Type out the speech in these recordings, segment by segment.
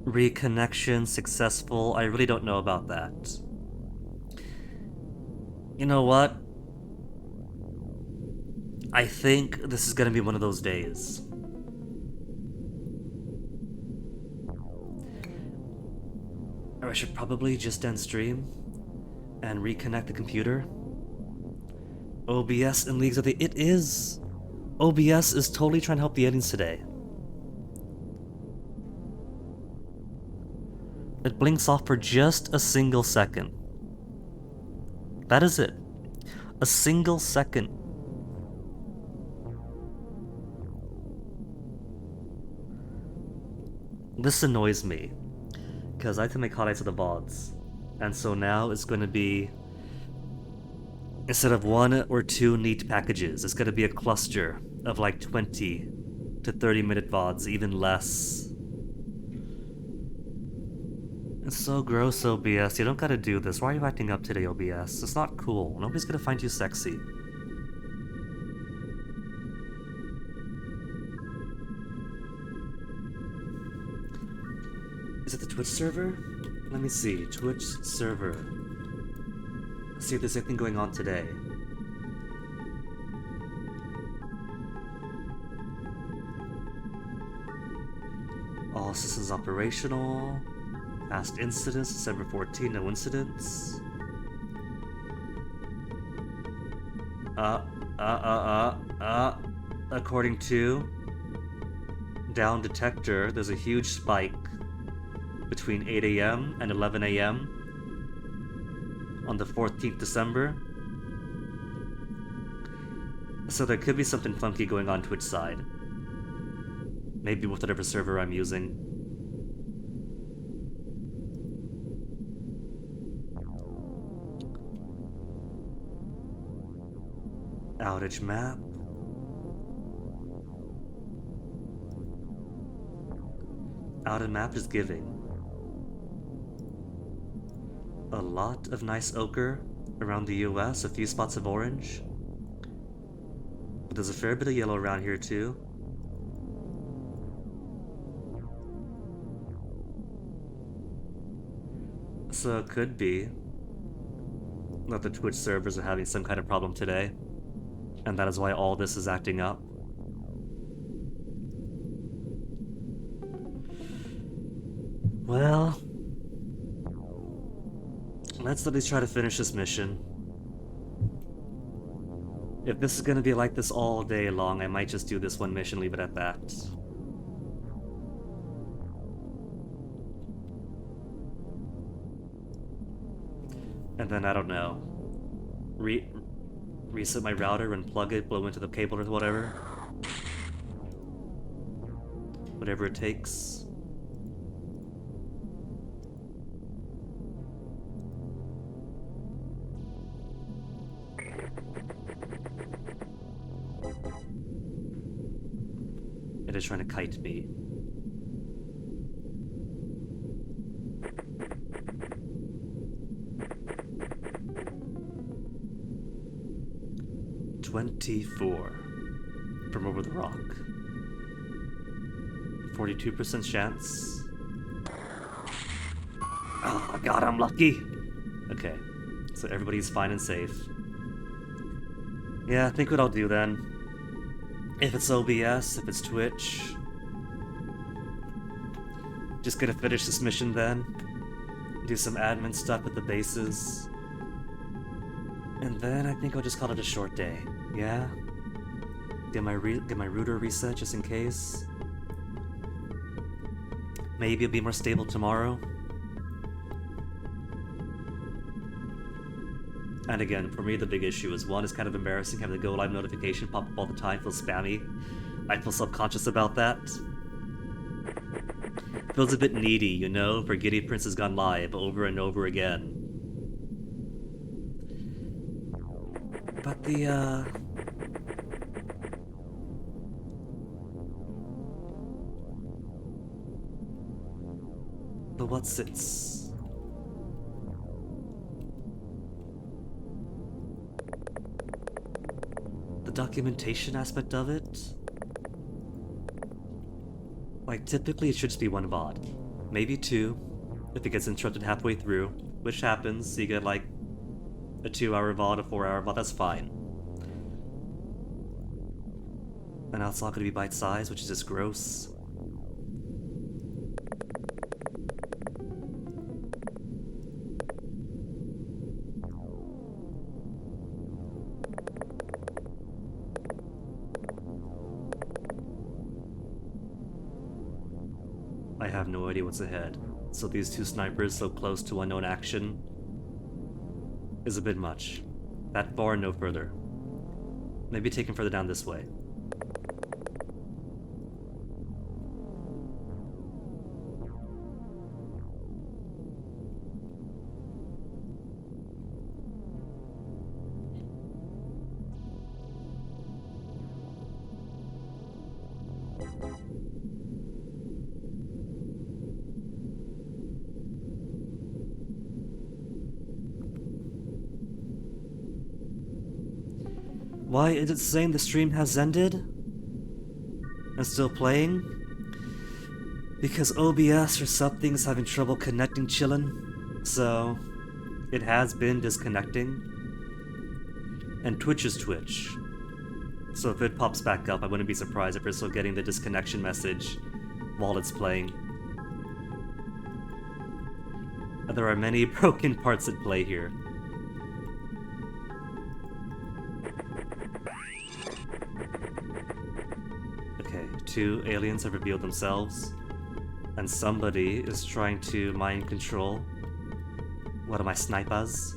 Reconnection successful. I really don't know about that. You know what? I think this is gonna be one of those days. Or I should probably just end stream and reconnect the computer. OBS and Leagues of the... It is! OBS is totally trying to help the aliens today. It blinks off for just a single second. That is it. A single second. This annoys me, because I have to make highlights of the VODs. And so now it's going to be, instead of 1 or 2 neat packages, it's going to be a cluster of like 20 to 30-minute VODs, even less. It's so gross, OBS. You don't gotta do this. Why are you acting up today, OBS? It's not cool. Nobody's gonna find you sexy. Is it the Twitch server? Let me see. Twitch server. Let's see if there's anything going on today. All systems operational. Past incidents, December 14, no incidents. According to Down Detector, there's a huge spike between 8 a.m. and 11 a.m. on the 14th December. So there could be something funky going on Twitch side. Maybe with whatever server I'm using. Outage map. Outage map is giving a lot of nice ochre around the US, a few spots of orange. But there's a fair bit of yellow around here too. So it could be that the Twitch servers are having some kind of problem today. And that is why all this is acting up. Well, let's at least try to finish this mission. If this is gonna be like this all day long, I might just do this one mission, leave it at that. And then, I don't know, reset my router and plug it, blow into the cable or whatever. Whatever it takes. It is trying to kite me. P.4 from over the rock. 42% chance. Oh my god, I'm lucky! Okay, so everybody's fine and safe. Yeah, I think what I'll do then, if it's OBS, if it's Twitch, just gonna finish this mission then, do some admin stuff at the bases, and then I think I'll just call it a short day. Yeah? Get my router reset just in case. Maybe it'll be more stable tomorrow. And again, for me the big issue is, one, is kind of embarrassing having the go live notification pop up all the time, feels spammy. I feel self-conscious about that. Feels a bit needy, you know, for Giddy Prince has gone live over and over again. But the what's its... the documentation aspect of it? Like, typically it should just be one VOD. Maybe 2, if it gets interrupted halfway through, which happens, so you get like a 2-hour VOD, a 4-hour VOD, that's fine. And now it's not gonna be bite-sized, which is just gross. I have no idea what's ahead, so these 2 snipers so close to unknown action is a bit much. That far and no further. Maybe take him further down this way. Why is it saying the stream has ended? And still playing? Because OBS or something's having trouble connecting chillin', so it has been disconnecting. And Twitch is Twitch. So if it pops back up, I wouldn't be surprised if we're still getting the disconnection message while it's playing. And there are many broken parts at play here. Okay, 2 aliens have revealed themselves, and somebody is trying to mind control one of my snipers.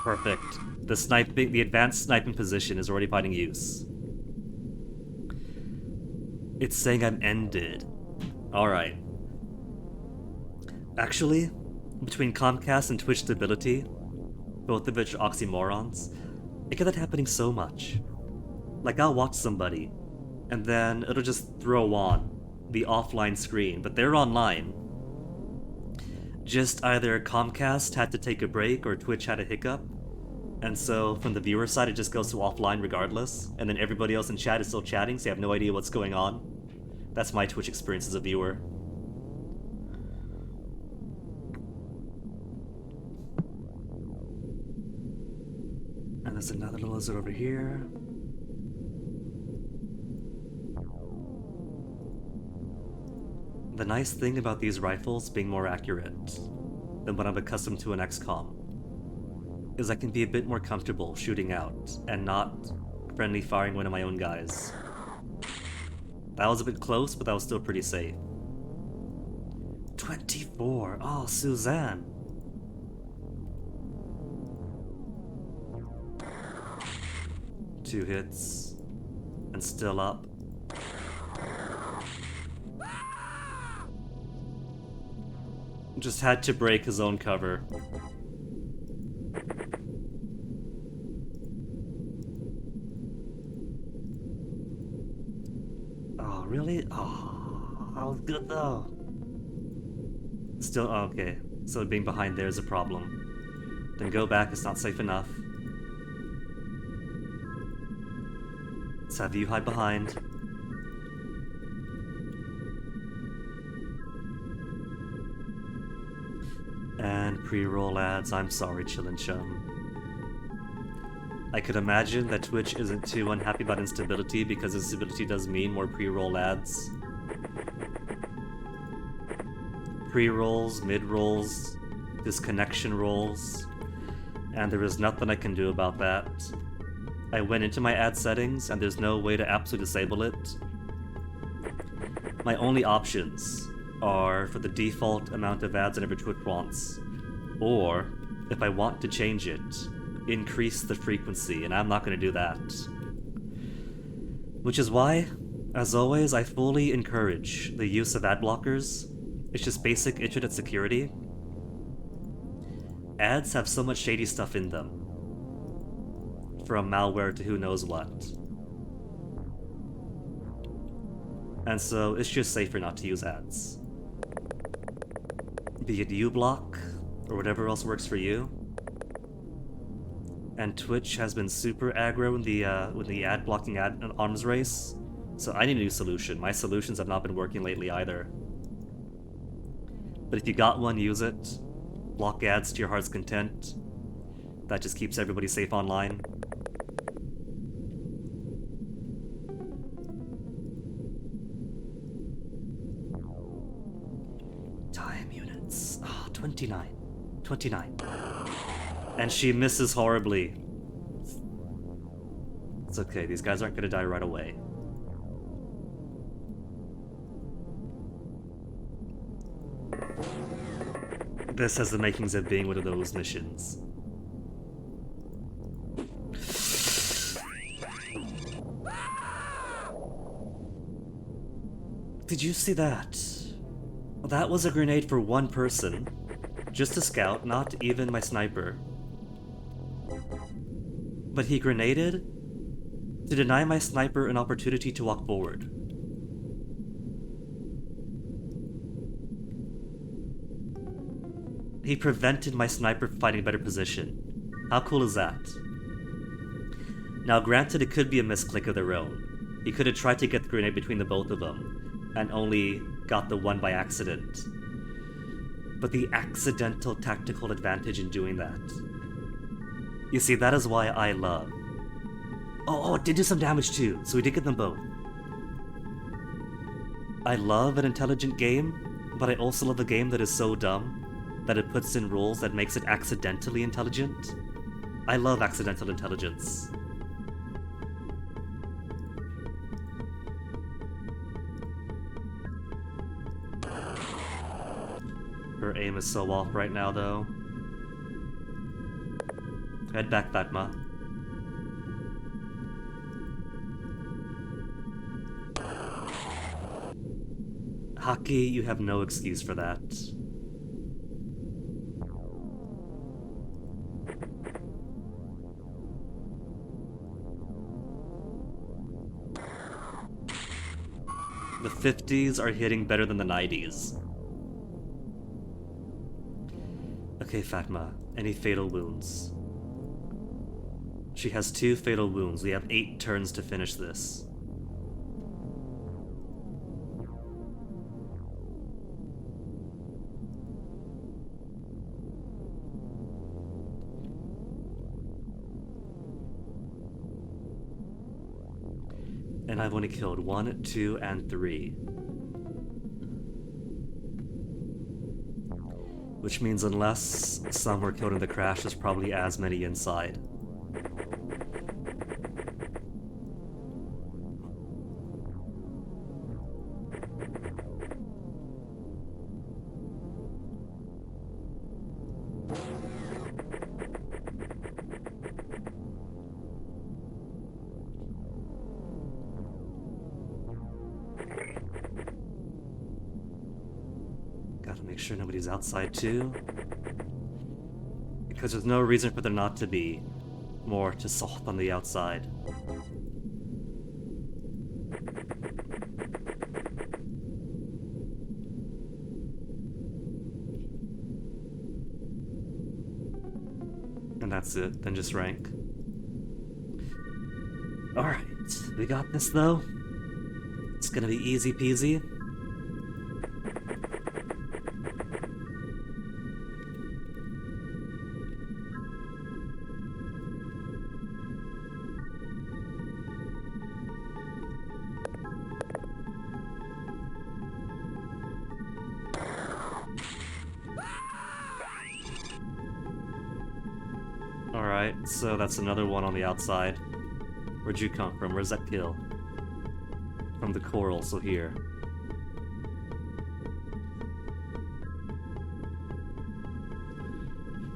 Perfect. The advanced sniping position is already finding use. It's saying I'm ended. Alright. Actually, between Comcast and Twitch stability, both of which are oxymorons, I get that happening so much. Like, I'll watch somebody, and then it'll just throw on the offline screen, but they're online. Just either Comcast had to take a break or Twitch had a hiccup, and so from the viewer side it just goes to offline regardless, and then everybody else in chat is still chatting, so you have no idea what's going on. That's my Twitch experience as a viewer. And there's another little lizard over here. The nice thing about these rifles being more accurate than what I'm accustomed to in XCOM is I can be a bit more comfortable shooting out and not friendly firing one of my own guys. That was a bit close, but that was still pretty safe. 24! Oh, Suzanne! Two hits. And still up. Just had to break his own cover. Oh, really? Oh, that was good though. Still, oh, okay. So being behind there is a problem. Then go back, it's not safe enough. Let's have you hide behind. And pre-roll ads, I'm sorry, Chillin' Chum. I could imagine that Twitch isn't too unhappy about instability because instability does mean more pre-roll ads. Pre-rolls, mid-rolls, disconnection rolls, and there is nothing I can do about that. I went into my ad settings and there's no way to absolutely disable it. My only options are for the default amount of ads whenever Twitch wants, or if I want to change it, increase the frequency, and I'm not going to do that. Which is why, as always, I fully encourage the use of ad blockers. It's just basic internet security. Ads have so much shady stuff in them. From malware to who knows what. And so it's just safer not to use ads. Be it uBlock, or whatever else works for you. And Twitch has been super aggro in the ad blocking ad arms race. So I need a new solution. My solutions have not been working lately either. But if you got one, use it. Block ads to your heart's content. That just keeps everybody safe online. Time units. Ah, 29. 29. And she misses horribly. It's okay, these guys aren't gonna die right away. This has the makings of being one of those missions. Did you see that? That was a grenade for one person. Just a scout, not even my sniper. But he grenaded to deny my sniper an opportunity to walk forward. He prevented my sniper from finding a better position. How cool is that? Now granted, it could be a misclick of their own. He could have tried to get the grenade between the both of them, and only got the one by accident. But the accidental tactical advantage in doing that. You see, that is why I love. Oh, it did do some damage too, so we did get them both. I love an intelligent game, but I also love a game that is so dumb that it puts in rules that makes it accidentally intelligent. I love accidental intelligence. Her aim is so off right now, though. Head back, Fatma. Haki, you have no excuse for that. The 50s are hitting better than the 90s. Okay, Fatma, any fatal wounds? She has 2 fatal wounds. We have 8 turns to finish this. And I've only killed 1, 2, and 3. Which means unless some were killed in the crash, there's probably as many inside. Gotta make sure nobody's outside too. Because there's no reason for there not to be more to solve on the outside. And that's it, then just rank. Alright, we got this though. It's gonna be easy peasy. Alright, so that's another one on the outside. Where'd you come from? Where's that kill? From the coral, so here.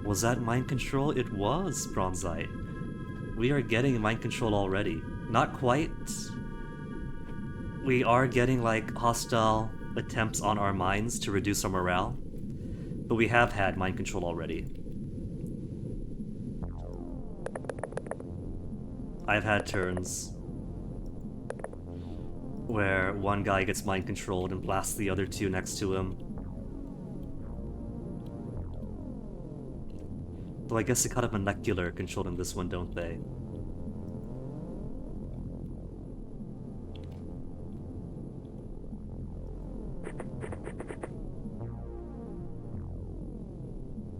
Was that mind control? It was, Bronzite. We are getting mind control already. Not quite. We are getting, like, hostile attempts on our minds to reduce our morale. But we have had mind control already. I've had turns where one guy gets mind controlled and blasts the other 2 next to him. Though I guess they kind of molecular controlled in this one, don't they?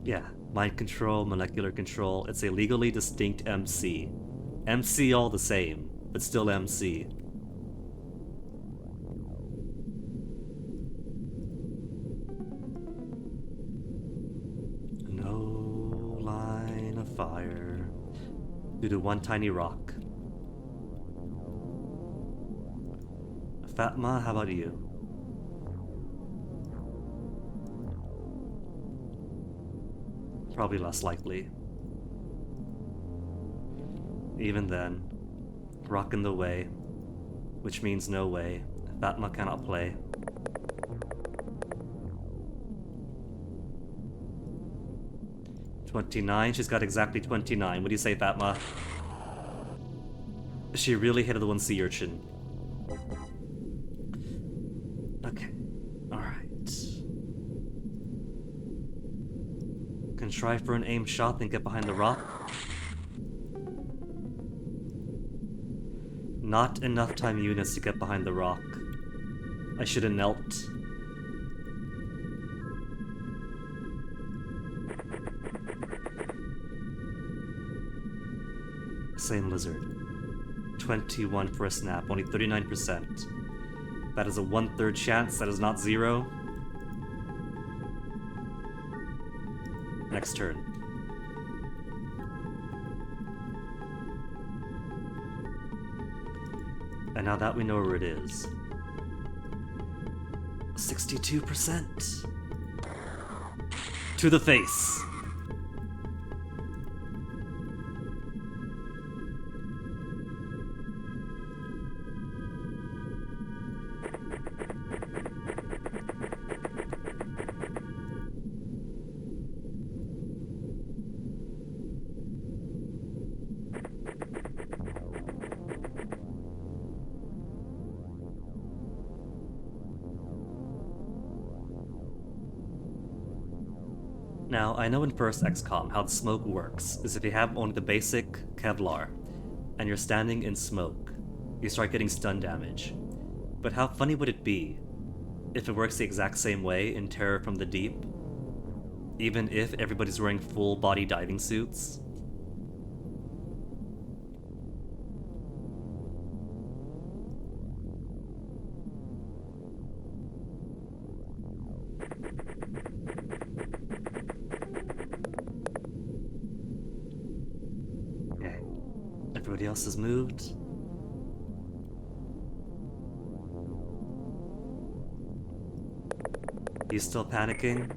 Yeah, mind control, molecular control. It's a legally distinct MC. MC all the same, but still MC. No line of fire due to one tiny rock. Fatma, how about you? Probably less likely. Even then, rock in the way, which means no way. Fatma cannot play. "29, she's got exactly 29. What do you say, Fatma? She really hit the one sea urchin. Okay, alright. Can try for an aimed shot, then get behind the rock. Not enough time units to get behind the rock. I should have knelt. Same lizard. 21 for a snap, only 39%. That is a 1/3 chance, that is not 0. Next turn. And now that we know where it is. 62%. To the face. Now, I know in first XCOM how the smoke works is if you have only the basic Kevlar, and you're standing in smoke, you start getting stun damage. But how funny would it be if it works the exact same way in Terror from the Deep? Even if everybody's wearing full body diving suits? Okay. Everybody else has moved. He's still panicking,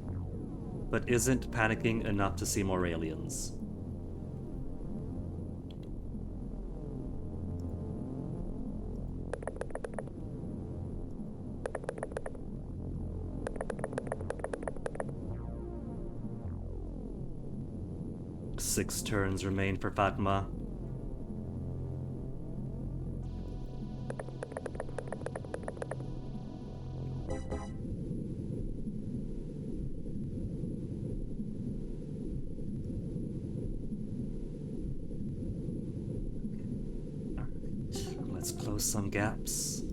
but isn't panicking enough to see more aliens. Six turns remain for Fatma. Let's close some gaps.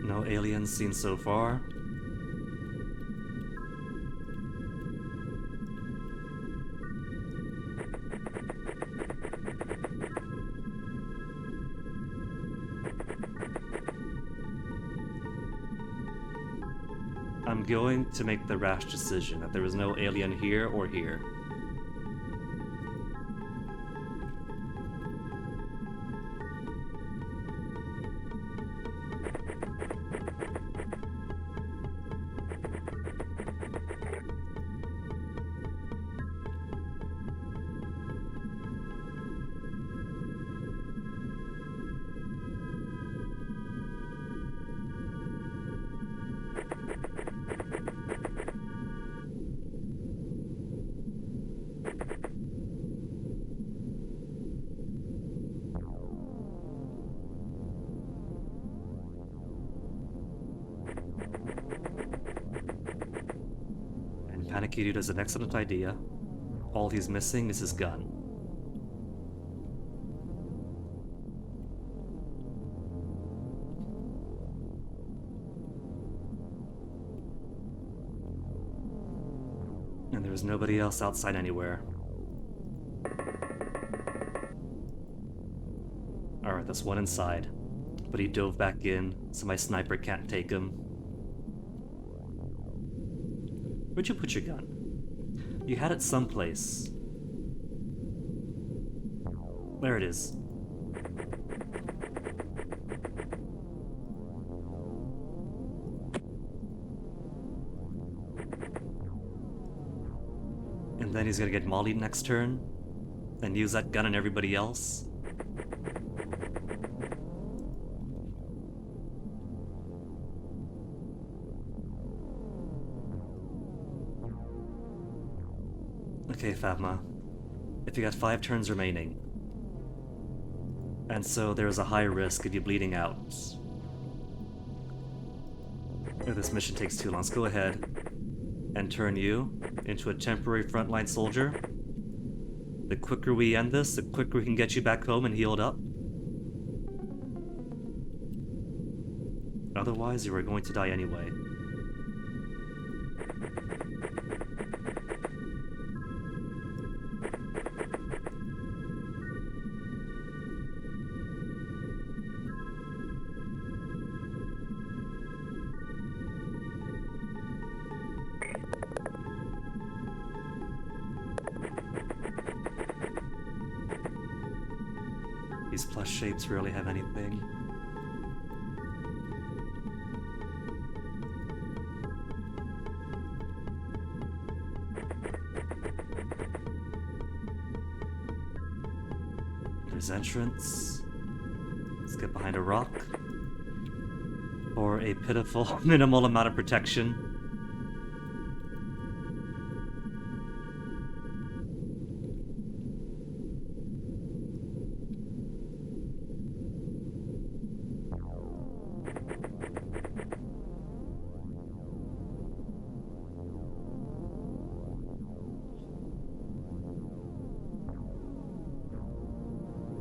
No aliens seen so far. I'm going to make the rash decision that there is no alien here or here. Panicky Dude has an excellent idea. All he's missing is his gun. And there's nobody else outside anywhere. Alright, that's one inside. But he dove back in, so my sniper can't take him. Where'd you put your gun? You had it someplace. There it is. And then he's gonna get mollied next turn, and use that gun on everybody else. Okay, Fatma. If you got 5 turns remaining, and so there's a high risk of you bleeding out, if this mission takes too long, let's go ahead and turn you into a temporary frontline soldier. The quicker we end this, the quicker we can get you back home and healed up. Otherwise, you are going to die anyway. These plus shapes rarely have anything. There's entrance. Let's get behind a rock. For a pitiful, minimal amount of protection.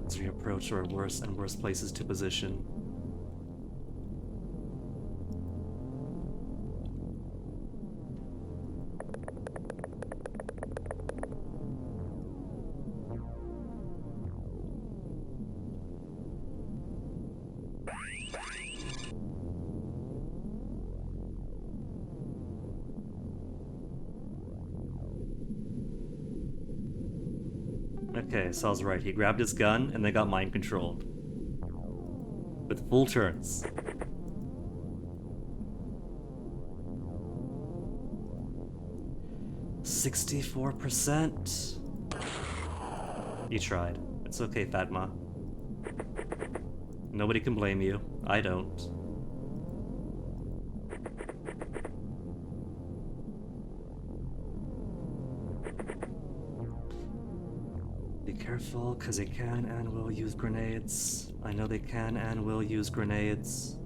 As we approach our worse and worse places to position. Okay, so I was right. He grabbed his gun and they got mind controlled. With full turns. $64%. You tried. It's okay, Fatma. Nobody can blame you. I don't. Be careful, because they can and will use grenades. I know they can and will use grenades.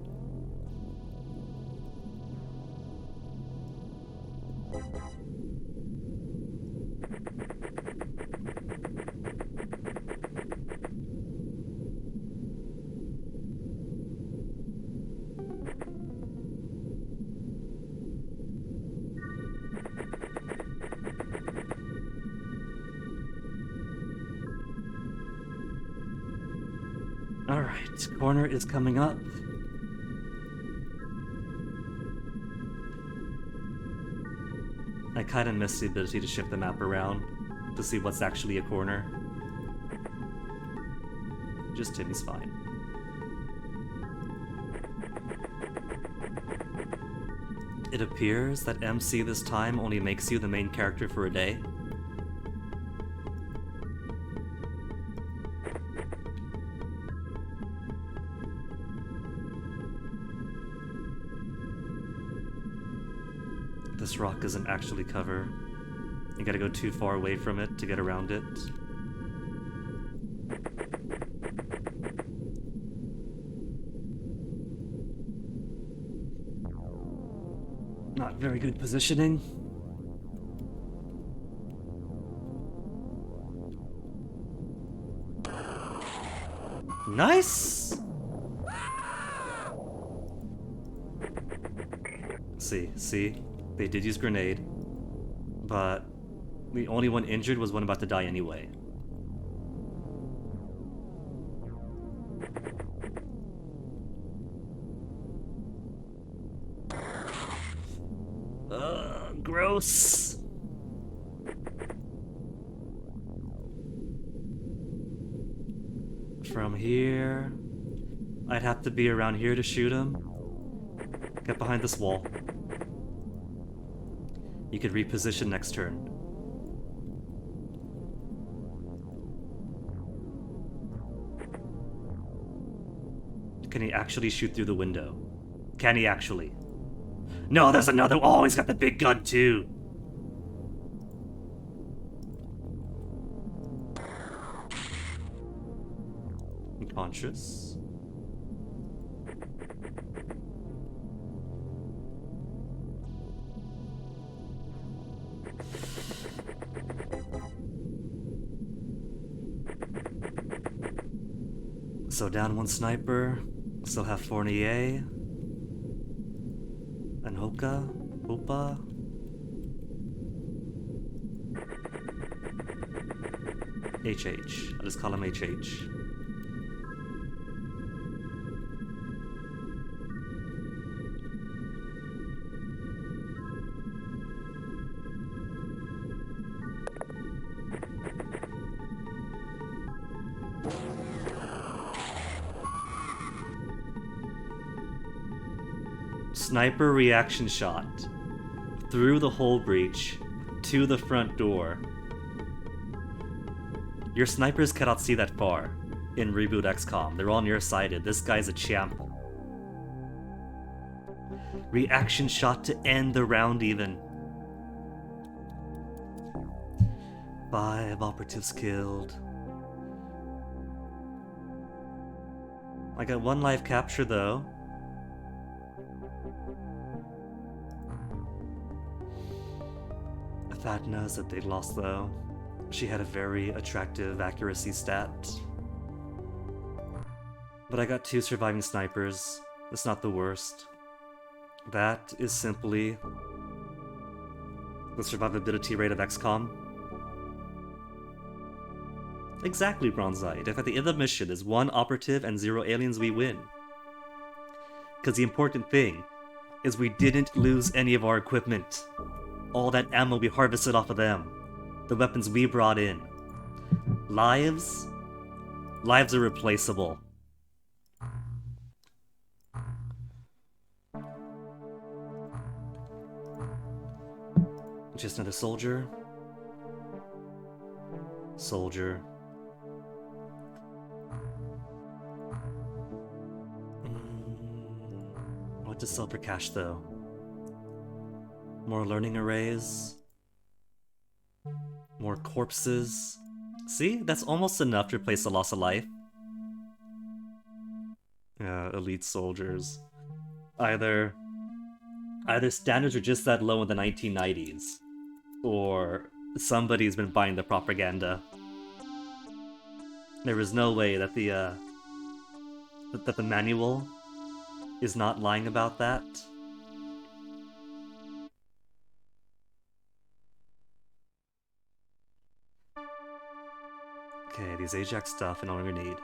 Alright, corner is coming up. I kinda miss the ability to shift the map around to see what's actually a corner. Just Timmy's fine. It appears that MC this time only makes you the main character for a day. This rock isn't actually cover. You gotta go too far away from it to get around it. Not very good positioning. Nice! See? They did use grenade. But the only one injured was one about to die anyway. Gross! From here... I'd have to be around here to shoot him. Get behind this wall. You could reposition next turn. Can he actually shoot through the window? Can he actually? No, there's another. Oh, he's got the big gun too. Unconscious. So down one sniper. Still have Fournier. And Hoka. Hopa. HH. I'll just call him HH. Sniper reaction shot through the hull breach to the front door. Your snipers cannot see that far in Reboot XCOM. They're all nearsighted. This guy's a champ. Reaction shot to end the round even. 5 operatives killed. I got 1 live capture though. Fat knows that they'd lost though. She had a very attractive accuracy stat. But I got 2 surviving snipers. That's not the worst. That is simply the survivability rate of XCOM. Exactly, Bronzite. If at the end of the mission there's 1 operative and 0 aliens, we win. Because the important thing is we didn't lose any of our equipment. All that ammo we harvested off of them. The weapons we brought in. Lives? Lives are replaceable. Just another soldier. Soldier. What to sell for cash though? More learning arrays. More corpses. See? That's almost enough to replace the loss of life. Yeah, elite soldiers. Either standards are just that low in the 1990s, or somebody's been buying the propaganda. There is no way that the manual is not lying about that. Okay, these Ajax stuff and all we need.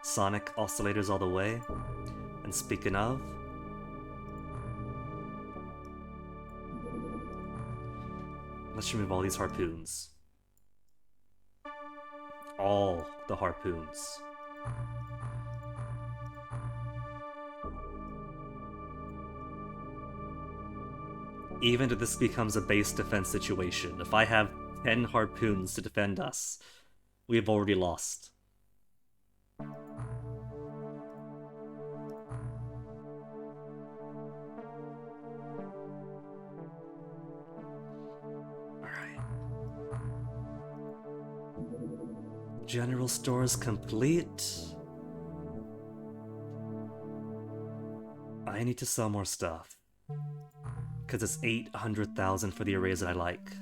Sonic oscillators all the way. And speaking of, let's remove all these harpoons. All the harpoons. Even if this becomes a base defense situation, if I have 10 harpoons to defend us, we've already lost. Alright. General stores complete. I need to sell more stuff. Because it's 800,000 for the arrays that I like.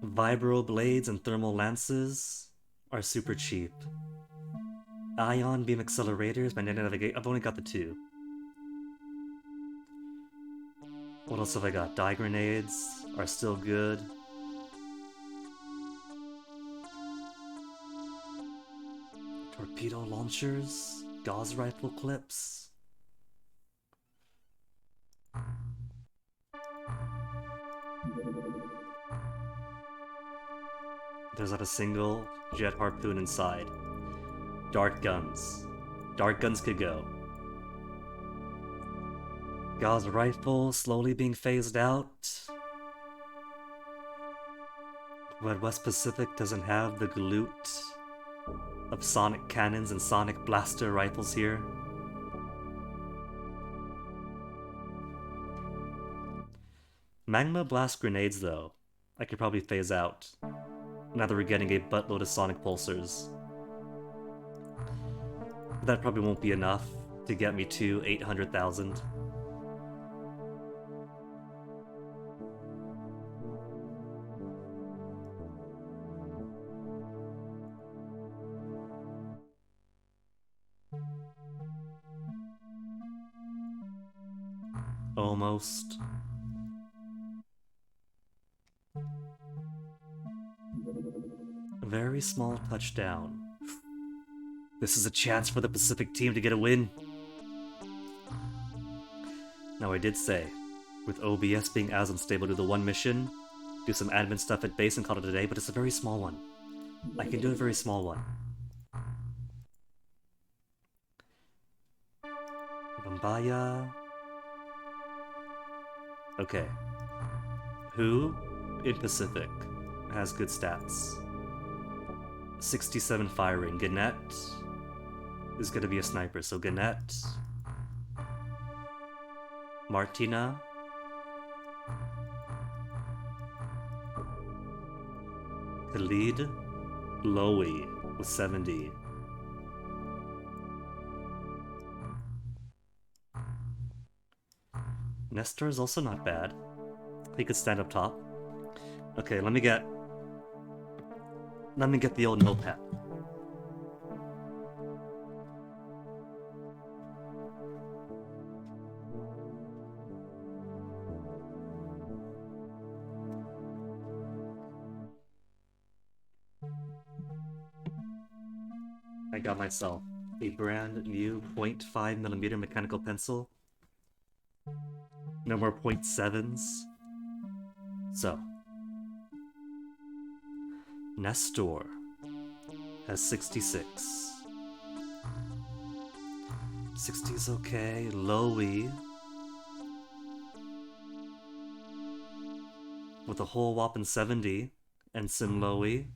Vibro blades and thermal lances are super cheap. Ion beam accelerators, magnetic navigation. I've only got the 2. What else have I got? Dye grenades are still good. Torpedo launchers, gauze rifle clips. There's not a single jet harpoon inside. Dart guns. Dart guns could go. Gauze rifle slowly being phased out. But West Pacific doesn't have the glute of sonic cannons and sonic blaster rifles here. Magma blast grenades, though, I could probably phase out. Now that we're getting a buttload of sonic pulsars. That probably won't be enough to get me to 800,000. Almost. Very small touchdown. This is a chance for the Pacific team to get a win. Now I did say, with OBS being as unstable, do the one mission, do some admin stuff at base and call it a day, but it's a very small one. I can do a very small one. Bombaya. Okay. Who in Pacific has good stats? 67 firing. Gannett is gonna be a sniper, so Gannett. Martina. Khalid. Lowy with 70. Nestor is also not bad. He could stand up top. Okay, let me get the old notepad. I got myself a brand new 0.5mm mechanical pencil. No more 0.7s. So, Nestor has 66. 60 is okay. Lowy with a whole whopping 70. And Sim Lowy.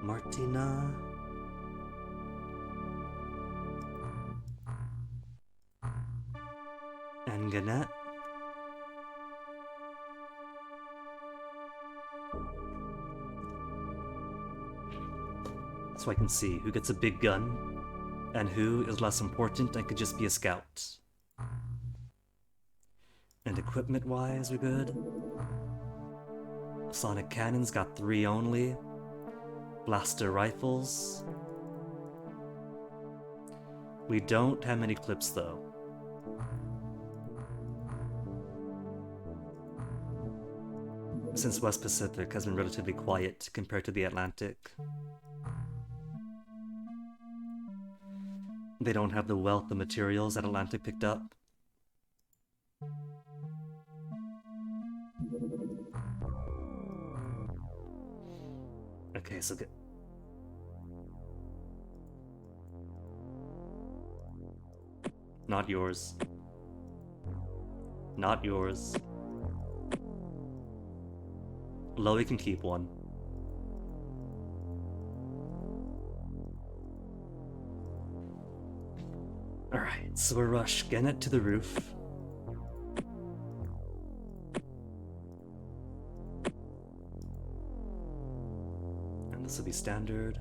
Martina. And Gannett. So I can see who gets a big gun and who is less important and could just be a scout. And equipment-wise, we're good. Sonic cannons got 3 only. Blaster rifles. We don't have many clips, though. Since West Pacific has been relatively quiet compared to the Atlantic. They don't have the wealth of materials that Atlantic picked up. Okay, so good. Not yours. Not yours. Lowy can keep one. Alright, so we'll rush Gannett to the roof. And this will be standard.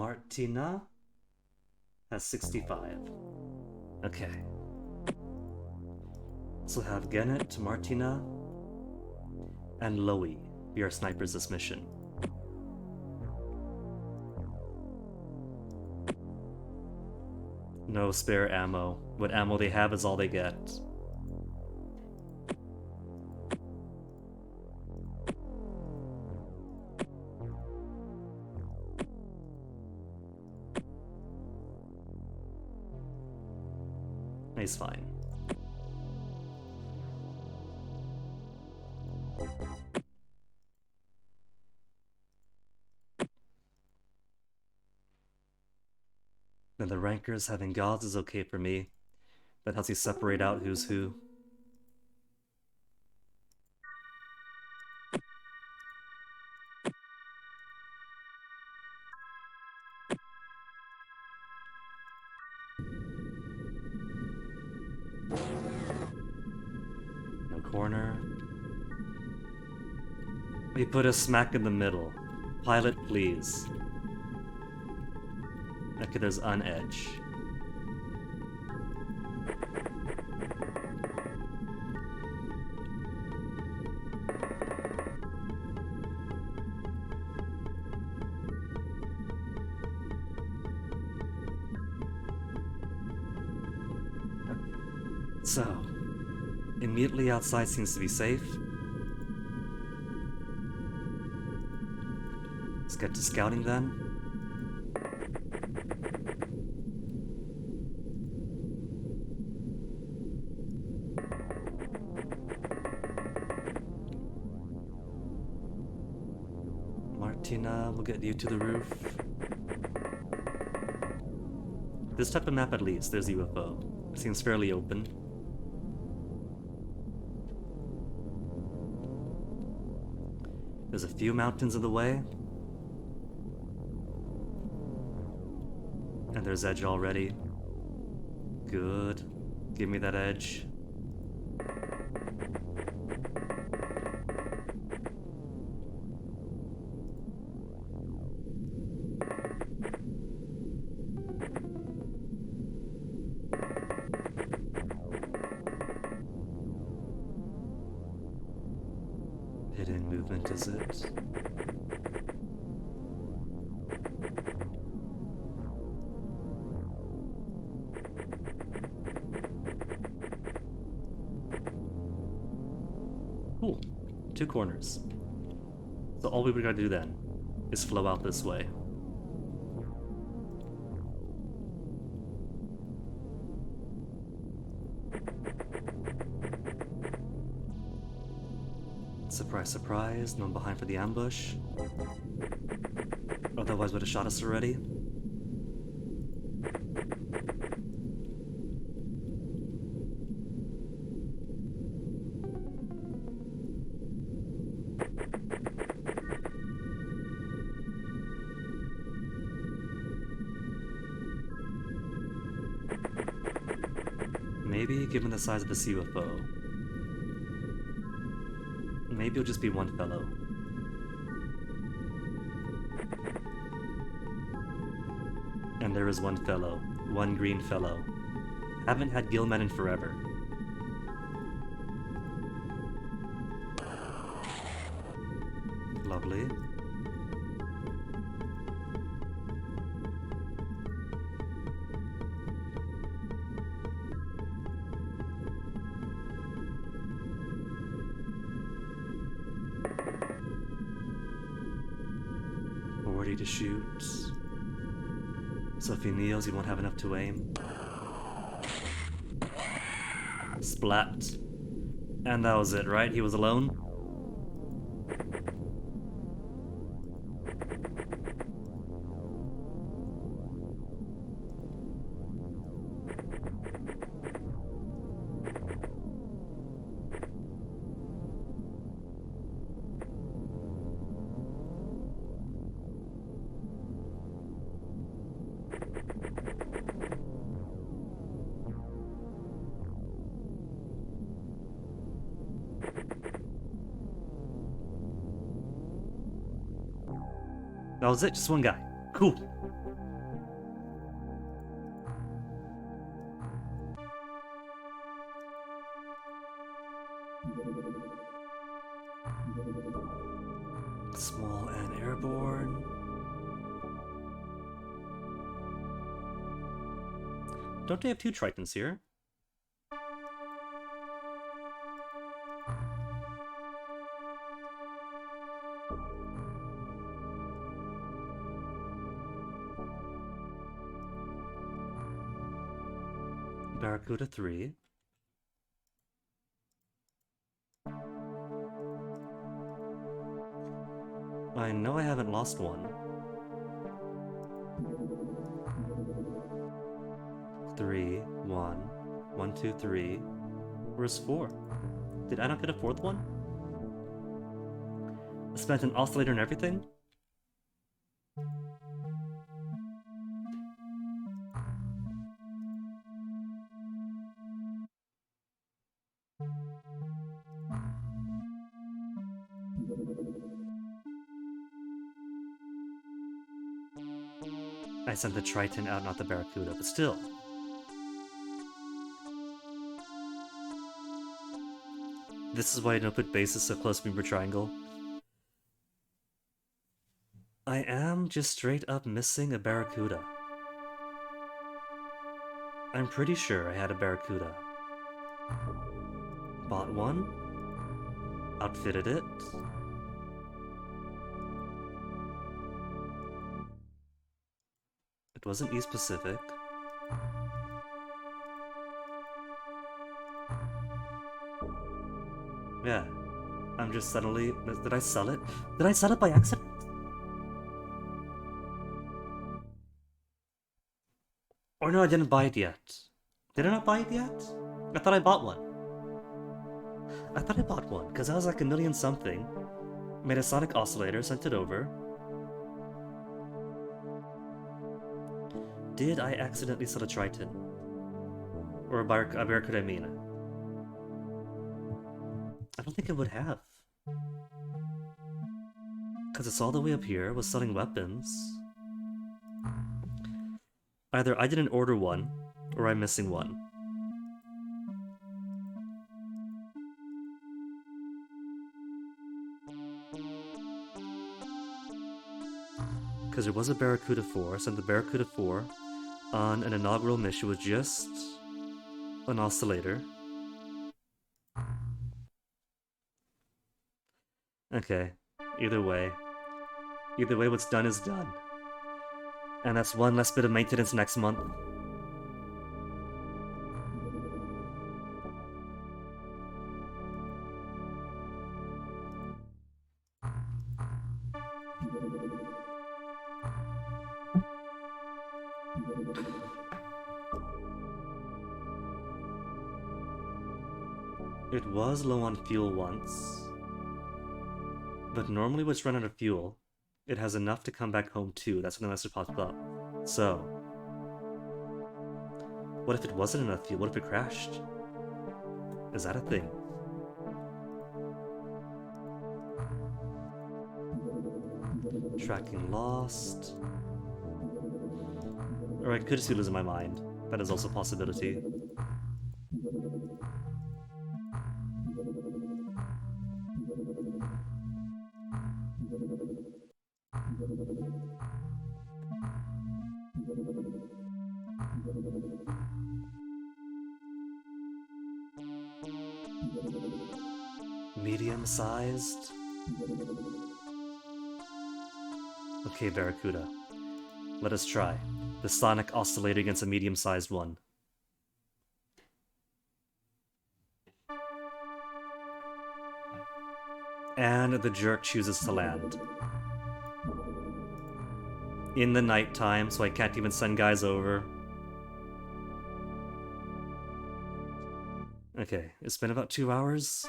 Martina has 65. Okay. So have Gennet, Martina, and Loey be our snipers this mission. No spare ammo. What ammo they have is all they get. He's fine. Then the rankers having gods is okay for me. That helps you separate out who's who. No corner. We put a smack in the middle. Pilot, please. Okay, there's an edge. So, immediately outside seems to be safe. Let's get to scouting then. Martina, we'll get you to the roof. This type of map at least, there's UFO. It seems fairly open. There's a few mountains in the way. And there's edge already. Good. Give me that edge. Hidden movement, is it? Cool. 2 corners. So all we gotta do then is flow out this way. Surprise, surprise, no one behind for the ambush. Otherwise would have shot us already. Maybe, given the size of this UFO, maybe it'll just be one fellow. And there is one fellow. One green fellow. Haven't had Gilman in forever. Lovely. To shoot. So if he kneels, he won't have enough to aim. Splat. And that was it, right? He was alone? That was it, just one guy. Cool. Small and airborne. Don't they have 2 Tritons here? Barracuda 3. I know I haven't lost one. 3, 1, 1, 2, 3. Where's 4? Did I not get a 4th one? I spent an oscillator and everything? I sent the Triton out, not the Barracuda, but still. This is why I don't put bases so close to Bermuda Triangle. I am just straight up missing a Barracuda. I'm pretty sure I had a Barracuda. Bought one. Outfitted it. It wasn't East Pacific. Yeah. I'm just suddenly... Did I sell it? Did I sell it by accident? Or no, I didn't buy it yet. Did I not buy it yet? I thought I bought one. I thought I bought one, because I was like a million something. Made a sonic oscillator, sent it over. Did I accidentally sell a Triton? Or a Barracuda, I mean? I don't think it would have. Because it's all the way up here, was selling weapons. Either I didn't order one, or I'm missing one. Because there was a Barracuda 4, sent the Barracuda 4 on an inaugural mission with just an oscillator. Okay, either way, what's done is done. And that's one less bit of maintenance next month. It was low on fuel once, but normally when it's run out of fuel, it has enough to come back home too. That's when the message popped up. So, what if it wasn't enough fuel? What if it crashed? Is that a thing? Tracking lost. Or I could just be losing my mind. That is also a possibility. Medium-sized? Okay, Barracuda. Let us try. The sonic oscillator against a medium-sized one. And the jerk chooses to land. In the nighttime, so I can't even send guys over. Okay, it's been about 2 hours.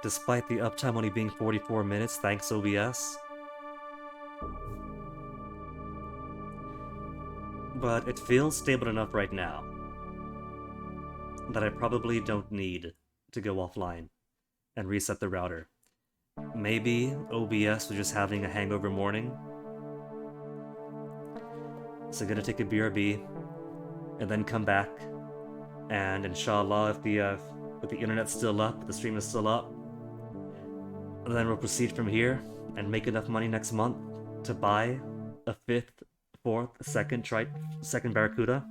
Despite the uptime only being 44 minutes, thanks OBS. But it feels stable enough right now that I probably don't need to go offline and reset the router. Maybe OBS was just having a hangover morning. So I'm gonna take a BRB and then come back, and inshallah, if the The internet's still up, the stream is still up. And then we'll proceed from here and make enough money next month to buy a fifth, fourth, second Barracuda.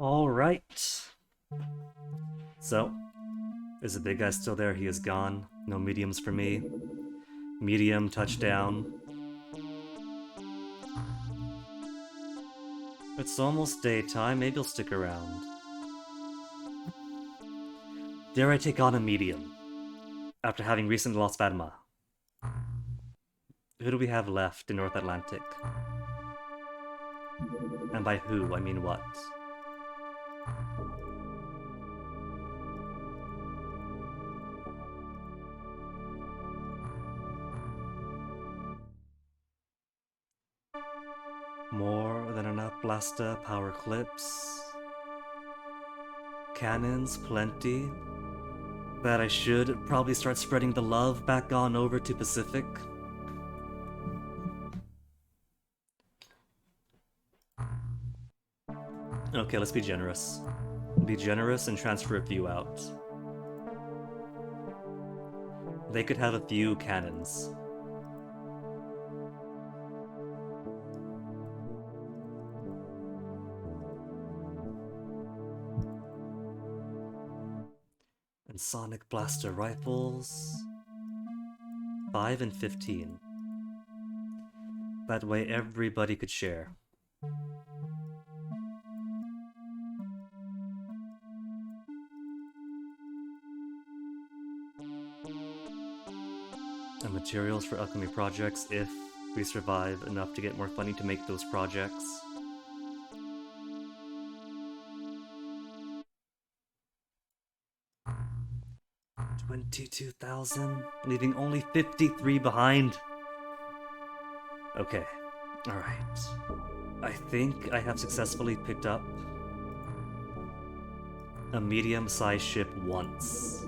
Alright. So, is the big guy still there? He is gone. No mediums for me. Medium, touchdown. It's almost daytime, maybe he'll stick around. Dare I take on a medium? After having recently lost Fatima. Who do we have left in North Atlantic? And by who, I mean what? More than enough blaster power clips. Cannons, plenty. That I should probably start spreading the love back on over to Pacific. Okay, let's be generous. Be generous and transfer a few out. They could have a few cannons. And sonic blaster rifles. 5 and 15. That way everybody could share. And materials for upcoming projects if we survive enough to get more funding to make those projects. $22,000, leaving only 53 behind. Okay, alright. I think I have successfully picked up a medium-sized ship once.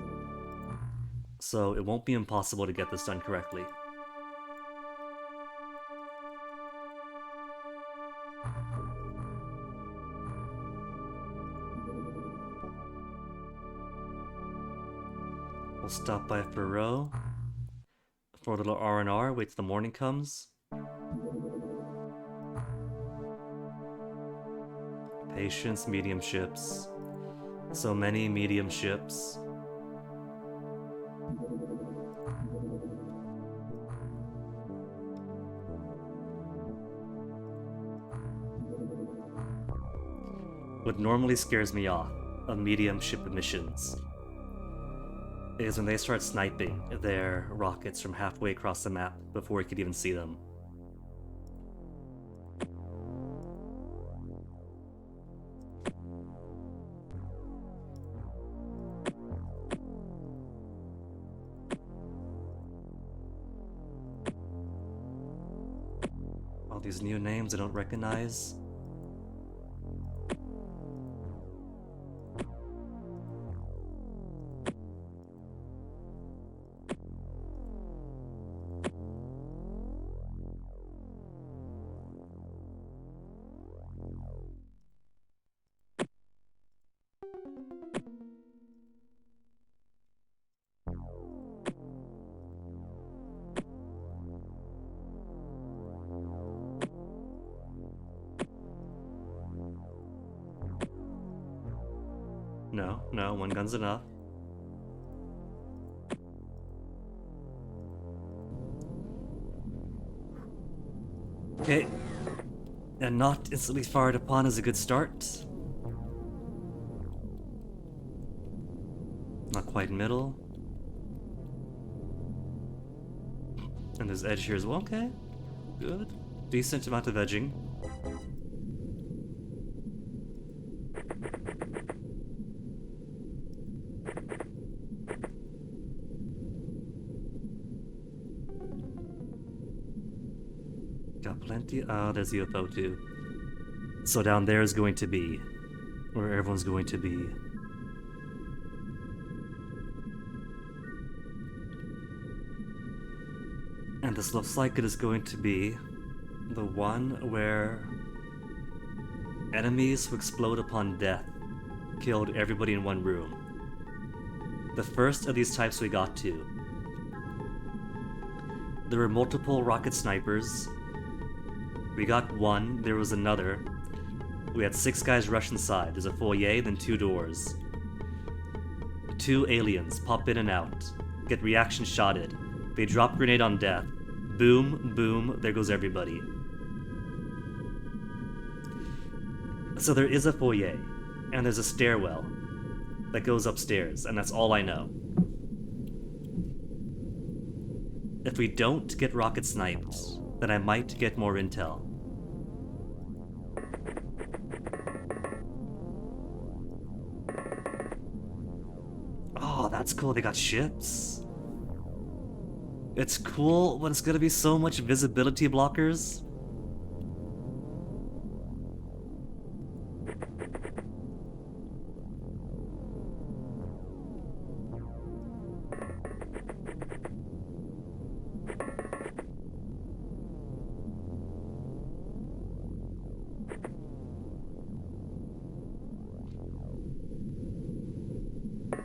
So it won't be impossible to get this done correctly. We'll stop by Furrow for a little R&R, wait till the morning comes. Patience, medium ships. So many medium ships. What normally scares me off of medium ship missions is when they start sniping their rockets from halfway across the map before you could even see them. All these new names I don't recognize. No, one gun's enough. Okay. And not instantly fired upon is a good start. Not quite in middle. And there's edge here as well. Okay. Good. Decent amount of edging. Got plenty. There's UFO too. So down there is going to be where everyone's going to be. And this looks like it is going to be the one where enemies who explode upon death killed everybody in one room. The first of these types we got to. There were multiple rocket snipers. We got one, there was another. We had 6 guys rush inside. There's a foyer, then 2 doors. 2 aliens pop in and out. Get reaction shotted. They drop grenade on death. Boom, boom, there goes everybody. So there is a foyer, and there's a stairwell that goes upstairs, and that's all I know. If we don't get rocket sniped, then I might get more intel. that's cool, they got ships. It's cool when it's gonna be so much visibility blockers.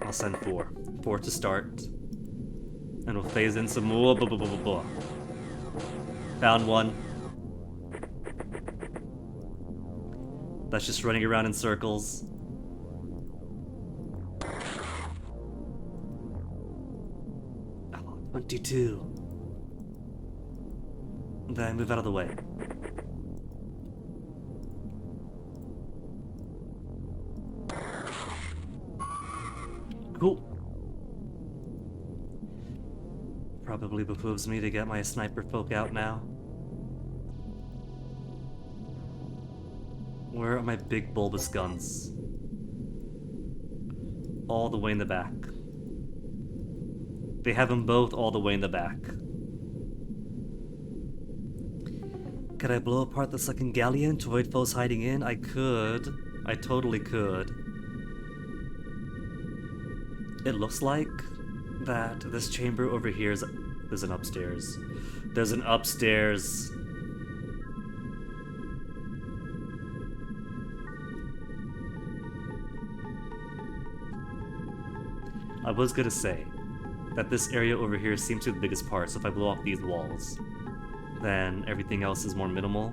I'll send 4. 4 to start. And we'll phase in some more. Found one. That's just running around in circles. Oh, 22. Then move out of the way. Cool. Probably behooves me to get my sniper folk out now. Where are my big bulbous guns? All the way in the back. They have them both all the way in the back. Could I blow apart the second galleon to avoid foes hiding in? I could. I totally could. It looks like that this chamber over here is... There's an upstairs. There's an upstairs. I was gonna say that this area over here seems to be the biggest part, so if I blow off these walls, then everything else is more minimal.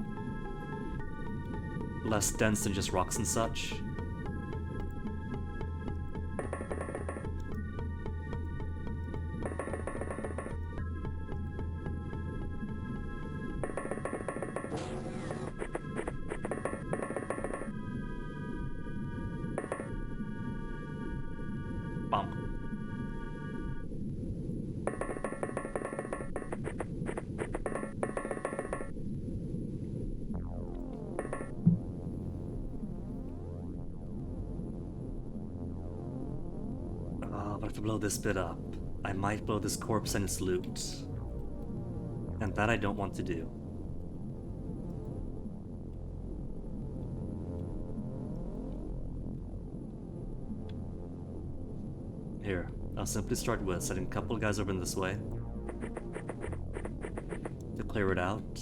Less dense than just rocks and such. But if I blow this bit up, I might blow this corpse and its loot. And that I don't want to do. Here, I'll simply start with sending a couple of guys over in this way to clear it out.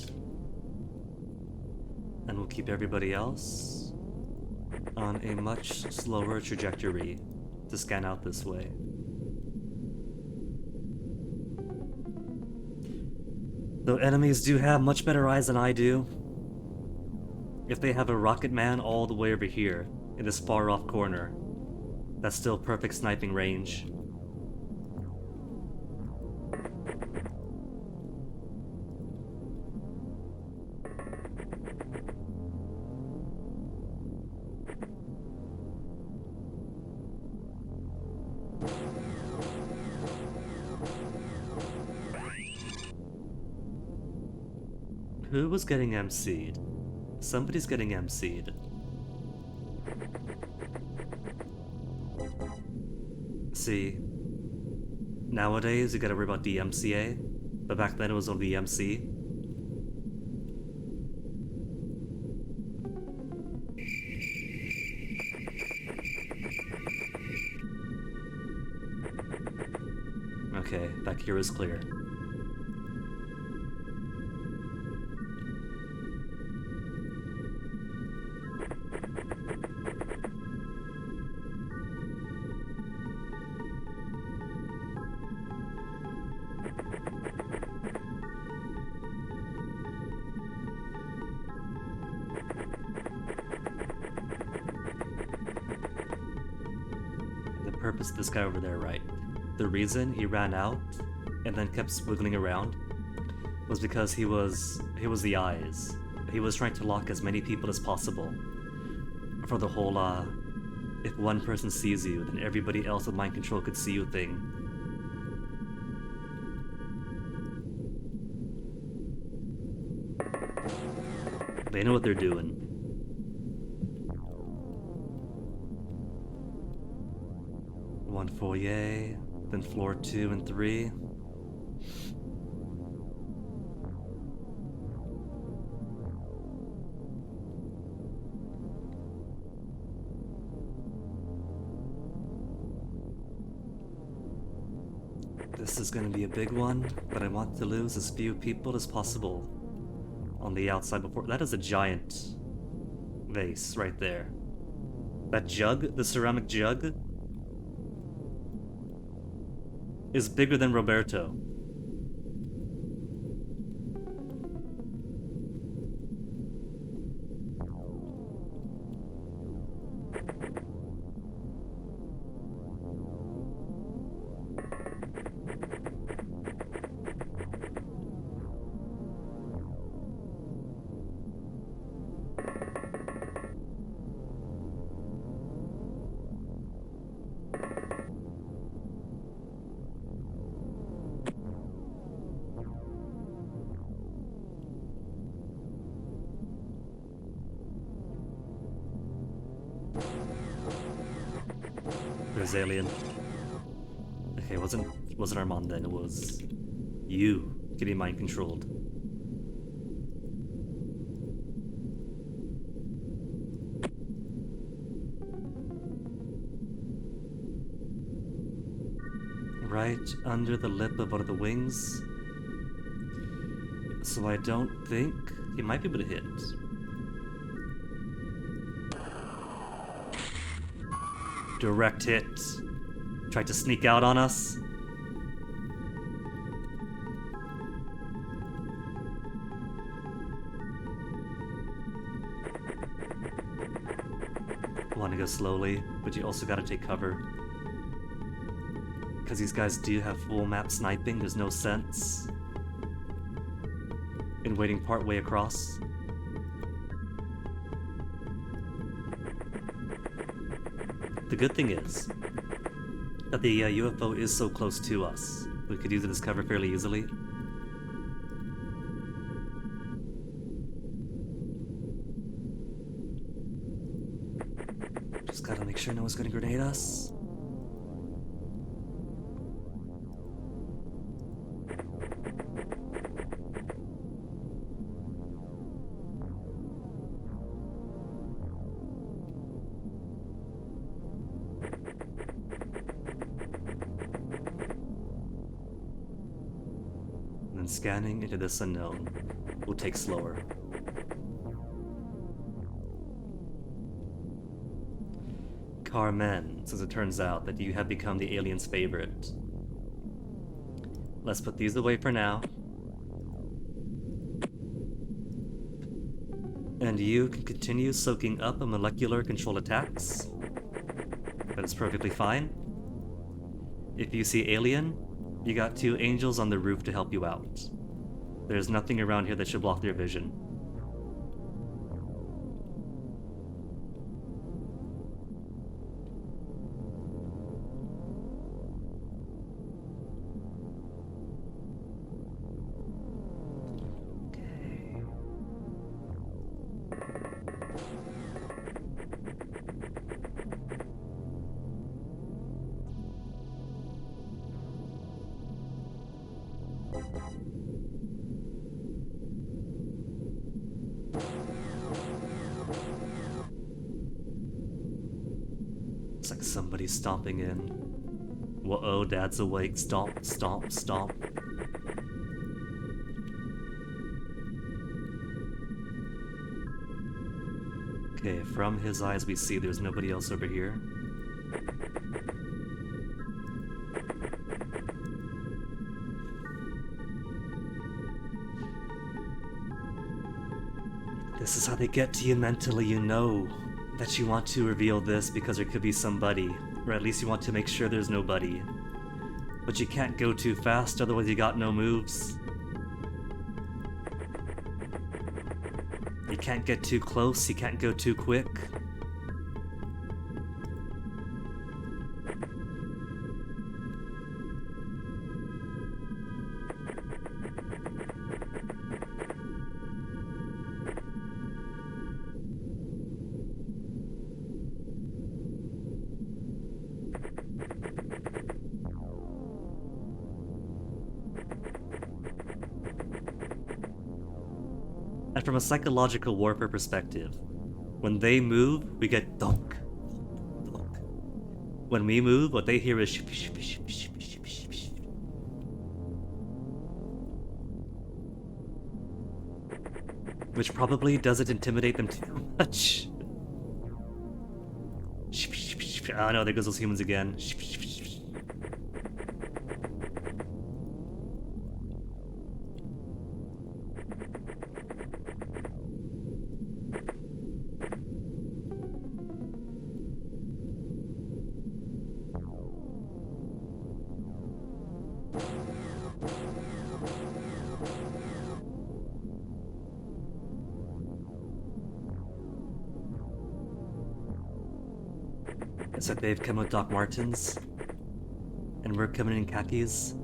And we'll keep everybody else on a much slower trajectory to scan out this way. Though enemies do have much better eyes than I do, if they have a rocket man all the way over here, in this far off corner, that's still perfect sniping range. Who was getting MC'd? Somebody's getting MC'd. See, nowadays you gotta worry about DMCA, but back then it was only the MC. Okay, back here is clear. Purpose of this guy over there, right? The reason he ran out and then kept squiggling around was because he was the eyes. He was trying to lock as many people as possible for the whole if one person sees you, then everybody else with mind control could see you thing. They know what they're doing. One foyer, Then floor 2 and 3. This is going to be a big one, but I want to lose as few people as possible on the outside before. That is a giant vase right there. That jug, the ceramic jug, is bigger than Roberto. There's Alien. Okay, it wasn't Armand then, it was you getting mind controlled. Right under the lip of one of the wings. So I don't think he might be able to hit. Direct hit. Tried to sneak out on us. Want to go slowly, but you also gotta take cover. Because these guys do have full map sniping, there's no sense in waiting part way across. The good thing is that the UFO is so close to us. We could use it as cover fairly easily. Just gotta make sure no one's gonna grenade us. And scanning into this unknown will take slower. Carmen, since it turns out that you have become the alien's favorite. Let's put these away for now. And you can continue soaking up a molecular control attacks. But it's perfectly fine. If you see alien, you got 2 angels on the roof to help you out. There's nothing around here that should block their vision. It's like somebody's stomping in. Whoa, Dad's awake. Stomp, stomp, stomp. Okay, from his eyes we see there's nobody else over here. This is how they get to you mentally, you know that you want to reveal this because there could be somebody, or at least you want to make sure there's nobody. But you can't go too fast, otherwise you got no moves. You can't get too close, you can't go too quick. And from a psychological warfare perspective, when they move, we get donk, donk. When we move, what they hear is ship, ship, ship, ship, ship, ship, ship. Which probably doesn't intimidate them too much. Oh no, there goes those humans again. So they've come with Doc Martens, and we're coming in khakis.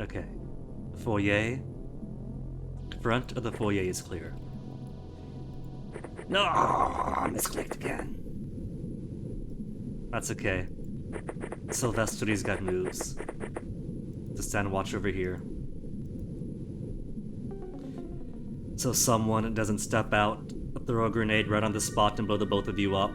Okay. Foyer. Front of the foyer is clear. No, I misclicked again. That's okay. Silvestri's got moves. To stand watch over here. So someone doesn't step out, throw a grenade right on the spot and blow the both of you up.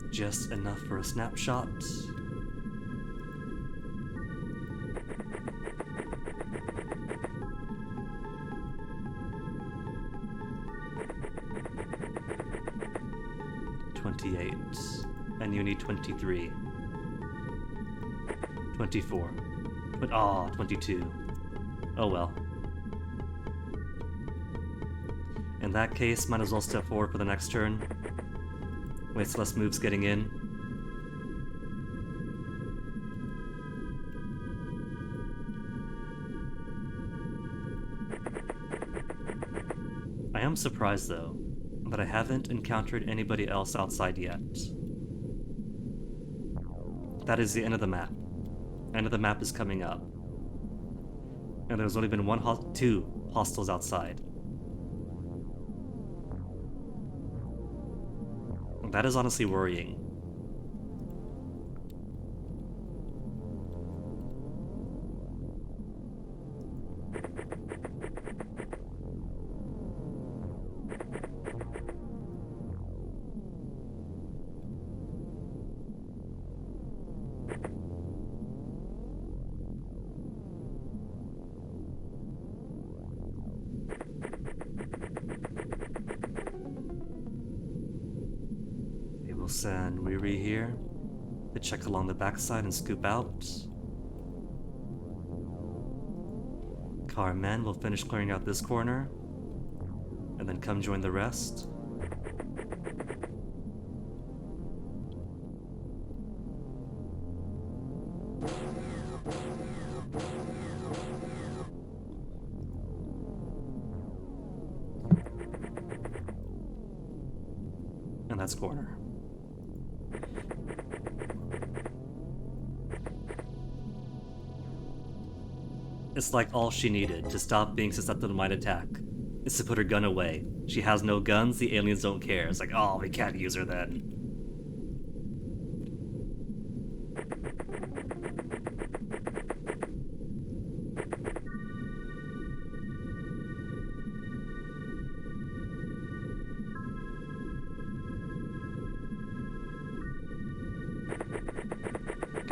Just enough for a snapshot. And you need 23. 24. But 22. Oh well. In that case, might as well step forward for the next turn. Waste less moves getting in. I am surprised though, that I haven't encountered anybody else outside yet. That is the end of the map. End of the map is coming up. And there's only been two hostiles outside. That is honestly worrying. We'll send Weary here to check along the backside and scoop out. Carmen will finish clearing out this corner and then come join the rest. And that's corner. It's like all she needed to stop being susceptible to mind attack is to put her gun away. She has no guns, the aliens don't care. It's like, oh, we can't use her then.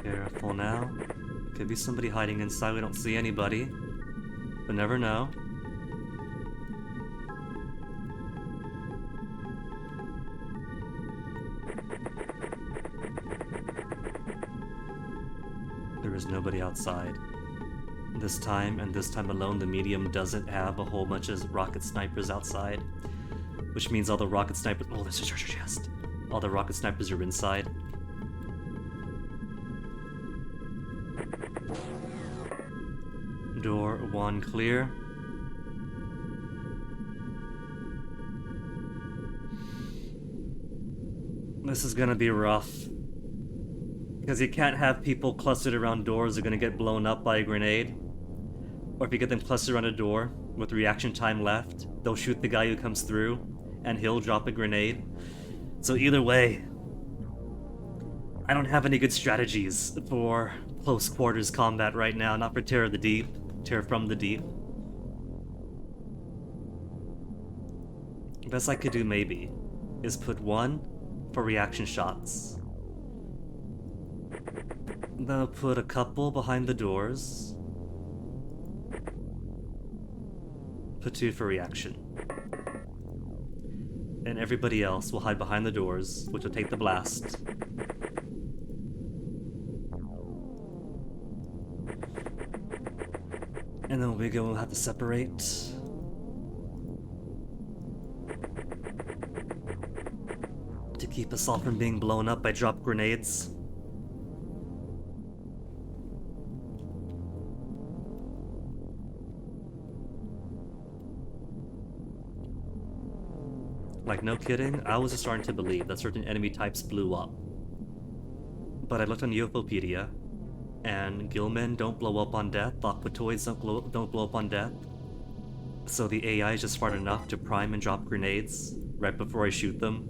Careful now. Could be somebody hiding inside, we don't see anybody. But never know. There is nobody outside. This time, and this time alone, the medium doesn't have a whole bunch of rocket snipers outside. Which means all the rocket snipers— oh, there's a treasure chest. All the rocket snipers are inside. Door 1 clear. This is gonna be rough. Because you can't have people clustered around doors that are gonna get blown up by a grenade. Or if you get them clustered around a door with reaction time left, they'll shoot the guy who comes through, and he'll drop a grenade. So either way, I don't have any good strategies for close quarters combat right now, not for Terror from the Deep. Best I could do maybe is put one for reaction shots. Then I'll put a couple behind the doors. Put two for reaction. And everybody else will hide behind the doors, which will take the blast. And then we will have to separate. To keep us all from being blown up by drop grenades. Like, no kidding, I was just starting to believe that certain enemy types blew up. But I looked on UFOpedia, and Gillmen don't blow up on death, Aquatoids don't blow up on death. So the AI is just smart enough to prime and drop grenades right before I shoot them.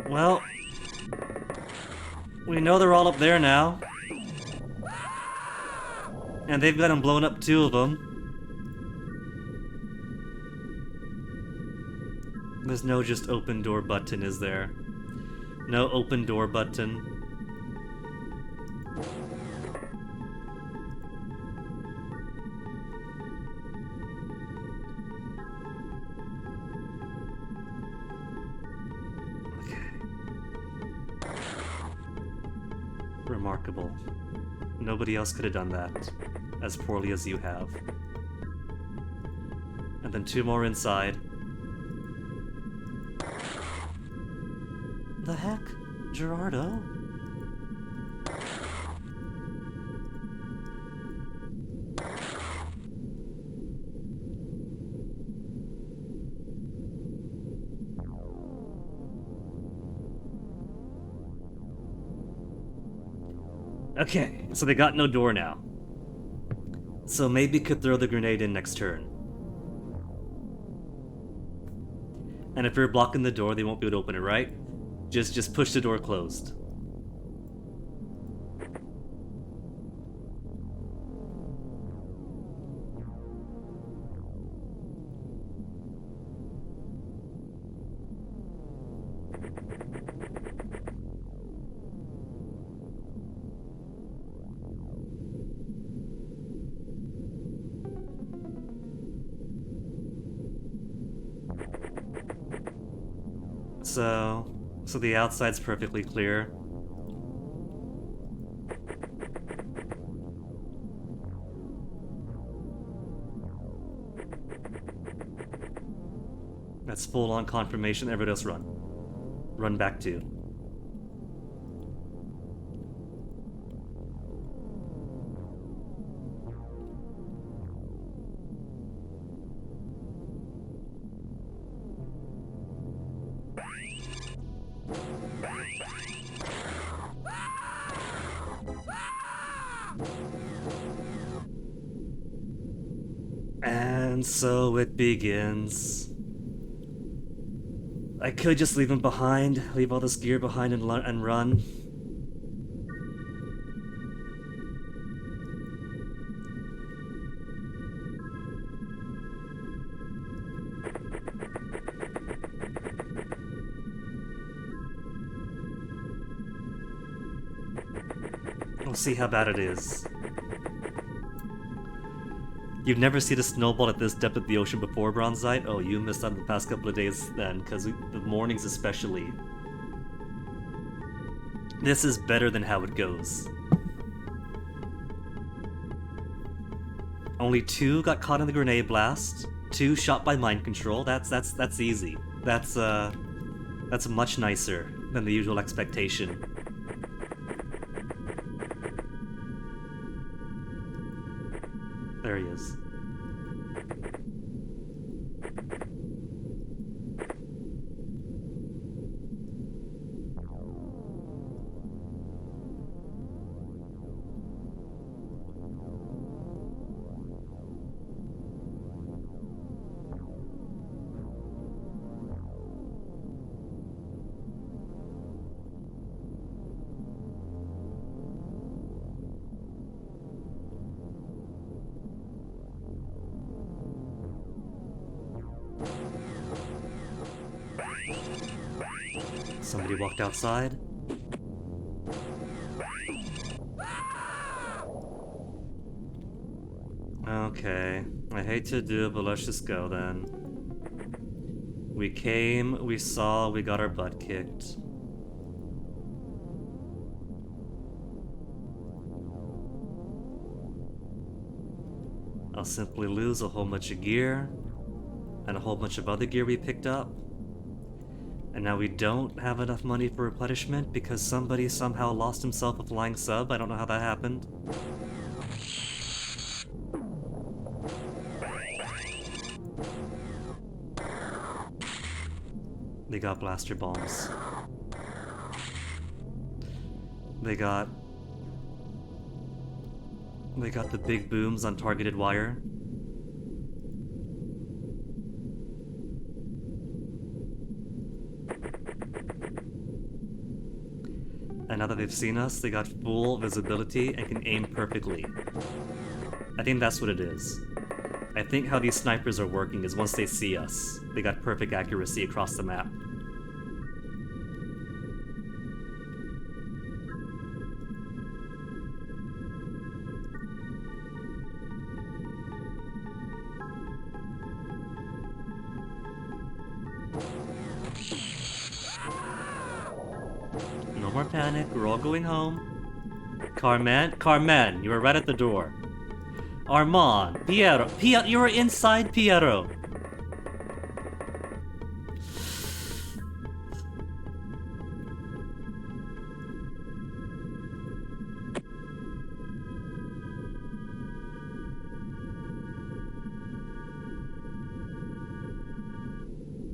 Well, we know they're all up there now. And they've got them blown up, two of them. There's no just open door button, is there? No open door button. Remarkable. Nobody else could have done that as poorly as you have. And then two more inside. The heck, Gerardo? Okay, so they got no door now. So maybe could throw the grenade in next turn. And if you're blocking the door, they won't be able to open it, right? Just push the door closed. So the outside's perfectly clear. That's full-on confirmation. Everybody else run. Run back to. And so it begins. I could just leave him behind, leave all this gear behind and run. We'll see how bad it is. You've never seen a snowball at this depth of the ocean before, Bronzite? Oh, you missed out on the past couple of days then, because the mornings especially. This is better than how it goes. Only 2 got caught in the grenade blast, 2 shot by mind control. That's easy. That's much nicer than the usual expectation. There he is. Somebody walked outside. Okay, I hate to do it, but let's just go then. We came, we saw, we got our butt kicked. I'll simply lose a whole bunch of gear, and a whole bunch of other gear we picked up. And now we don't have enough money for replenishment because somebody somehow lost himself a flying sub. I don't know how that happened. They got blaster bombs. They got the big booms on targeted wire. And now that they've seen us, they got full visibility and can aim perfectly. I think that's what it is. I think how these snipers are working is once they see us, they got perfect accuracy across the map. No more panic, we're all going home. Carmen, you were right at the door. Armand, Piero, you were inside, Piero.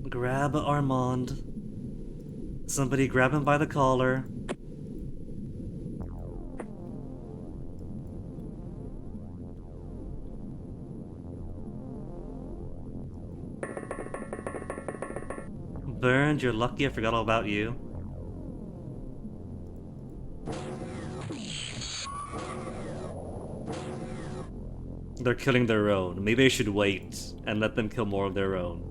Grab Armand. Somebody grab him by the collar. Burned, you're lucky I forgot all about you. They're killing their own. Maybe I should wait and let them kill more of their own.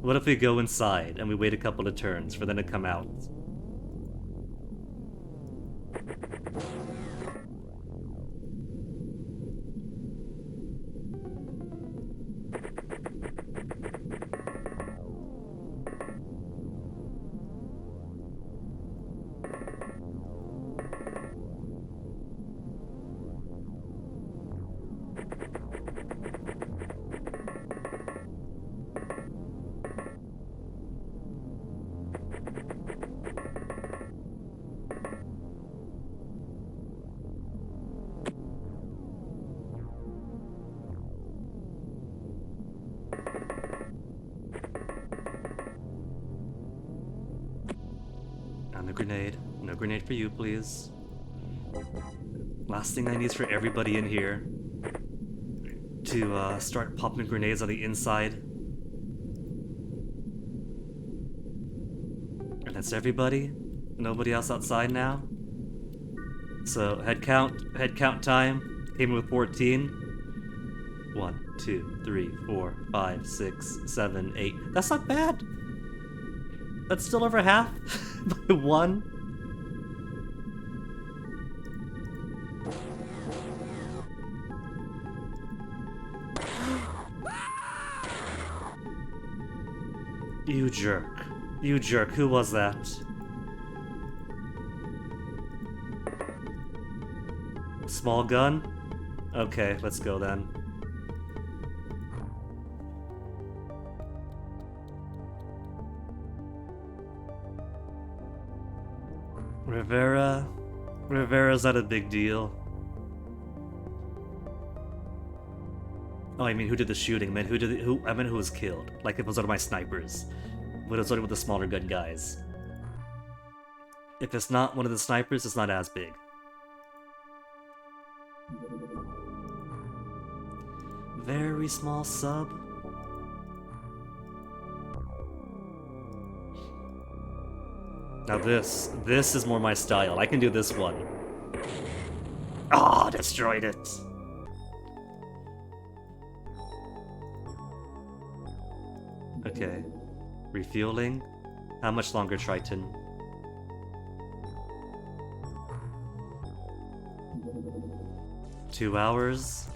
What if we go inside and we wait a couple of turns for them to come out? No grenade. No grenade for you, please. Last thing I need is for everybody in here to start popping grenades on the inside. And that's everybody? Nobody else outside now? So, head count time. Came in with 14. 1, 2, 3, 4, 5, 6, 7, 8. That's not bad! That's still over half by 1. You jerk. You jerk. Who was that? Small gun? Okay, let's go then. Rivera's not a big deal. Oh, I mean, who did the shooting? I meant who was killed. Like, if it was one of my snipers. But it was one of the smaller gun guys. If it's not one of the snipers, it's not as big. Very small sub. Now this is more my style. I can do this one. Ah, destroyed it. Okay. Refueling. How much longer, Triton? Two hours.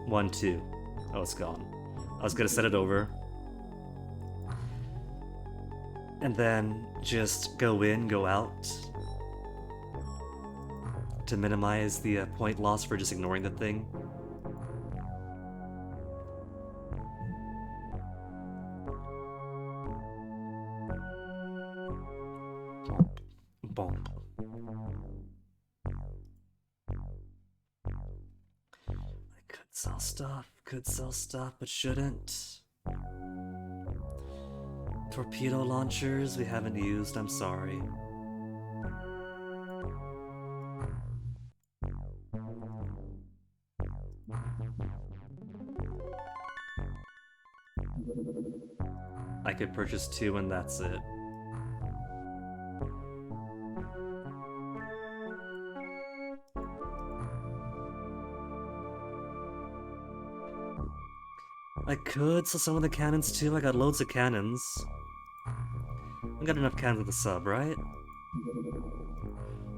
1, 2. Oh, it's gone. I was gonna set it over. And then just go in, go out. To minimize the point loss for just ignoring the thing. Bonk. Could sell stuff, but shouldn't. Torpedo launchers we haven't used, I'm sorry. I could purchase 2 and that's it. I could sell some of the cannons too, I got loads of cannons. We got enough cannons with the sub, right?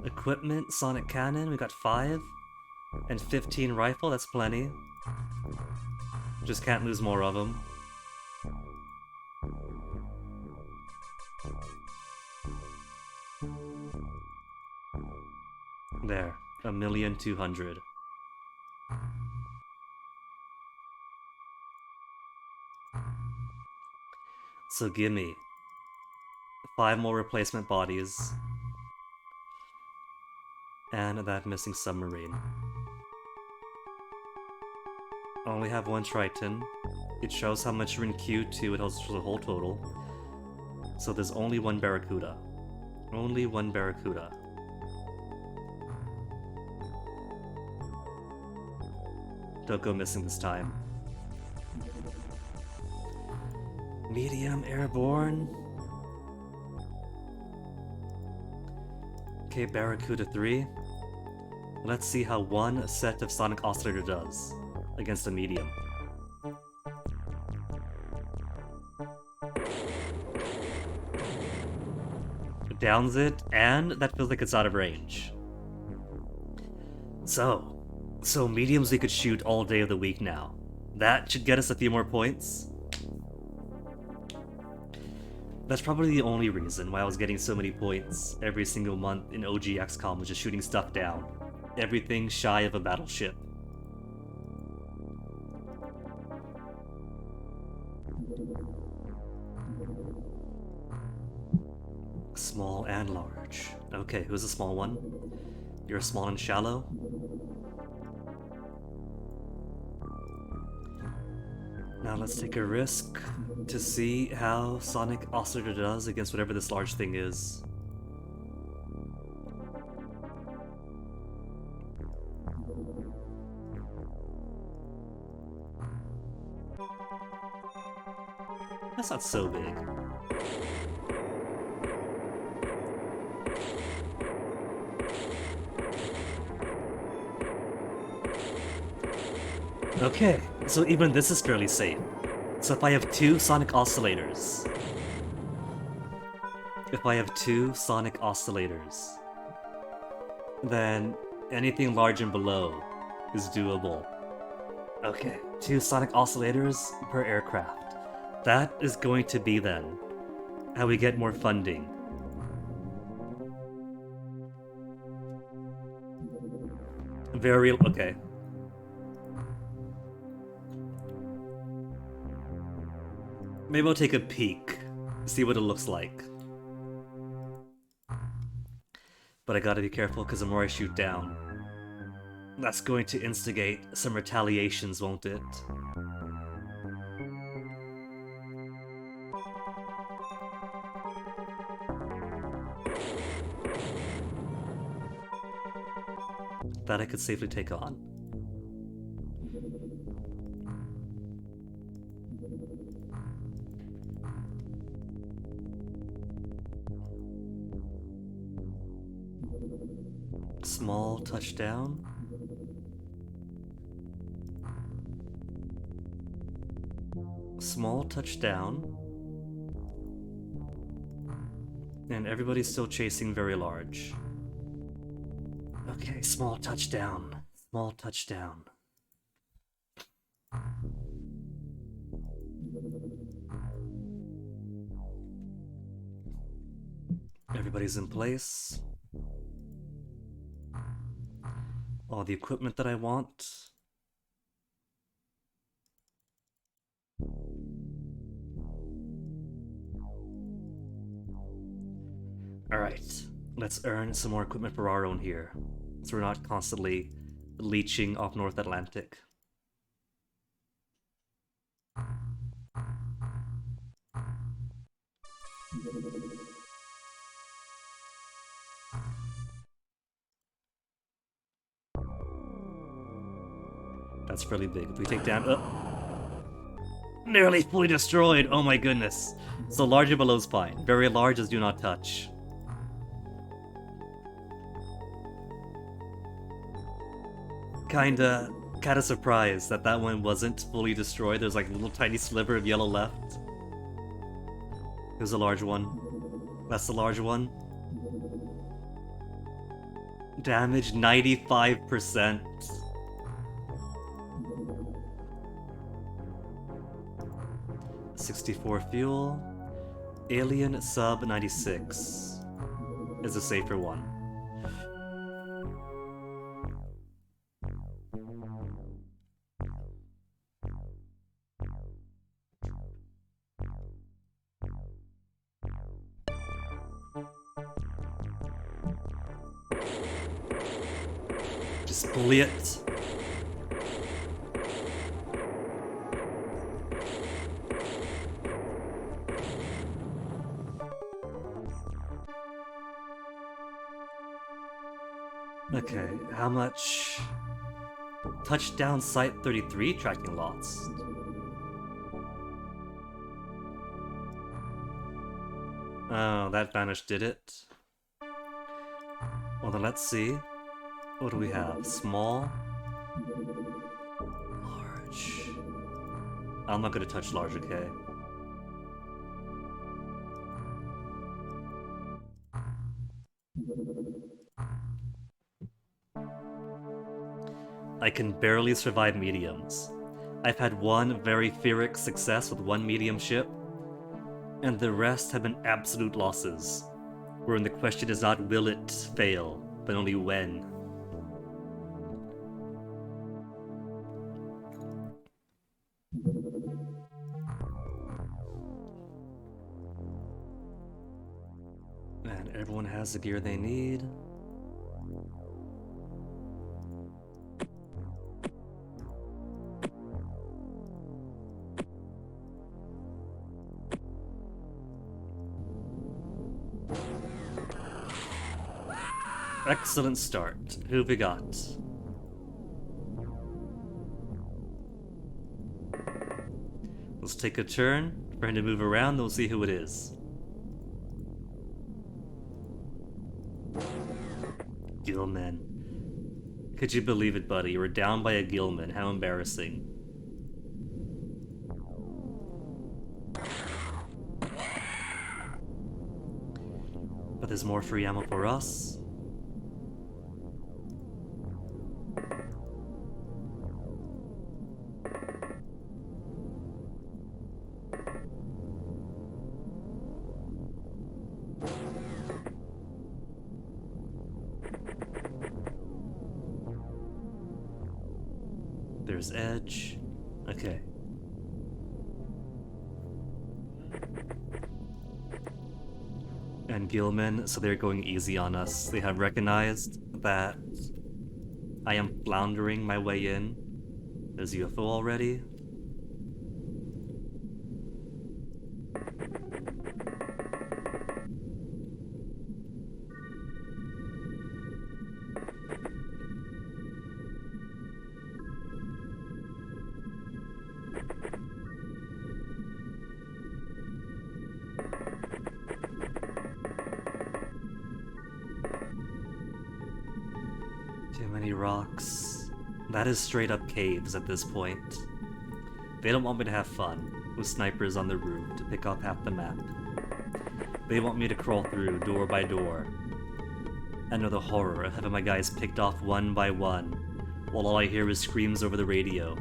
Equipment, sonic cannon, we got 5. And 15 rifle, that's plenty. Just can't lose more of them. There, 1,200,000. So gimme 5 more replacement bodies. And that missing submarine. Only have 1 Triton. It shows how much we're in Q2, it holds for the whole total. So there's only 1 Barracuda. Only 1 Barracuda. Don't go missing this time. Medium airborne. Okay, Barracuda 3. Let's see how 1 set of sonic oscillator does against a medium. It downs it, and that feels like it's out of range. So mediums we could shoot all day of the week now. That should get us a few more points. That's probably the only reason why I was getting so many points every single month in OG XCOM, was just shooting stuff down. Everything shy of a battleship. Small and large. Okay, who's a small one? You're small and shallow? Now let's take a risk to see how Sonic Oscillator does against whatever this large thing is. That's not so big. Okay, so even this is fairly safe. So if I have 2 sonic oscillators... then anything large and below is doable. Okay, 2 sonic oscillators per aircraft. That is going to be, then, how we get more funding. Okay. Maybe I'll take a peek, see what it looks like. But I gotta be careful, because the more I shoot down, that's going to instigate some retaliations, won't it? That I could safely take on. Small touchdown. small touchdown. And everybody's still chasing very large. Okay, small touchdown. Small touchdown. Everybody's in place. All the equipment that I want. Alright, let's earn some more equipment for our own here, so we're not constantly leeching off North Atlantic. That's fairly big. If we take down... nearly fully destroyed! Oh my goodness. So large and below's fine. Very large is do not touch. Kinda surprised that that one wasn't fully destroyed. There's like a little tiny sliver of yellow left. There's a large one. That's the large one. Damage 95%. $64 fuel. Alien sub 96 is a safer one. Just bully it. Okay, how much? Touchdown site 33 tracking lost. Oh, that vanished, did it? Well then let's see. What do we have? Small? Large? I'm not gonna touch large, okay? I can barely survive mediums. I've had one very Pyrrhic success with one medium ship, and the rest have been absolute losses, wherein the question is not will it fail, but only when. And everyone has the gear they need. Excellent start. Who we got? Let's take a turn for him to move around, then we'll see who it is. Gilman. Could you believe it, buddy? You were down by a Gilman. How embarrassing. But there's more free ammo for us. There's Edge. Okay. And Gilman, so they're going easy on us. They have recognized that I am floundering my way in. There's UFO already. Too many rocks. That is straight up caves at this point. They don't want me to have fun. with snipers on the roof to pick off half the map. They want me to crawl through door by door. I know the horror of having my guys picked off one by one, while all I hear is screams over the radio.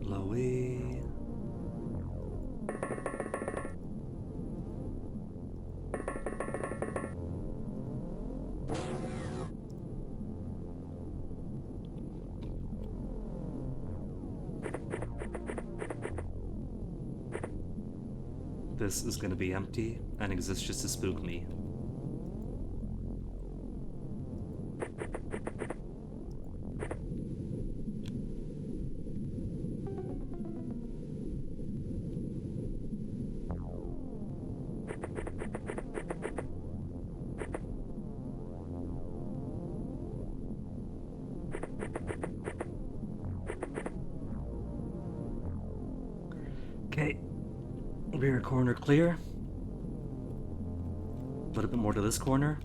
Lowy. This is gonna be empty and exists just to spook me. Okay, rear corner clear. A little bit more to this corner.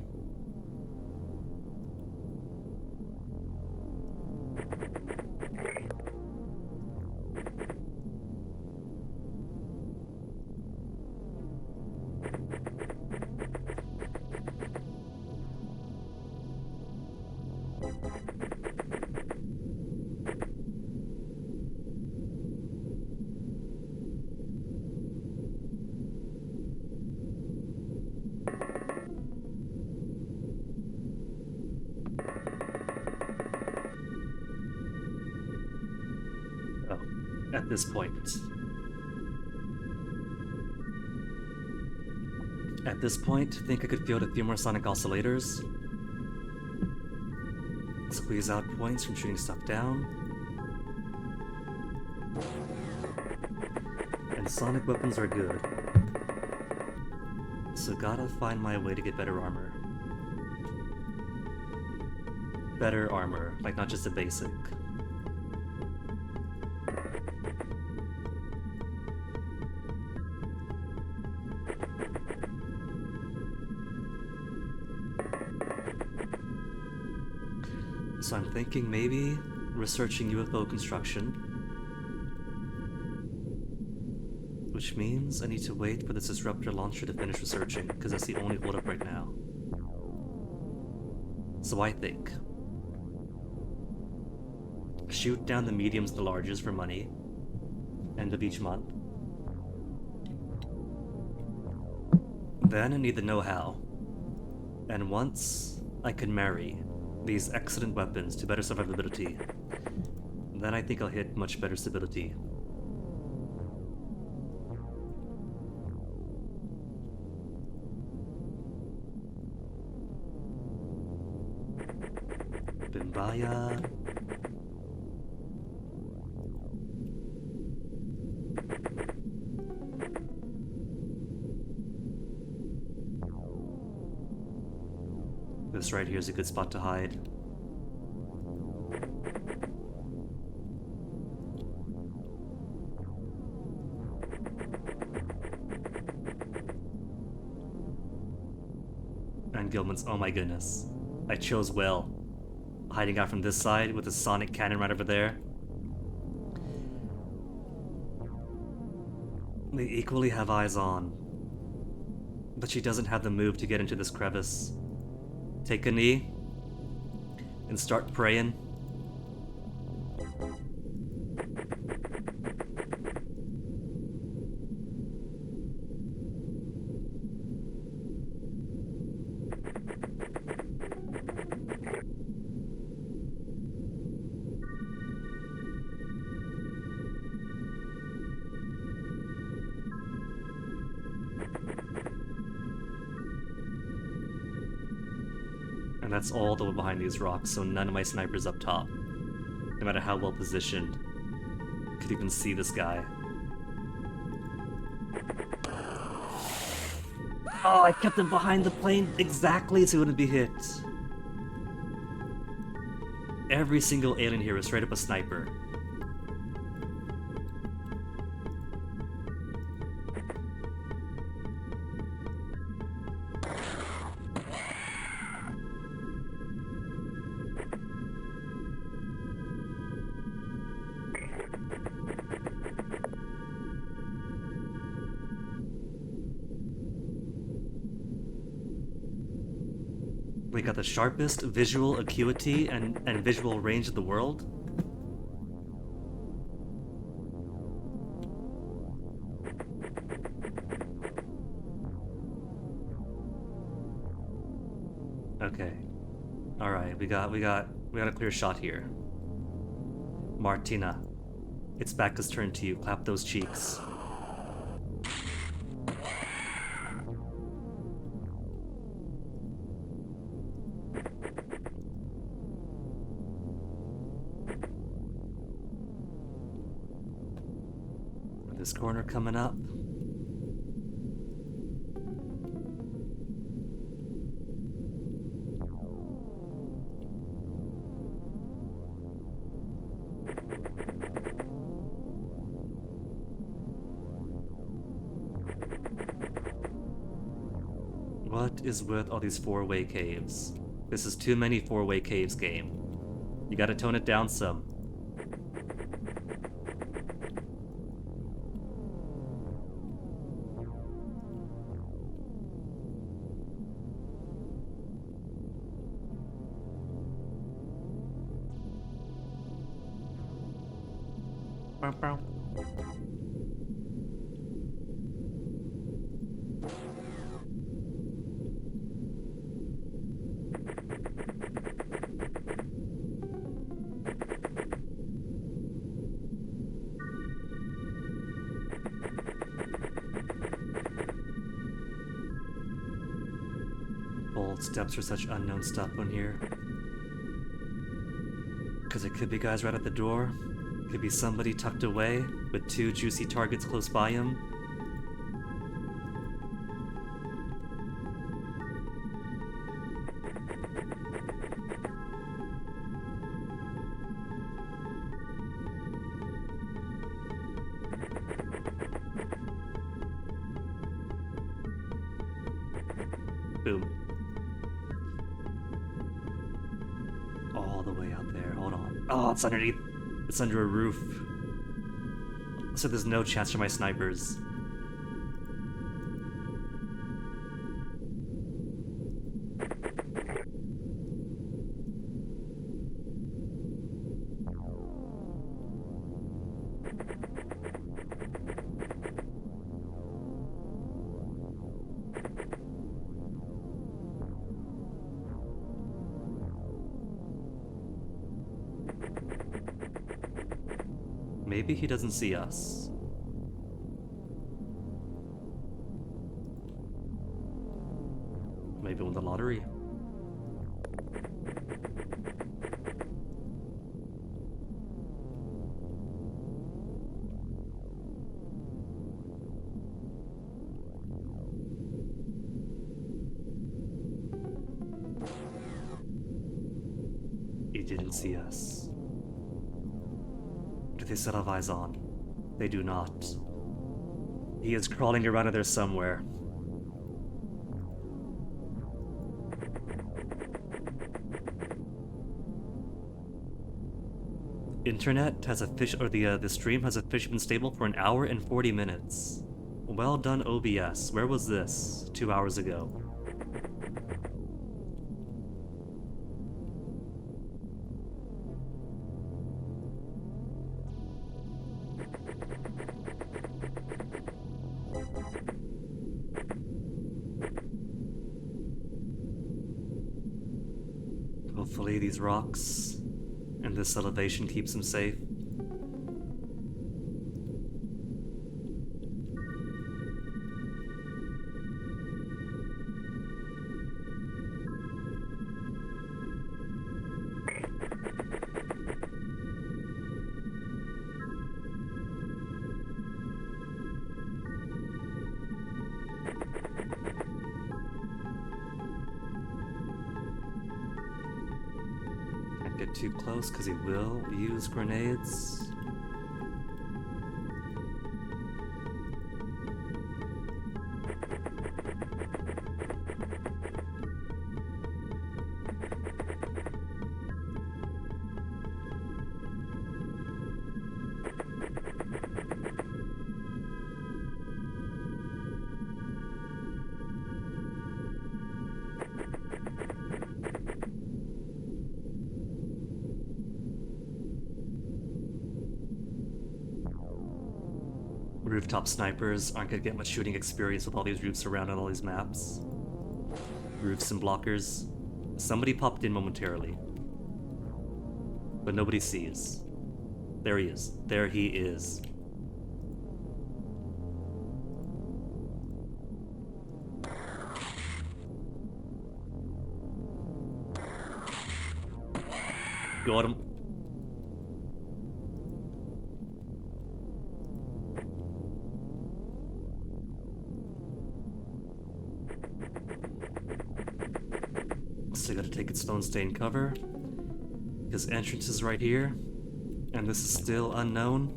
At this point. At this point, think I could field a few more sonic oscillators. Squeeze out points from shooting stuff down. And sonic weapons are good. So gotta find my way to get better armor. Better armor, like not just a basic. So I'm thinking maybe researching UFO construction, which means I need to wait for this disruptor launcher to finish researching, because that's the only holdup right now. So I think shoot down the mediums and the larges for money, end of each month. Then I need the know-how, and once I can marry these excellent weapons to better survivability, then I think I'll hit much better stability. Bimbaya. This right here is a good spot to hide. And Gilman's, oh my goodness. I chose well. Hiding out from this side with a sonic cannon right over there. They equally have eyes on. But she doesn't have the move to get into this crevice. Take a knee and start praying. And that's all the way behind these rocks, so none of my snipers up top, no matter how well positioned, could even see this guy. Oh, I kept him behind the plane exactly so he wouldn't be hit. Every single alien here is straight up a sniper. We got the sharpest visual acuity and visual range in the world. Okay. Alright, we got a clear shot here. Martina, its back is turned to you. Clap those cheeks. This corner coming up. What is with all these four-way caves? This is too many four-way caves, game. You gotta tone it down some. Bold steps for such unknown stuff on here. Because it could be guys right at the door. Could be somebody tucked away with two juicy targets close by him. Boom. All the way out there. Hold on. Oh, it's underneath. It's under a roof. So there's no chance for my snipers. Maybe he doesn't see us. Maybe won the lottery. He didn't see us. Do they still have eyes on? They do not. He is crawling around in there somewhere. Internet has the stream has officially been stable for an hour and 40 minutes. Well done, OBS. Where was this? 2 hours ago. Hopefully these rocks and this elevation keeps him safe. too close because he will use grenades. Rooftop snipers aren't gonna get much shooting experience with all these roofs around on all these maps. Roofs and blockers. Somebody popped in momentarily. But nobody sees. There he is. There he is. Got him. So gotta take its stone stained cover. Because entrance is right here. And this is still unknown.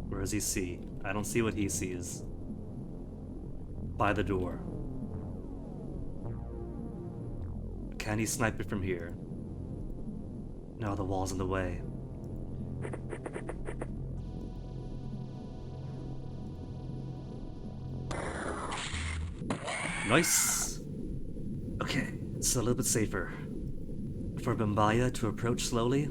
Where does he see? I don't see what he sees. By the door. Can he snipe it from here? No, the wall's in the way. Nice! Okay, it's a little bit safer. For Bimbaya to approach slowly.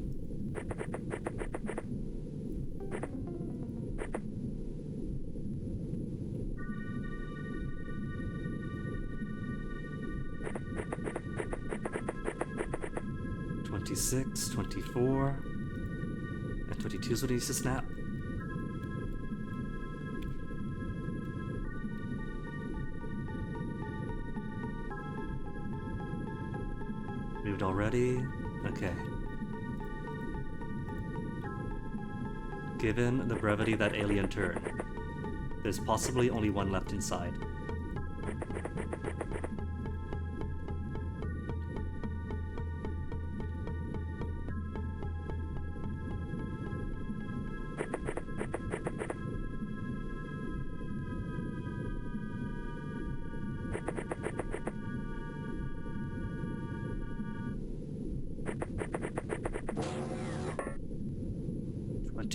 "26, 24, and 22 is what he needs to snap." Moved already? Okay. Given the brevity of that alien turn, there's possibly only one left inside.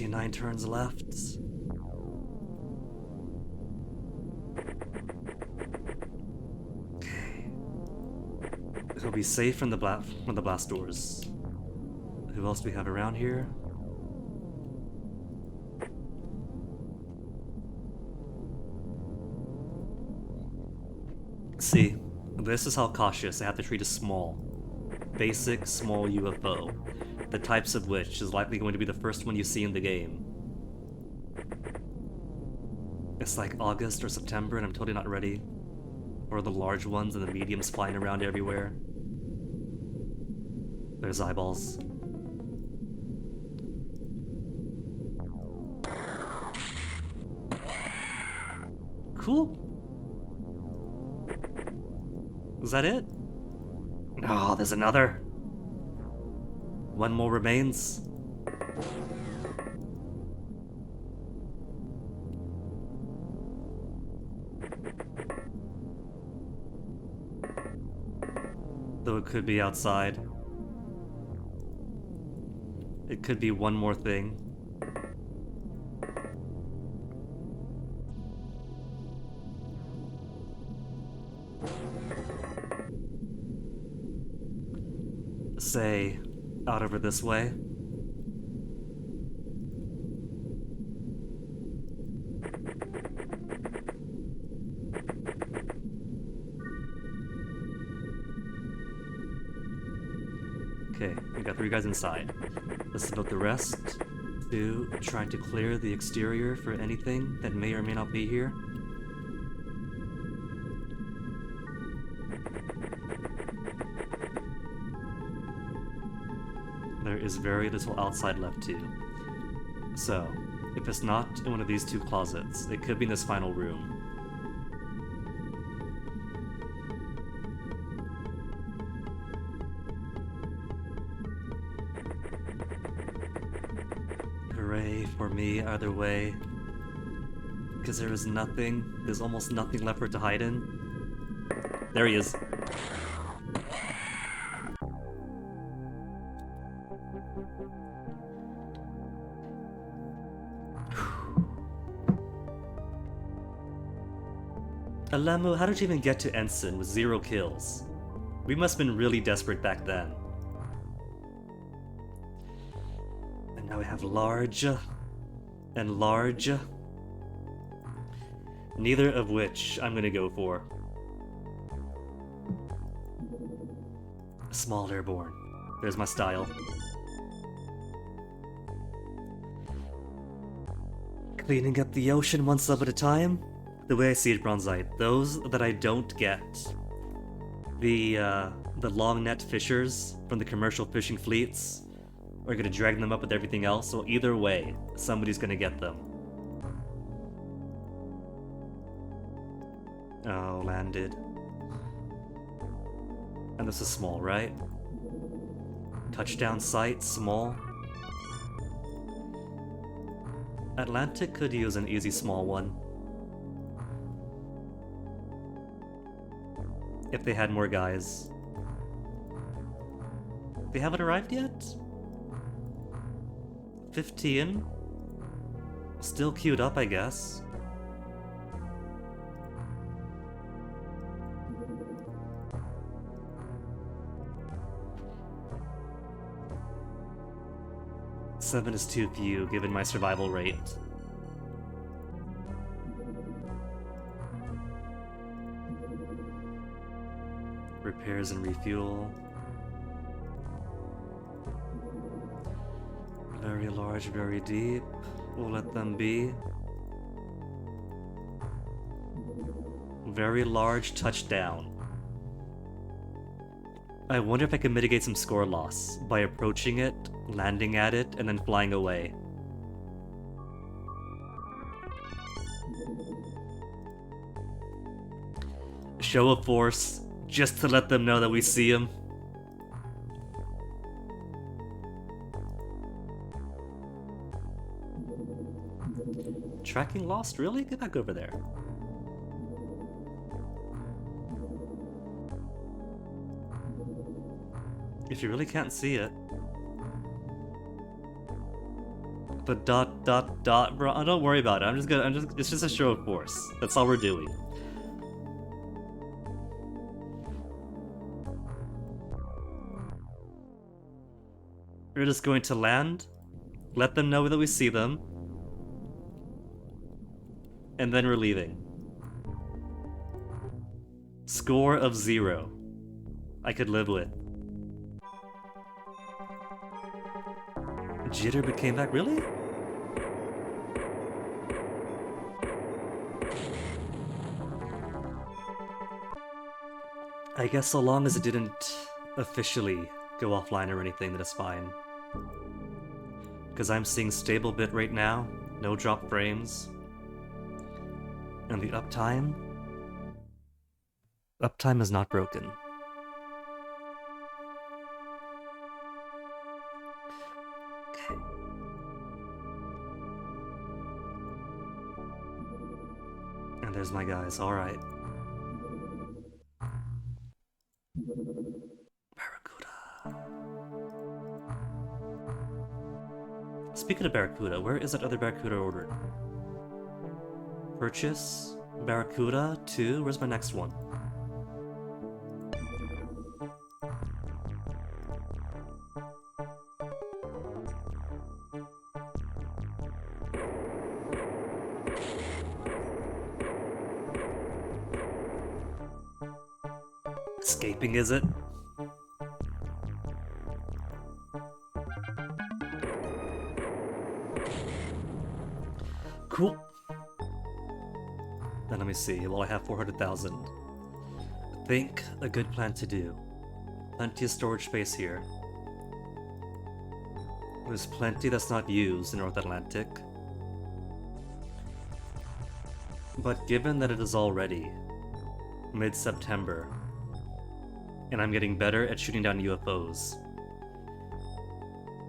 Nine turns left. Okay. He'll be safe from the blast doors. Who else do we have around here? See, this is how cautious I have to treat a small, basic small UFO. The types of which is likely going to be the first one you see in the game. It's like August or September and I'm totally not ready for the large ones and the mediums flying around everywhere. There's eyeballs. Cool. Is that it? Oh, there's another. One more remains. Though it could be outside. It could be one more thing. Say, out over this way. Okay, we got 3 guys inside. Let's devote the rest to trying to clear the exterior for anything that may or may not be here. there's very little outside left too. So, if it's not in one of these two closets, it could be in this final room. Hooray for me, either way. Because there is nothing, there's almost nothing left for it to hide in. There he is. Alemu, how did you even get to Ensign with 0 kills? We must have been really desperate back then. And now we have large and large. Neither of which I'm gonna go for. Small airborne. There's my style. Cleaning up the ocean one sub at a time. The way I see it, Bronzite, those that I don't get, the long net fishers from the commercial fishing fleets, are gonna drag them up with everything else, so either way, somebody's gonna get them. Oh, landed. And this is small, right? Touchdown site, small. Atlantic could use an easy small one. If they had more guys. They haven't arrived yet? 15? Still queued up, I guess. Seven is too few, given my survival rate. Repairs and refuel. Very large, very deep. We'll let them be. Very large touchdown. I wonder if I can mitigate some score loss by approaching it, landing at it, and then flying away. Show of force, just to let them know that we see him. Tracking lost? Really? Get back over there. If you really can't see it. The dot dot dot, bro. Don't worry about it. It's just a show of force. That's all we're doing. We're just going to land, let them know that we see them, and then we're leaving. Score of 0. I could live with. Jitter but came back, really? I guess so long as it didn't officially go offline or anything, that is fine. Because I'm seeing stable bitrate now, no drop frames. And the uptime is not broken. Okay. And there's my guys, alright. Speaking of Barracuda, where is that other Barracuda ordered? Purchase Barracuda 2. Where's my next one? Escaping, is it? Cool. Then let me see. Well, I have 400,000. I think a good plan to do. Plenty of storage space here. There's plenty that's not used in North Atlantic. But given that it is already mid-September, and I'm getting better at shooting down UFOs,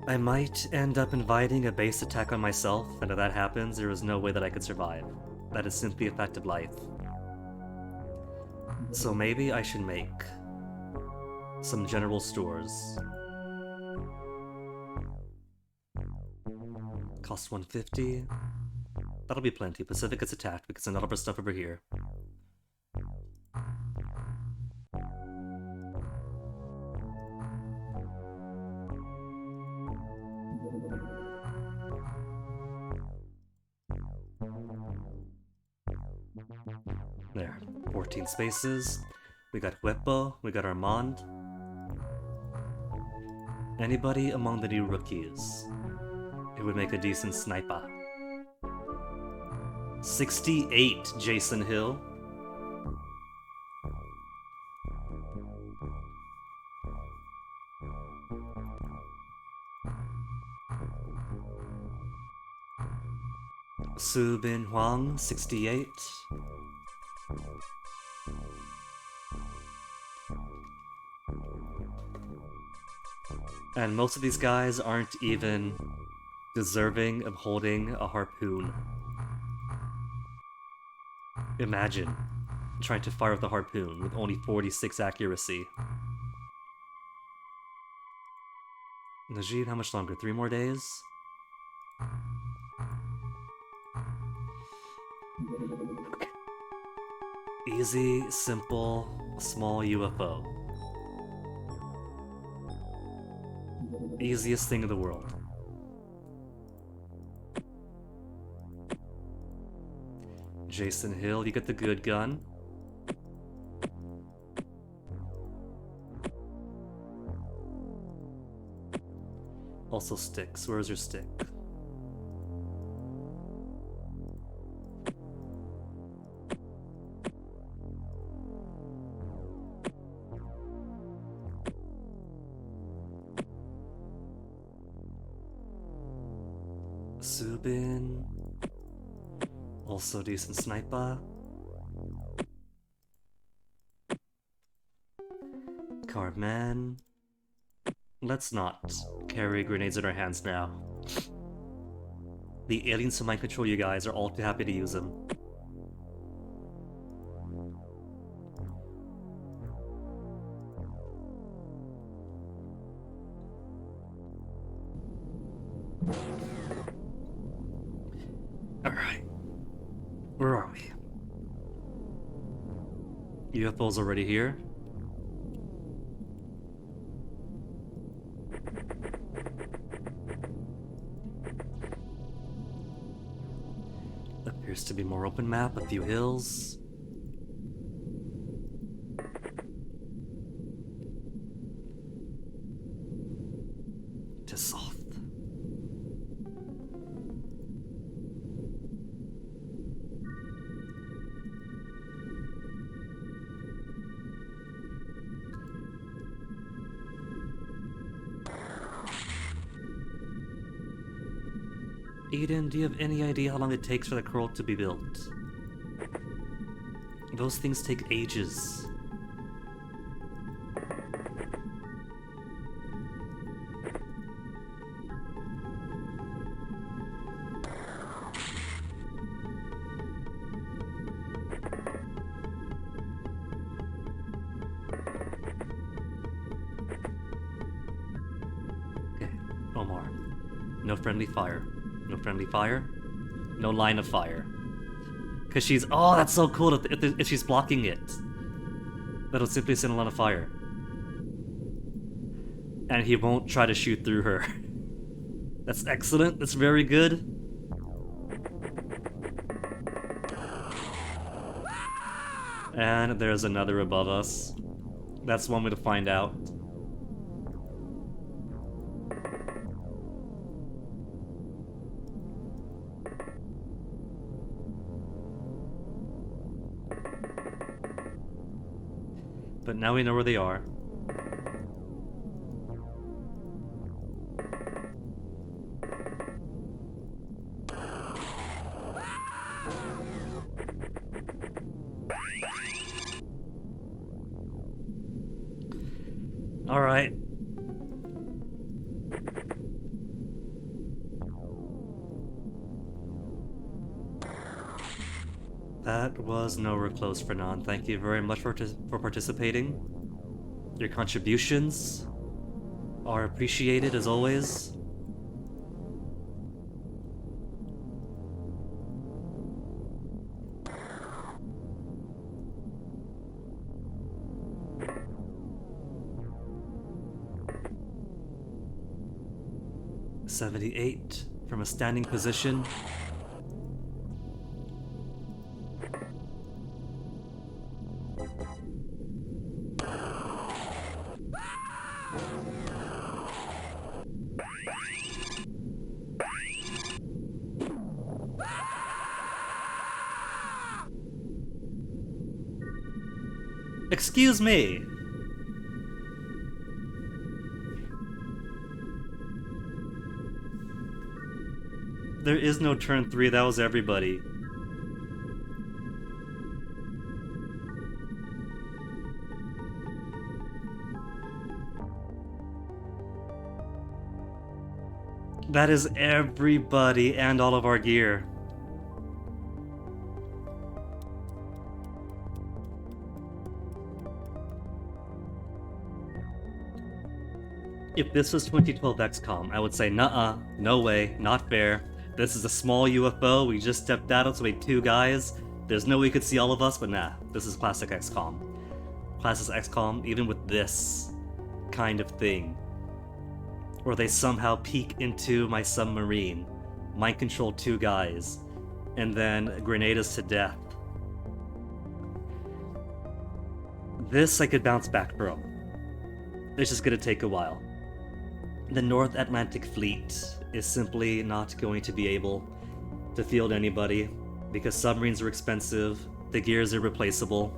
I might end up inviting a base attack on myself, and if that happens, there is no way that I could survive. That is simply a fact of life. So maybe I should make some general stores. Cost 150. That'll be plenty. Pacific gets attacked. We can send all of our stuff over here. There. 14 spaces. We got Wepo. We got Armand. Anybody among the new rookies? It would make a decent sniper. 68, Jason Hill. Su Bin Huang, 68. And most of these guys aren't even deserving of holding a harpoon. Imagine trying to fire with a harpoon with only 46 accuracy. Najib, how much longer? 3 more days? Okay. Easy, simple, small UFO. Easiest thing in the world. Jason Hill, you get the good gun. Also sticks. Where's your stick? Subin. Also decent sniper. Carman. Let's not carry grenades in our hands now. The aliens who mind control you guys are all too happy to use them. Alright. Where are we? UFO's already here. Appears to be more open map, a few hills. To soft. Eden, do you have any idea how long it takes for the curl to be built? Those things take ages. Okay, Omar. No friendly fire. No friendly fire. No line of fire. Because she's... Oh, that's so cool if she's blocking it. That'll simply send a line of fire. And he won't try to shoot through her. That's excellent. That's very good. And there's another above us. That's one way to find out. But now we know where they are. Alright. That was nowhere close, Fernand. Thank you very much for participating. Your contributions are appreciated as always. $78 from a standing position. Excuse me. There is no turn 3, that was everybody. That is everybody and all of our gear. If this was 2012 XCOM, I would say, nuh-uh, no way, not fair. This is a small UFO, we just stepped out, it's only 2 guys. There's no way you could see all of us, but nah, this is classic XCOM. Classic XCOM, even with this kind of thing. Where they somehow peek into my submarine, mind control 2 guys, and then grenade us to death. This I could bounce back from. It's just gonna take a while. The North Atlantic Fleet is simply not going to be able to field anybody because submarines are expensive, the gear is irreplaceable.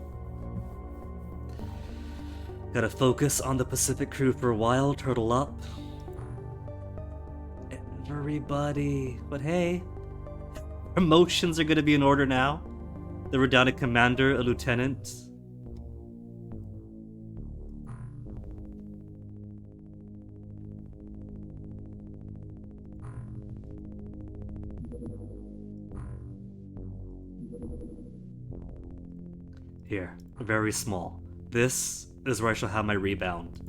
Gotta focus on the Pacific crew for a while, turtle up. Everybody, but hey, promotions are gonna be in order now. They were down a commander, a lieutenant. Here, very small. This is where I shall have my rebound.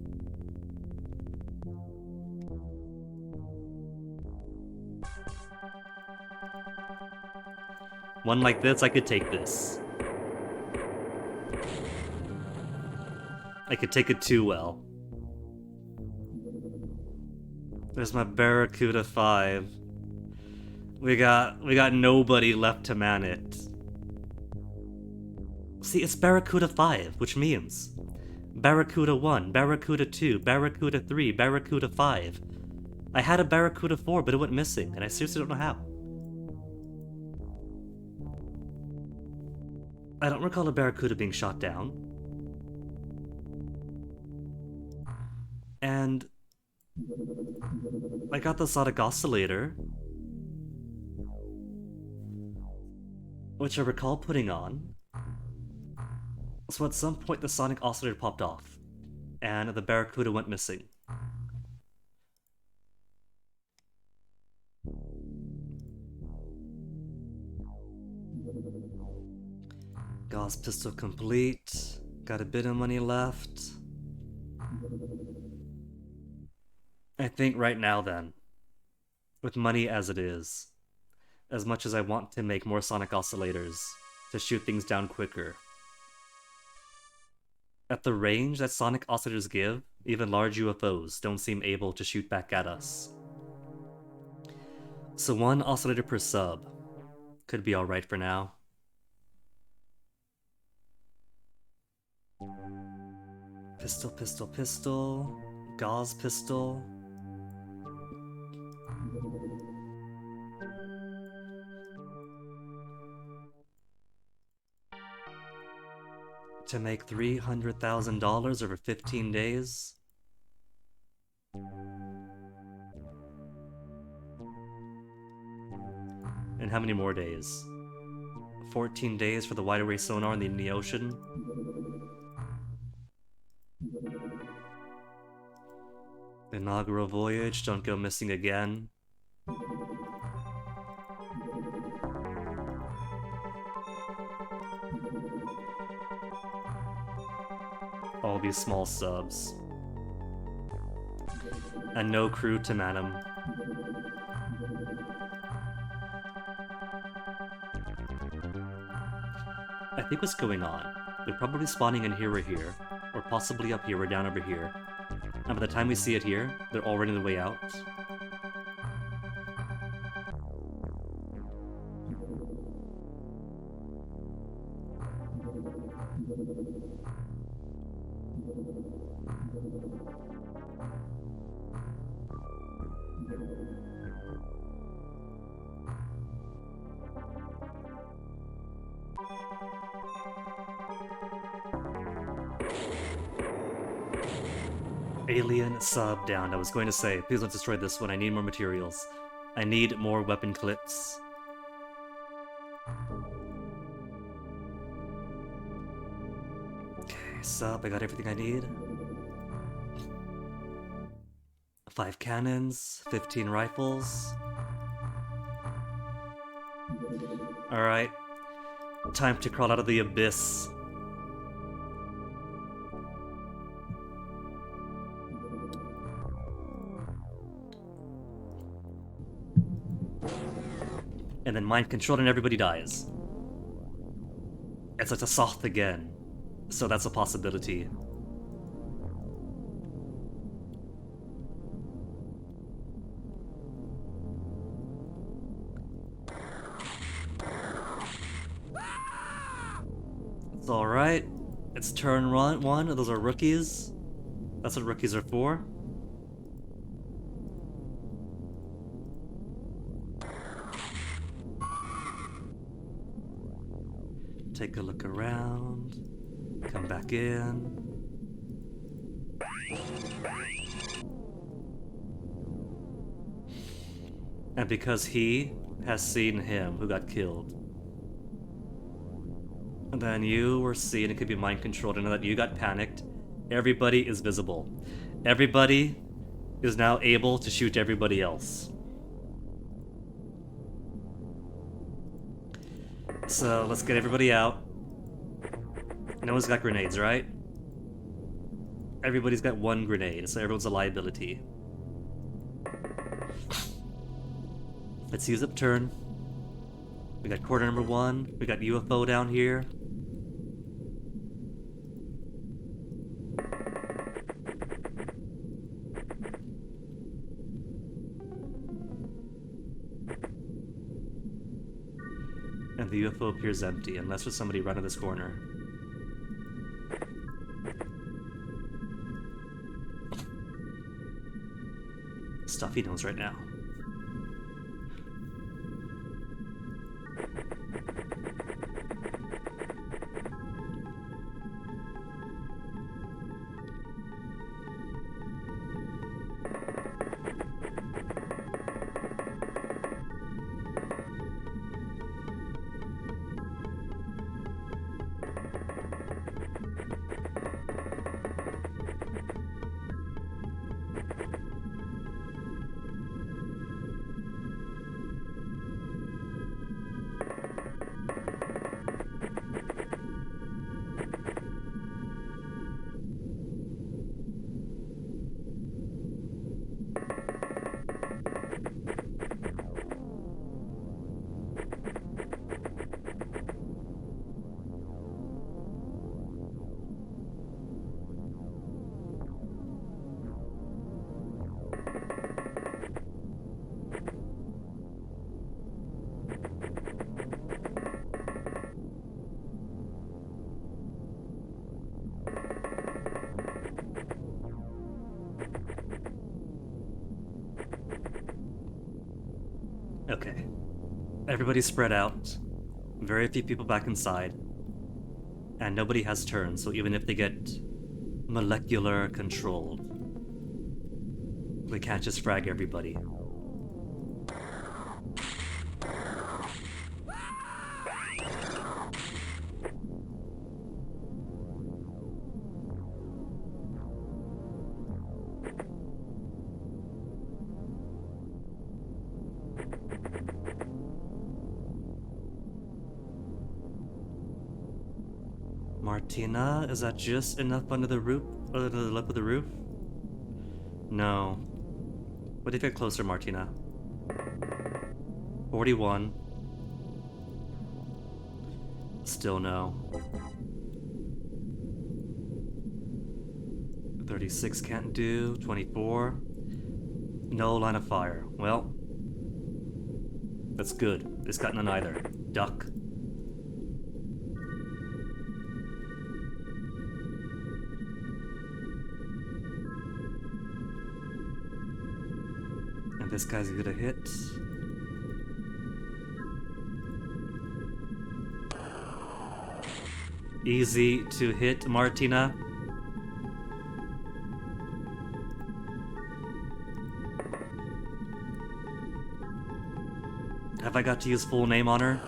One like this, I could take this. I could take it too well. There's my Barracuda 5. We got nobody left to man it. See, it's Barracuda 5, which means Barracuda 1, Barracuda 2, Barracuda 3, Barracuda 5. I had a Barracuda 4, but it went missing, and I seriously don't know how. I don't recall a Barracuda being shot down. And I got the Sonic Oscillator, which I recall putting on. So at some point the Sonic Oscillator popped off, and the Barracuda went missing. Gauss pistol complete. Got a bit of money left. I think right now then, with money as it is, as much as I want to make more Sonic Oscillators to shoot things down quicker, at the range that Sonic Oscillators give, even large UFOs don't seem able to shoot back at us. So 1 oscillator per sub could be alright for now. Pistol, pistol, pistol. Gauze pistol. To make $300,000 over 15 days. And how many more days? 14 days for the wide array sonar in the ocean. Inaugural voyage, don't go missing again. All these small subs. And no crew to man 'em. I think what's going on, they're probably spawning in here or here, or possibly up here or down over here. And by the time we see it here, they're already on the way out. Alien sub down. I was going to say, please don't destroy this one. I need more materials. I need more weapon clips. Okay, sub, I got everything I need. 5 cannons, 15 rifles. Alright. Time to crawl out of the abyss. And then mind controlled and everybody dies. It's like a Soth again. So that's a possibility. It's alright. It's turn one. Those are rookies. That's what rookies are for. Take a look around, come back in. And because he has seen him who got killed, and then you were seen, it could be mind controlled, and that you got panicked, everybody is visible. Everybody is now able to shoot everybody else. So let's get everybody out. No one's got grenades, right? Everybody's got 1 grenade, so everyone's a liability. Let's use up turn. We got quarter number 1. We got UFO down here. And the UFO appears empty, unless there's somebody running this corner. Stuff he knows right now. Okay. Everybody's spread out. Very few people back inside. And nobody has turns, so even if they get molecular controlled, we can't just frag everybody. Martina, is that just enough under the roof? Under the lip of the roof? No. What if you get closer, Martina? 41. Still no. 36 can't do. 24. No line of fire. Well, that's good. It's got none either. Duck. And this guy's gonna hit. Easy to hit, Martina. Have I got to use full name on her?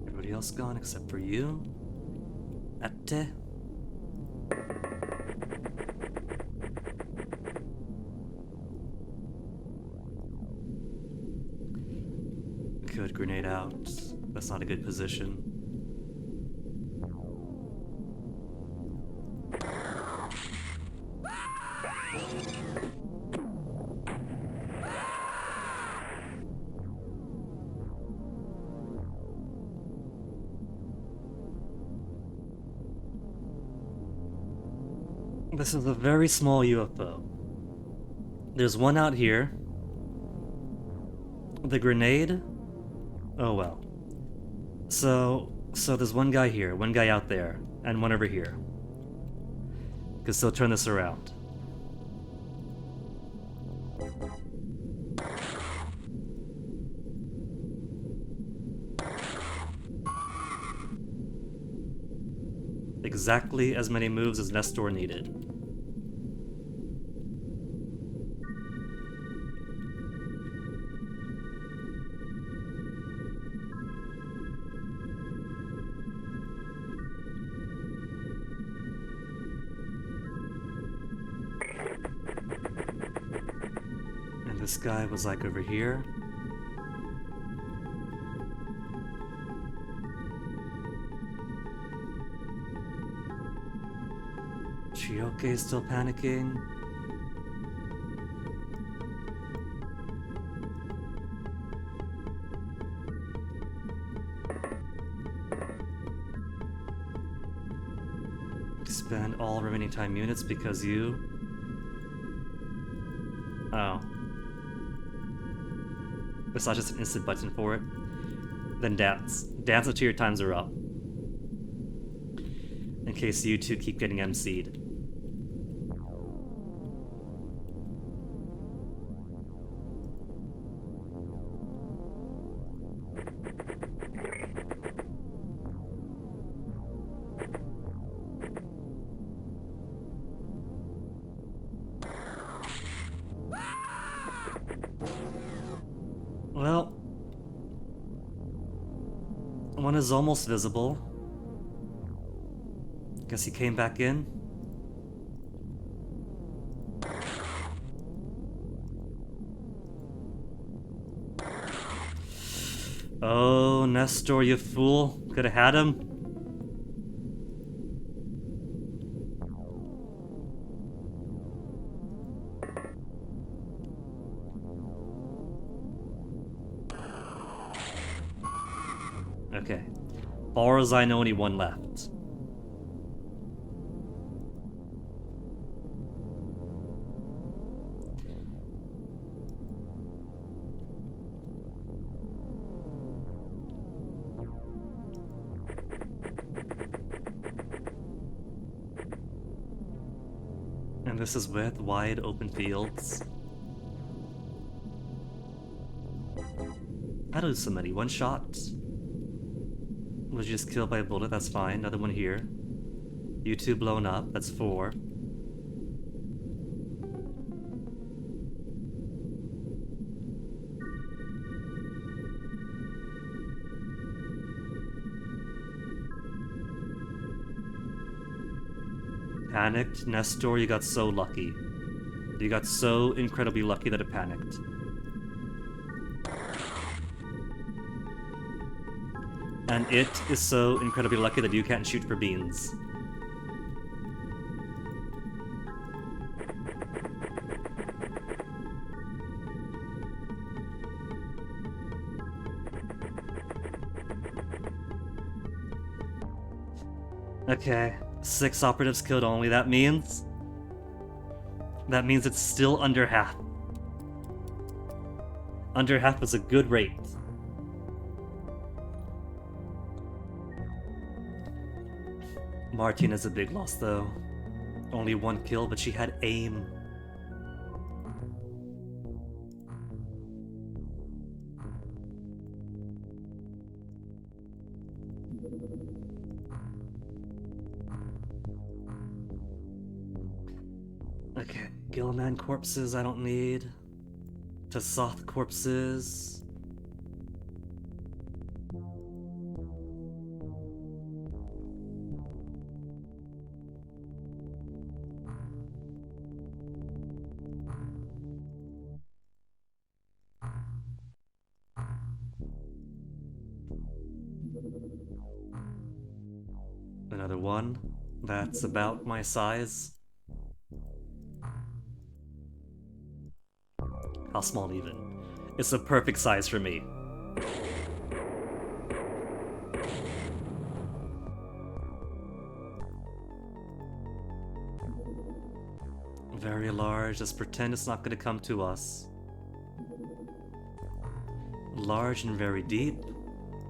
Everybody else gone except for you. Atte. Good, grenade out. That's not a good position. This is a very small UFO. There's one out here. The grenade? Oh well. So there's one guy here, one guy out there, and one over here. Can still turn this around. Exactly as many moves as Nestor needed. And this guy was like over here. Chioke is still panicking. Spend all remaining time units because you... Oh. It's not just an instant button for it. Then dance. Dance until your times are up. In case you two keep getting MC'd. Well, one is almost visible. Guess he came back in. Oh, Nestor, you fool. Could have had him. Okay. Far as I know, only one left. And this is with wide open fields. I don't do so many. One shot. Was just killed by a bullet, that's fine. Another one here. You two blown up, that's 4. Panicked. Nestor, you got so lucky. You got so incredibly lucky that it panicked. And it is so incredibly lucky that you can't shoot for beans. Okay, 6 operatives killed only. That means it's still under half. Under half was a good rate. Martine is a big loss though. Only 1 kill, but she had aim. Okay, Gilman corpses I don't need. Tassoth corpses. Another one. That's about my size. How small even? It's a perfect size for me. Very large, just pretend it's not gonna come to us. Large and very deep.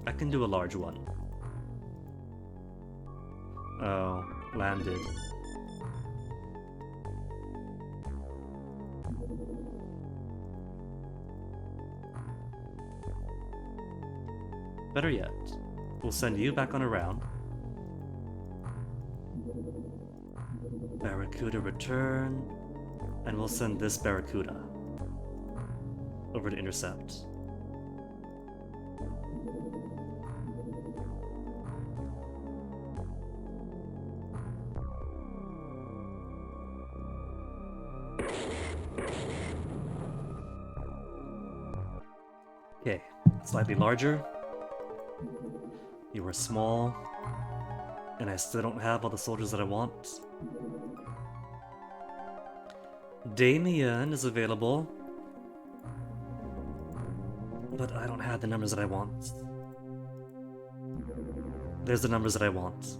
I can do a large one. Oh, landed. Better yet, we'll send you back on a round. Barracuda return, and we'll send this Barracuda over to intercept. Okay, slightly larger. You were small, and I still don't have all the soldiers that I want. Damien is available, but I don't have the numbers that I want. There's the numbers that I want.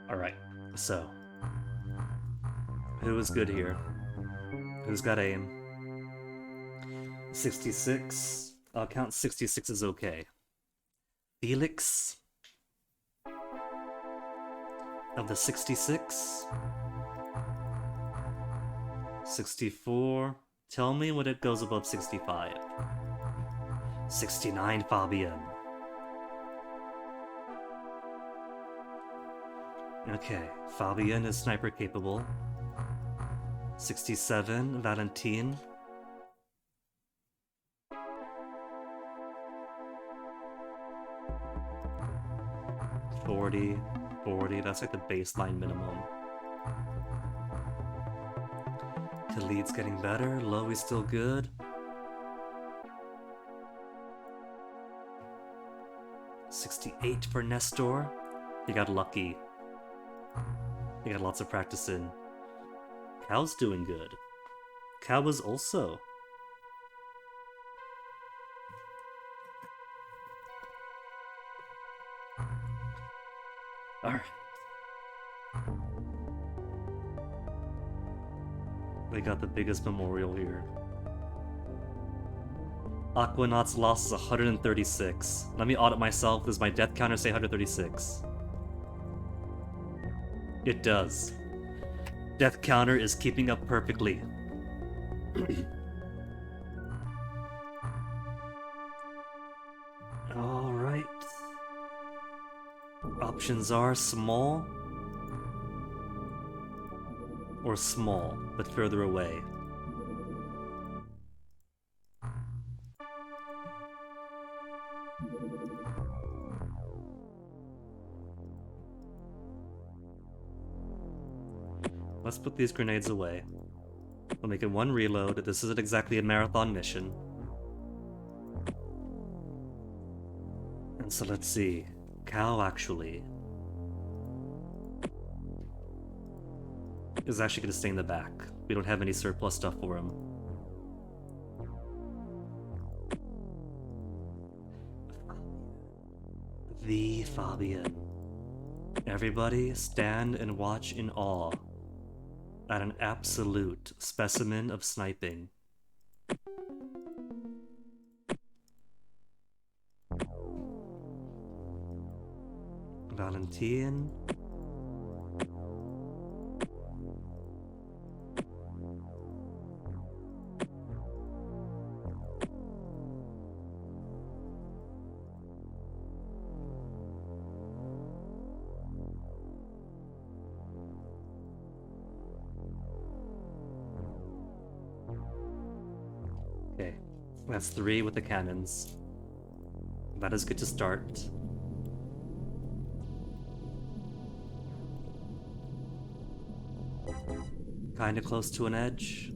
Alright, so. Who is good here? Who's got aim? 66. I'll count 66 as okay. Felix? Of the 66? 64. Tell me when it goes above 65. 69, Fabian. Okay, Fabian is sniper capable. 67, Valentine. $40, that's like the baseline minimum. Khalid's getting better, Low is still good. 68 for Nestor. You got lucky. You got lots of practice in. Cow's doing good. Cow was also. Alright. We got the biggest memorial here. Aquanaut's loss is 136. Let me audit myself. Does my death counter say 136? It does. Death counter is keeping up perfectly. Alright. Options are small or small, but further away. Let's put these grenades away. We'll make it one reload. This isn't exactly a marathon mission. And so let's see. Cal actually is actually going to stay in the back. We don't have any surplus stuff for him. The Fabian. Everybody stand and watch in awe at an absolute specimen of sniping. Valentine. Okay, that's 3 with the cannons. That is good to start. Kinda close to an edge.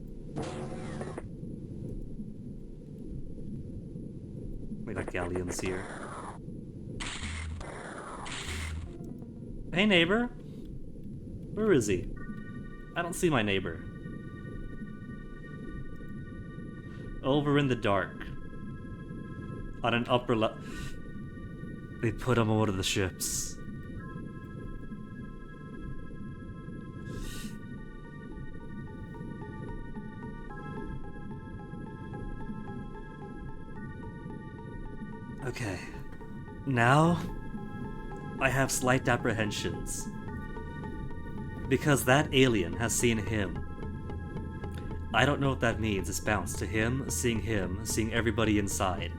We got galleons here. Hey neighbor! Where is he? I don't see my neighbor. Over in the dark. On an upper level. They put him over the ships. Okay. Now, I have slight apprehensions. Because that alien has seen him. I don't know what that means. It's bounced to him, seeing everybody inside.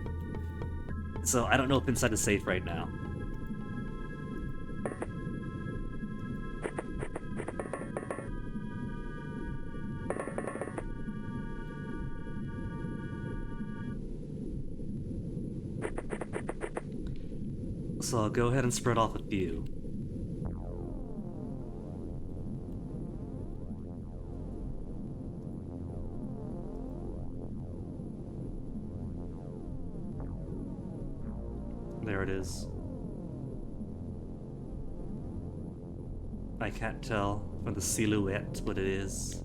So I don't know if inside is safe right now. So I'll go ahead and spread off a few. There it is. I can't tell from the silhouette what it is.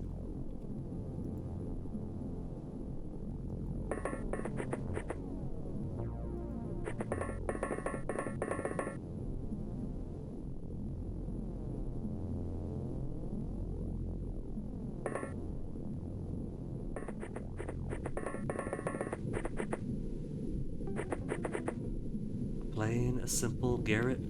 Plain, a simple Garrett.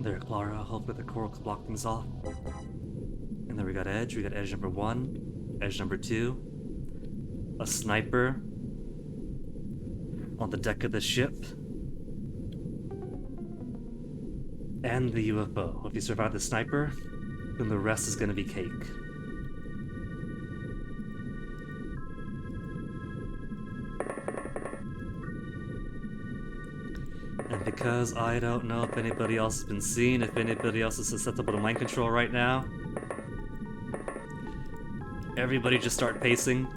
There, Clara. Hopefully the corals block things off. And then we got edge. We got edge number 1, edge number 2, a sniper on the deck of the ship, and the UFO. If you survive the sniper, then the rest is gonna be cake. And Because I don't know if anybody else has been seen, if anybody else is susceptible to mind control right now. Everybody just start pacing.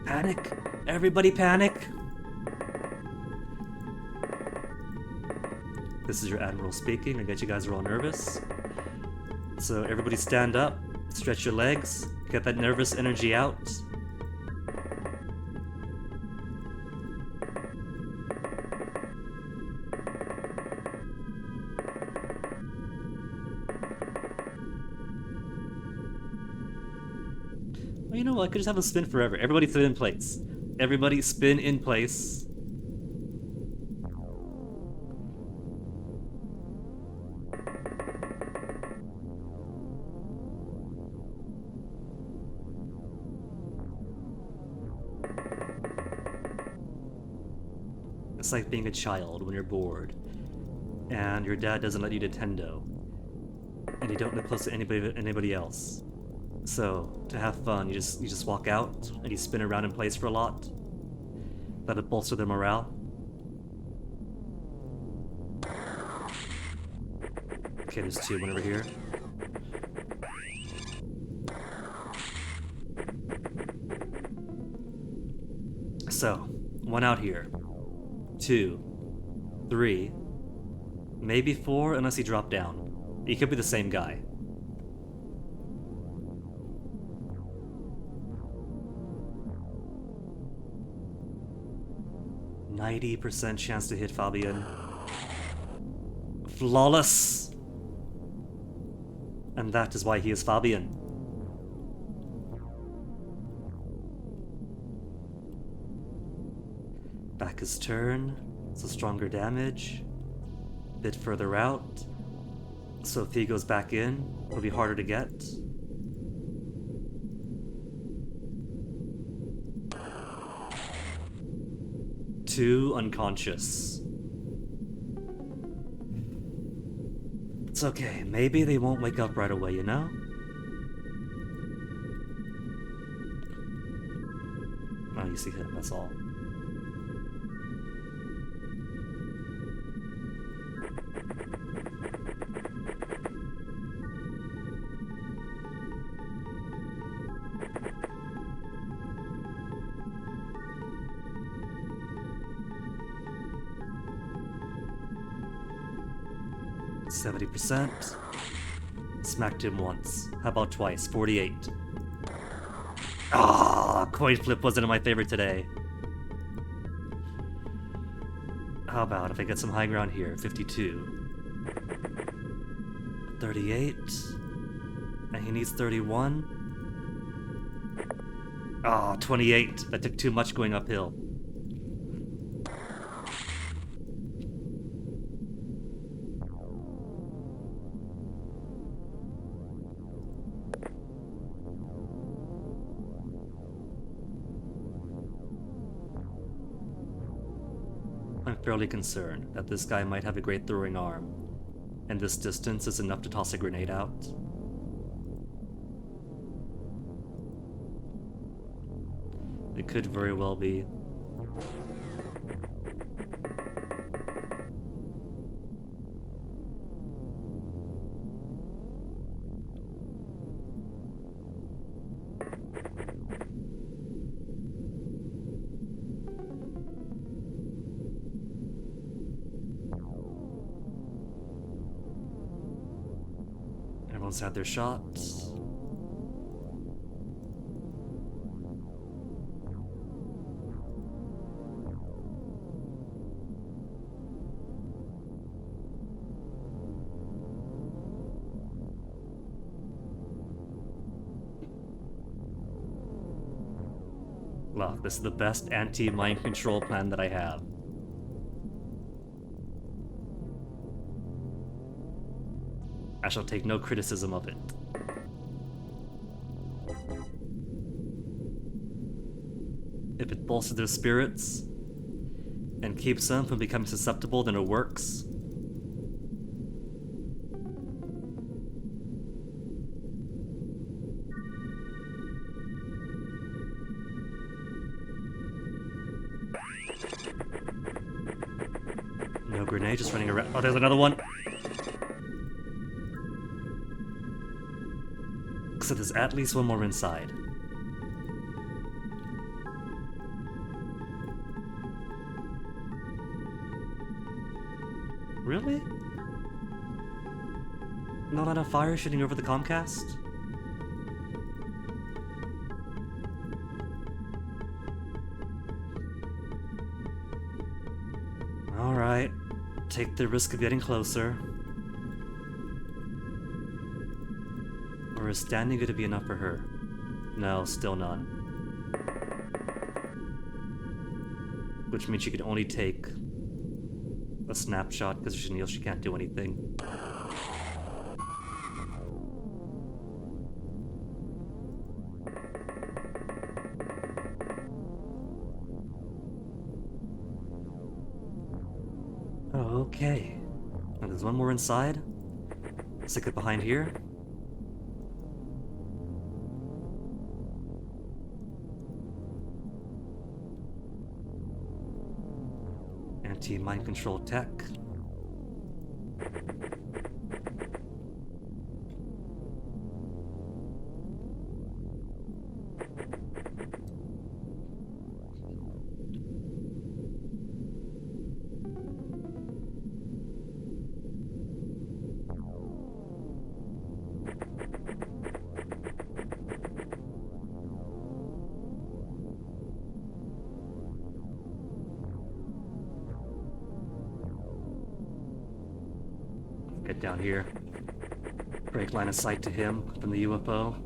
Panic! Everybody panic! This is your Admiral speaking. I get you guys are all nervous. So everybody stand up, stretch your legs, get that nervous energy out. Well, you know what? I could just have them spin forever. Everybody spin in place. Everybody spin in place. It's like being a child when you're bored, and your dad doesn't let you Nintendo, and you don't live close to anybody else. So to have fun, you just walk out and you spin around in place for a lot. That'll bolster their morale. Okay, there's two. One over here. So, one out here. 2, 3, maybe 4 unless he dropped down. He could be the same guy. %90 chance to hit Fabian. Flawless! And that is why he is Fabian. Back his turn, so stronger damage. Bit further out, so if he goes back in, it'll be harder to get. Two unconscious. It's okay, maybe they won't wake up right away, you know? Oh, you see him, that's all. %70. Smacked him once. How about twice? 48. Ah, coin flip wasn't my favorite today. How about if I get some high ground here? 52. 38. And he needs 31. Ah, 28. That took too much going uphill. I'm fairly concerned that this guy might have a great throwing arm, and this distance is enough to toss a grenade out. It could very well be. Everyone's had their shots. Look, this is the best anti-mind control plan that I have. I shall take no criticism of it. If it bolsters their spirits and keeps them from becoming susceptible, then it works. grenade just running around. Oh, there's another one! So there's at least one more inside. Really? Not enough fire shooting over the Comcast? Alright. Take the risk of getting closer. Or is standing going to be enough for her? No, still none. Which means she can only take a snapshot because she knows she can't do anything. Okay. Now there's one more inside. Stick it behind here. Anti-mind control tech. Get down here. Break line of sight to him from the UFO.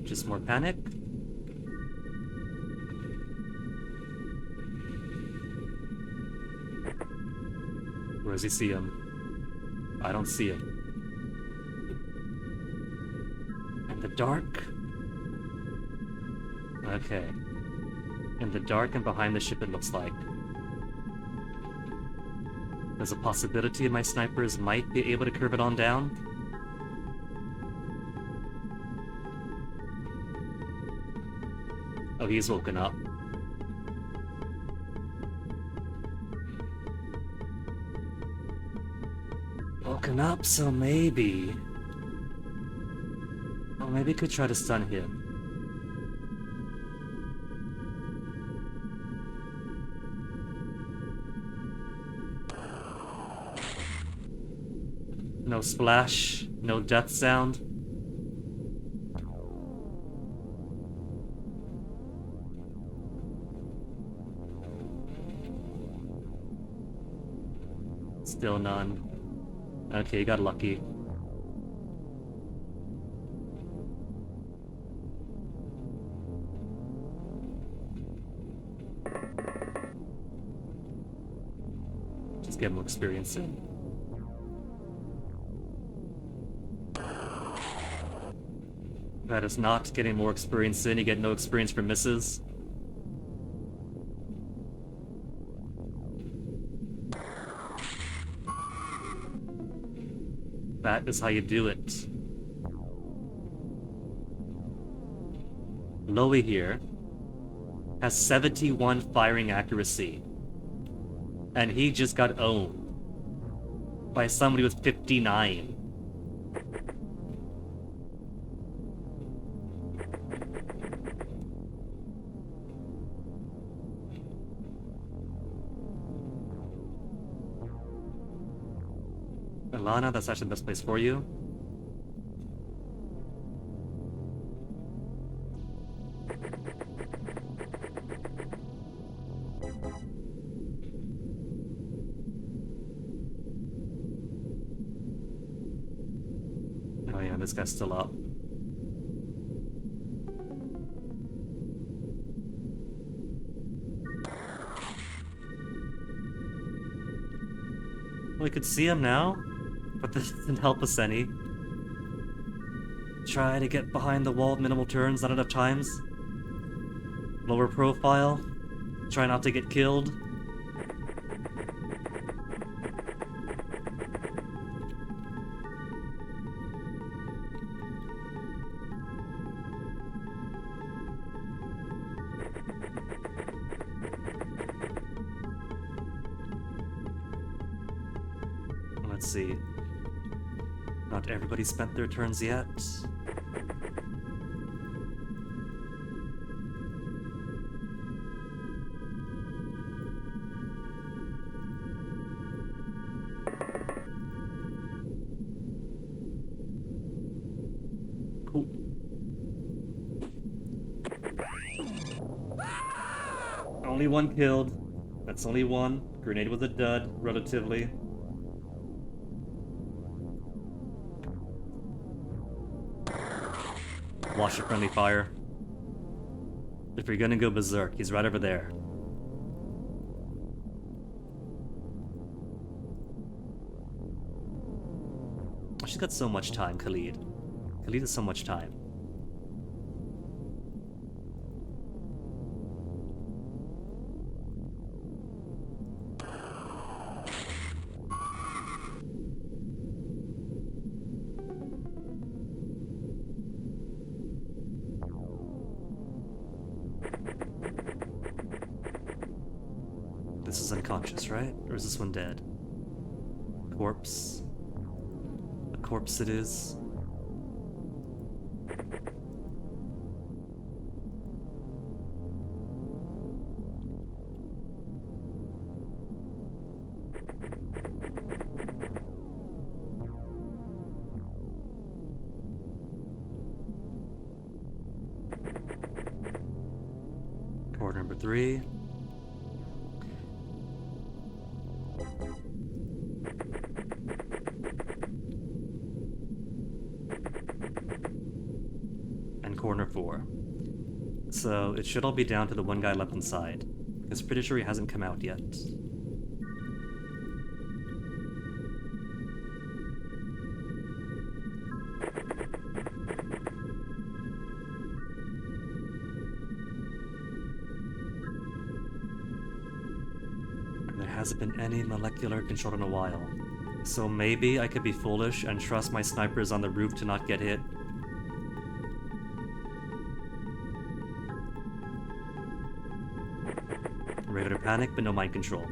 Just more panic. Where does he see him? I don't see him. In the dark? Okay. In the dark and behind the ship, it looks like. There's a possibility my snipers might be able to curve it on down. Oh, he's woken up. Woken up, so maybe... Oh, maybe could try to stun him. No splash, no death sound. Still none. Okay, you got lucky. Just get more experience in. That is not getting more experience in. You get no experience for misses. That is how you do it. Loey here has 71 firing accuracy. And he just got owned by somebody with 59. Alana, that's actually the best place for you. Oh yeah, this guy's still up. We could see him now, but this didn't help us any. Try to get behind the wall with minimal turns, not enough times. Lower profile. Try not to get killed. Let's see. Not everybody spent their turns yet. Cool. Only one killed. That's only one. Grenade was a dud, relatively. Watch the friendly fire. If you're gonna go berserk, he's right over there. Oh, she's got so much time, Khalid. Khalid has so much time. This is unconscious, right? Or is this one dead? Corpse. A corpse it is. Corner number 3. And corner 4. So it should all be down to the one guy left inside. Because pretty sure he hasn't come out yet. There hasn't been any molecular control in a while. So maybe I could be foolish and trust my snipers on the roof to not get hit. Regular panic, but no mind control.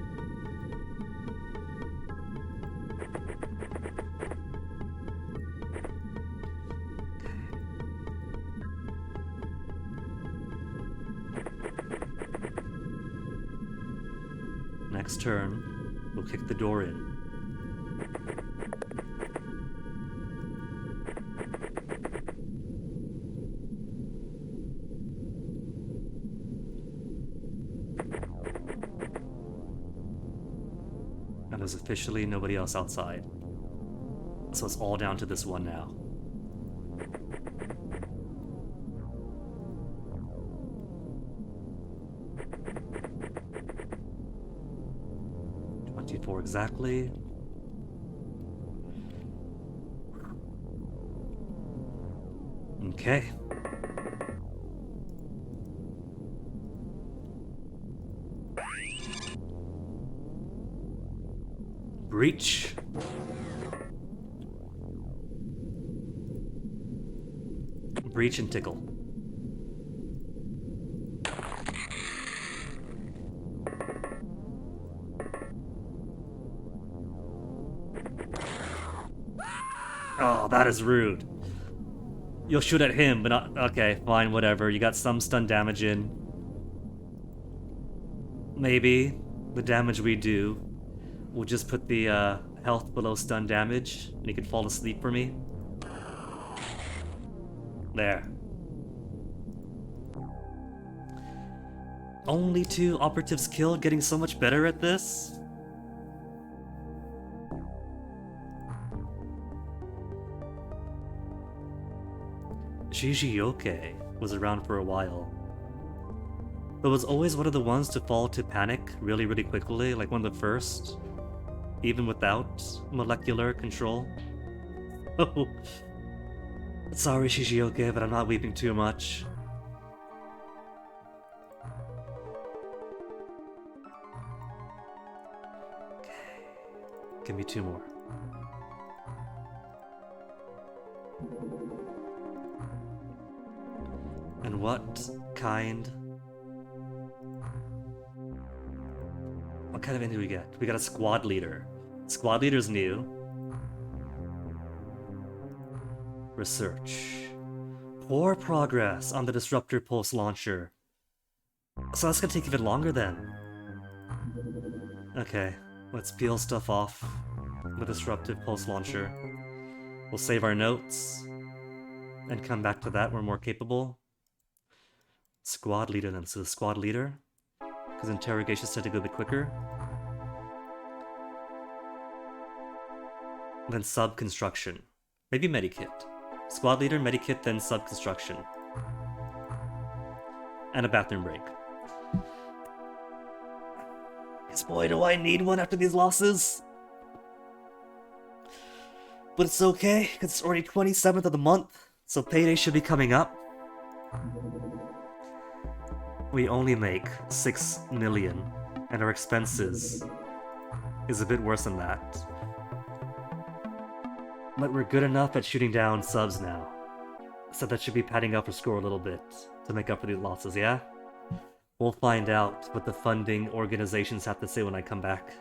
Next turn, we'll kick the door in. And there's officially nobody else outside. So it's all down to this one now. .24 exactly. Okay. Breach. Breach and tickle. Oh, that is rude. You'll shoot at him, but not... Okay, fine, whatever. You got some stun damage in. Maybe the damage we do will just put the health below stun damage, and he can fall asleep for me. There. Only 2 operatives killed, getting so much better at this? Shijioke was around for a while, but was always one of the ones to fall to panic really, really quickly, like one of the first. even without molecular control. Oh, sorry, Shishioke, but I'm not weeping too much. Okay, give me 2 more. And what kind of ending do we get? We got a squad leader. Squad leader's new. Research. Poor progress on the disruptor pulse launcher. So that's gonna take even longer then. Okay, let's peel stuff off the disruptive pulse launcher. We'll save our notes and come back to that. We're more capable. Squad leader then. So the squad leader, because interrogations tend to go a bit quicker. Then sub construction. Maybe medikit. Squad leader, medikit, then sub construction. And a bathroom break. Because boy, do I need one after these losses. But it's okay, because it's already 27th of the month, so payday should be coming up. We only make 6 million, and our expenses is a bit worse than that. But we're good enough at shooting down subs now. So that should be padding up our score a little bit to make up for these losses, yeah? We'll find out what the funding organizations have to say when I come back.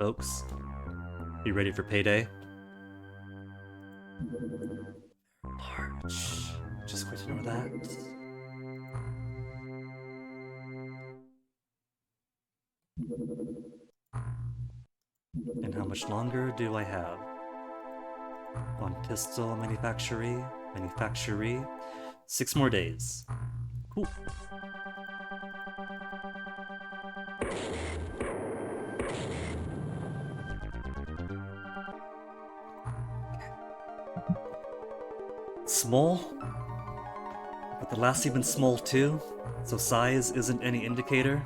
Folks, you ready for payday? Large. Just quick to know that. And how much longer do I have? On pistol manufacturing. 6 more days. Cool. Small, but the last even small too, so size isn't any indicator.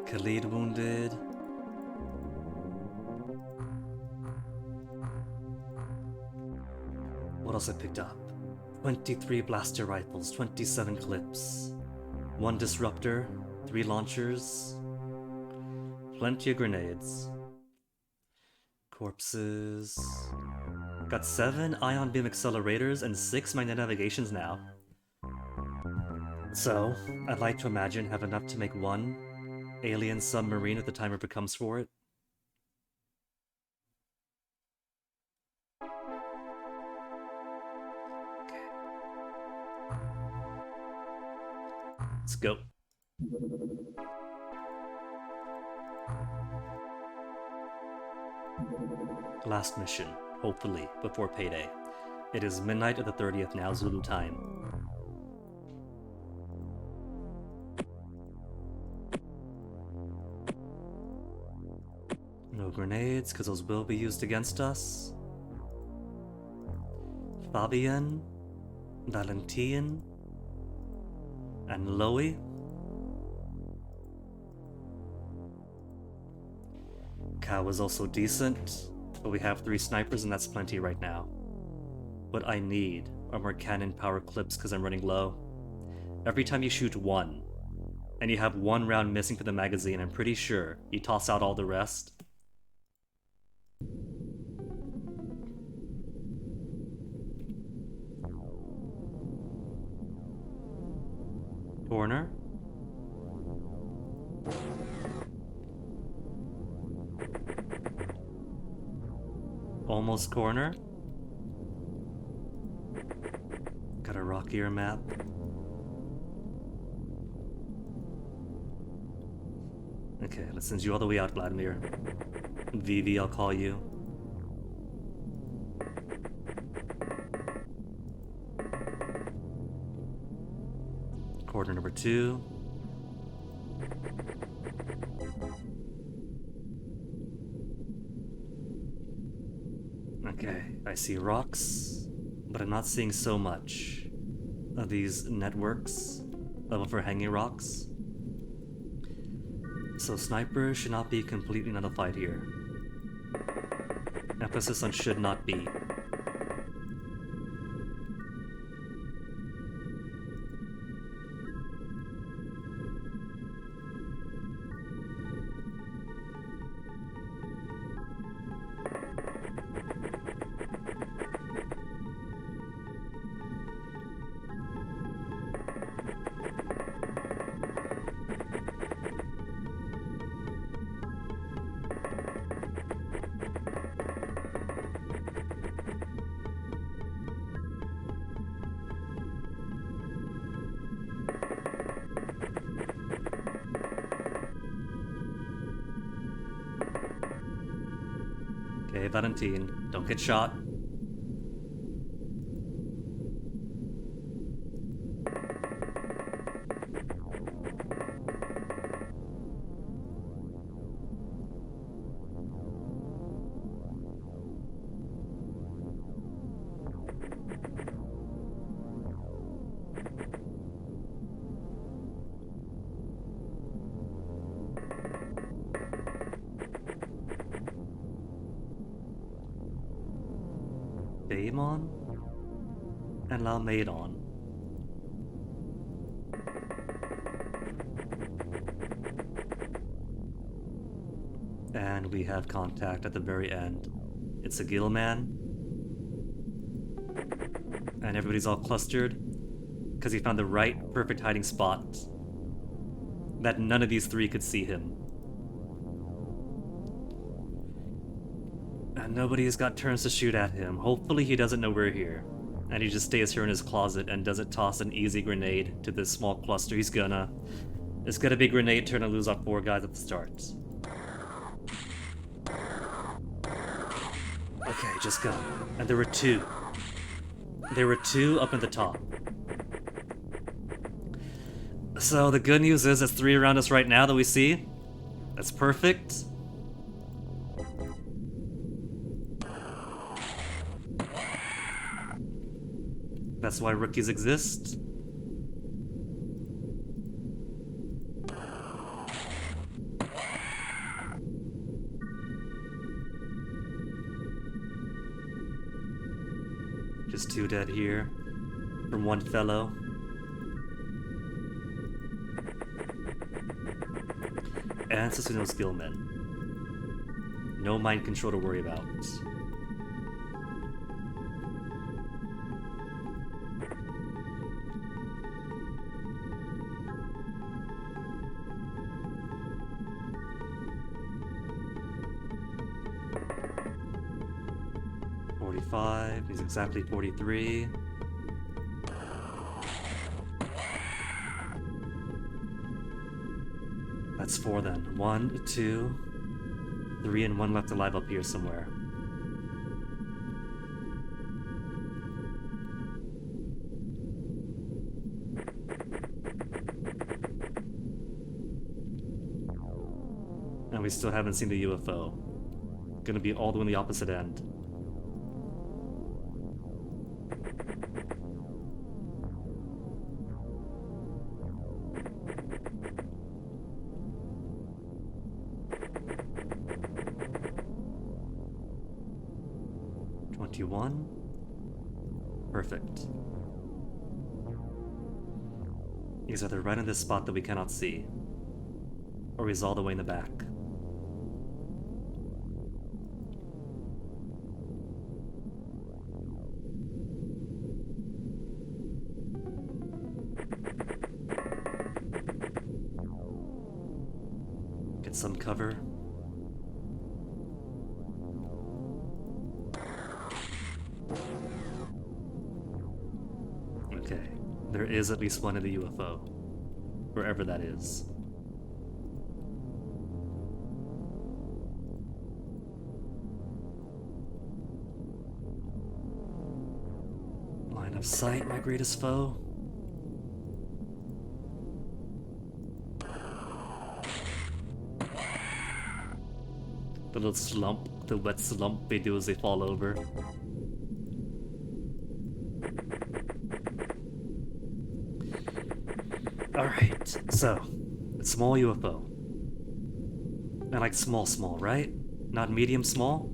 Khalid wounded. What else I picked up? 23 blaster rifles, 27 clips, 1 disruptor, 3 launchers, plenty of grenades. Corpses. Got 7 ion beam accelerators and 6 magnet navigations now. So, I'd like to imagine have enough to make 1 alien submarine if the time ever comes for it. Okay. Let's go. Last mission, hopefully, before payday. It is midnight of the 30th now, Zulu time. No grenades, because those will be used against us. Fabian, Valentine, and Loey. Cow is also decent, but we have 3 snipers and that's plenty right now. What I need are more cannon power clips because I'm running low. Every time you shoot 1, and you have 1 round missing for the magazine, I'm pretty sure you toss out all the rest. Corner. Almost corner. Got a rockier map. Okay, let's send you all the way out, Vladimir. Vivi, I'll call you. Quarter number 2. Okay, I see rocks, but I'm not seeing so much of these networks of overhanging rocks. So snipers should not be completely nullified here. Emphasis on should not be. Okay, Valentine, don't get shot. Daemon and Laomedon. And we have contact at the very end. It's a gill man. And everybody's all clustered because he found the right perfect hiding spot that none of these 3 could see him. And nobody's got turns to shoot at him. Hopefully he doesn't know we're here. And he just stays here in his closet and doesn't toss an easy grenade to this small cluster. He's gonna. It's gonna be grenade turn and lose our 4 guys at the start. Okay, just go. And there were 2. There were 2 up at the top. So the good news is there's 3 around us right now that we see. That's perfect. That's why rookies exist. Just 2 dead here from 1 fellow. And Sassuno skill men. No mind control to worry about. He's exactly 43. That's 4 then. 1, 2, 3, and 1 left alive up here somewhere. And we still haven't seen the UFO. Gonna be all the way on the opposite end. Perfect. He's either right in this spot that we cannot see, or he's all the way in the back. Get some cover. Okay, there is at least one in the UFO, wherever that is. Line of sight, my greatest foe. The little slump, the wet slump they do as they fall over. Alright, so, small UFO. I like small, right? Not medium small?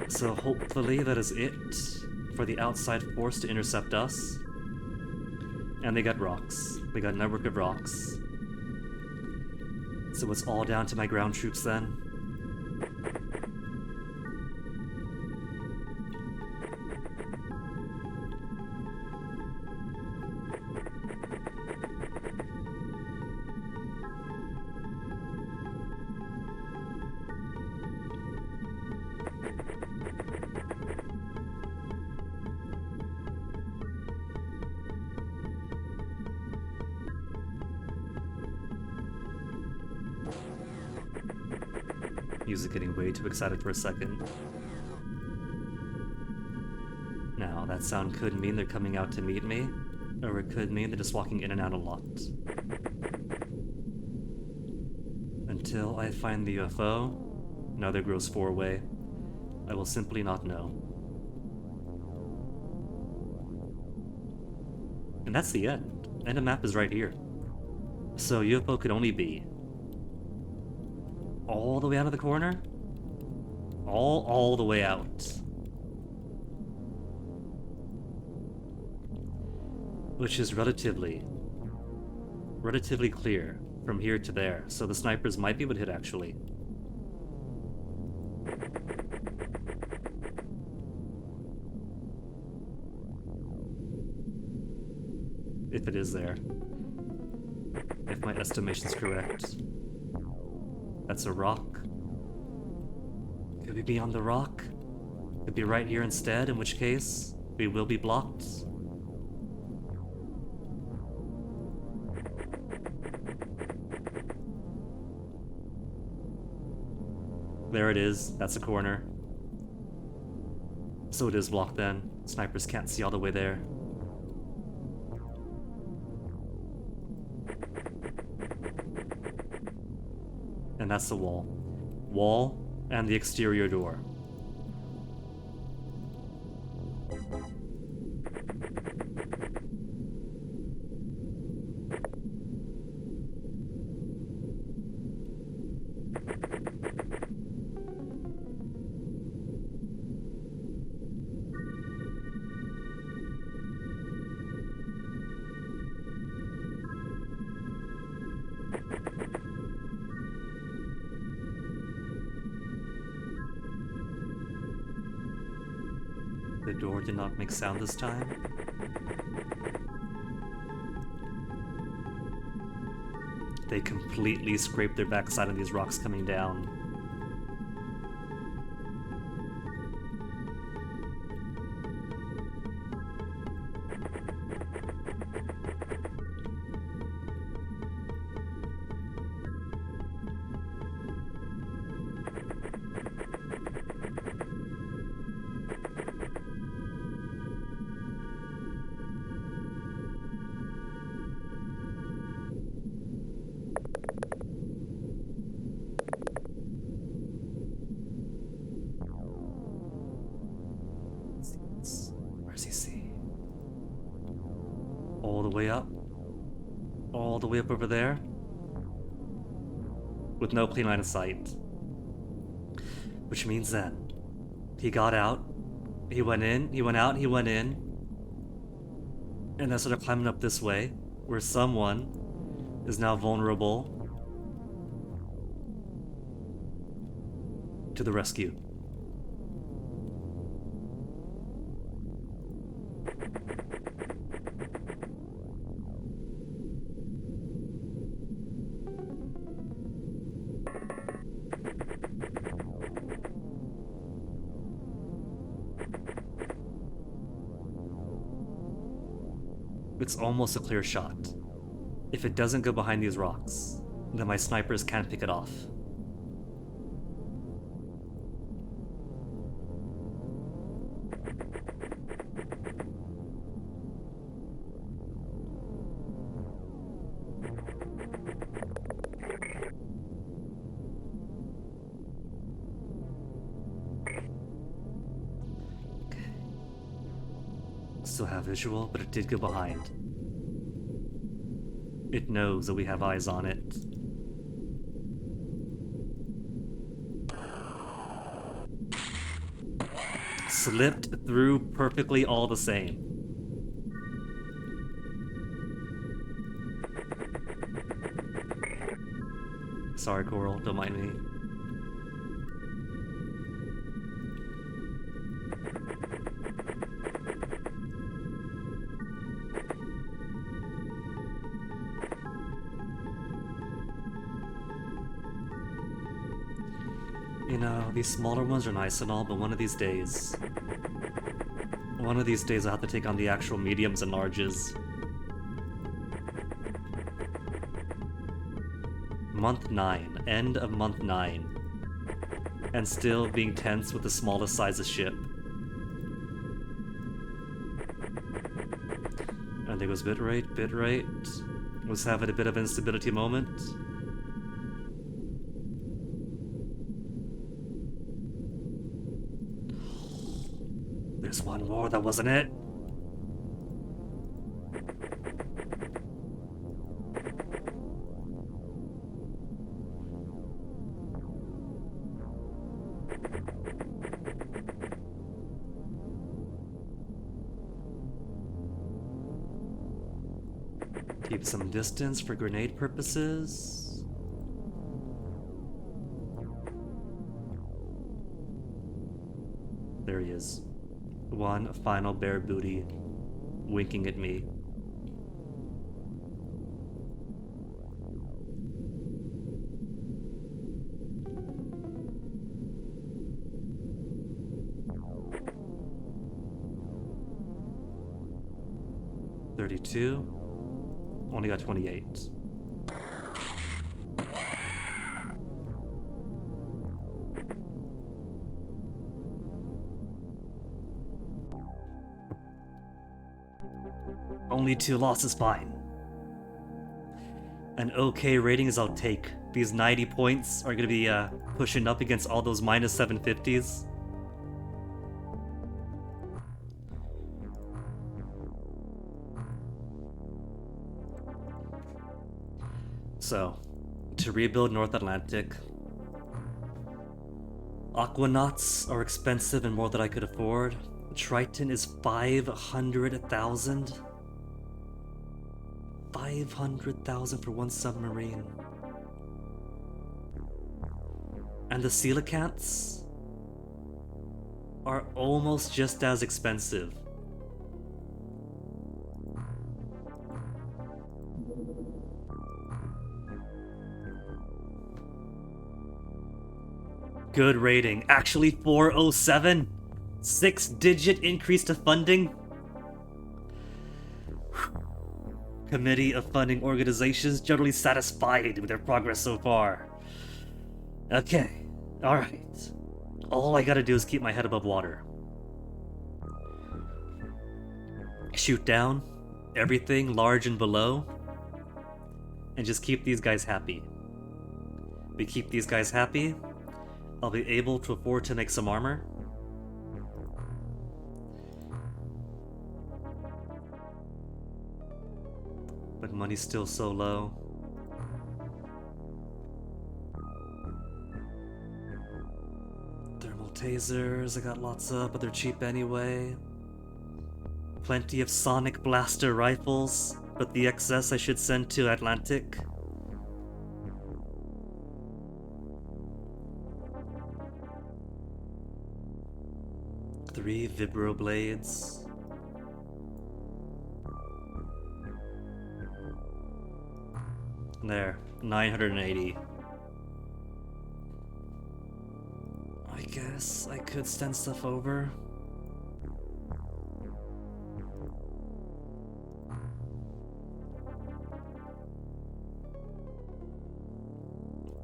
So hopefully that is it for the outside force to intercept us. And they got rocks. They got a network of rocks. So it's all down to my ground troops then. Music getting way too excited for a second. Now, that sound could mean they're coming out to meet me, or it could mean they're just walking in and out a lot. Until I find the UFO, another grows 4-way, I will simply not know. And that's the end. And the map is right here. So UFO could only be all the way out of the corner? All the way out. Which is relatively clear from here to there, so the snipers might be able to hit actually. If it is there. If my estimation's correct. That's a rock. Could we be on the rock? Could be right here instead, in which case we will be blocked. There it is. That's a corner. So it is blocked then. Snipers can't see all the way there. And that's the wall. Wall and the exterior door. The door did not make sound this time. They completely scraped their backside on these rocks coming down. Where's he see? All the way up? All the way up over there? With no clean line of sight. Which means that he got out, he went in, he went out, he went in, and then started climbing up this way, where someone is now vulnerable to the rescue. It's almost a clear shot. If it doesn't go behind these rocks, then my snipers can't pick it off. Still have visual, but it did go behind. It knows that we have eyes on it. Slipped through perfectly all the same. Sorry, Coral, don't mind me. You know, these smaller ones are nice and all, but one of these days I'll have to take on the actual mediums and larges. Month 9, end of month 9. And still being tense with the smallest size of ship. And there goes bitrate. Was having a bit of an instability moment. There's one more, that wasn't it? Keep some distance for grenade purposes. There he is. One final bare booty, winking at me. 32. Only got 28. Only 2 losses, fine. An okay rating is I'll take. These 90 points are gonna be pushing up against all those minus 750s. So, to rebuild North Atlantic, Aquanauts are expensive and more than I could afford. Triton is 500,000. 500,000 for one submarine. And the coelacanths are almost just as expensive. Good rating. Actually 407? 6-digit increase to funding? Committee of Funding Organizations generally satisfied with their progress so far. Okay, alright. All I gotta do is keep my head above water. Shoot down everything large and below, and just keep these guys happy. We keep these guys happy, I'll be able to afford to make some armor. But money's still so low. Thermal tasers, I got lots of, but they're cheap anyway. Plenty of sonic blaster rifles, but the excess I should send to Atlantic. Three vibroblades. There, 980. I guess I could send stuff over.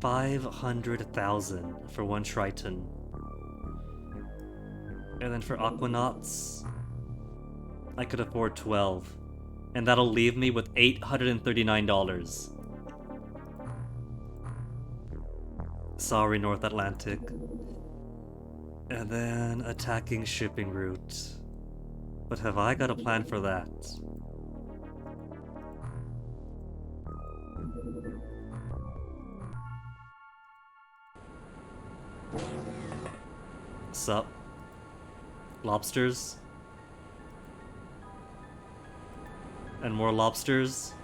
$500,000 for one Triton. And then for Aquanauts, I could afford 12. And that'll leave me with $839. Sorry, North Atlantic. And then attacking shipping route. But have I got a plan for that? Sup? Lobsters? And more lobsters?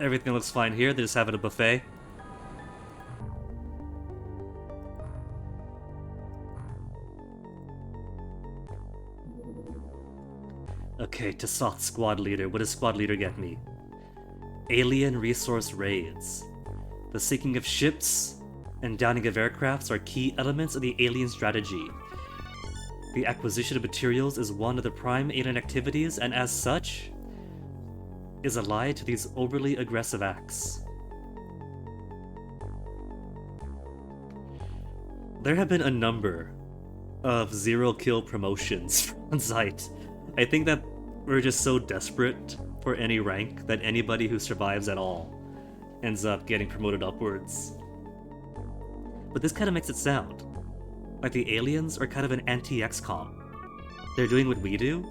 Everything looks fine here, they're just having a buffet. Okay, to Soth Squad Leader. What does Squad Leader get me? Alien resource raids. The sinking of ships and downing of aircrafts are key elements of the alien strategy. The acquisition of materials is one of the prime alien activities, and as such, is allied to these overly aggressive acts. There have been a number of zero-kill promotions on site. I think that we're just so desperate for any rank that anybody who survives at all ends up getting promoted upwards. But this kind of makes it sound like the aliens are kind of an anti-XCOM. They're doing what we do,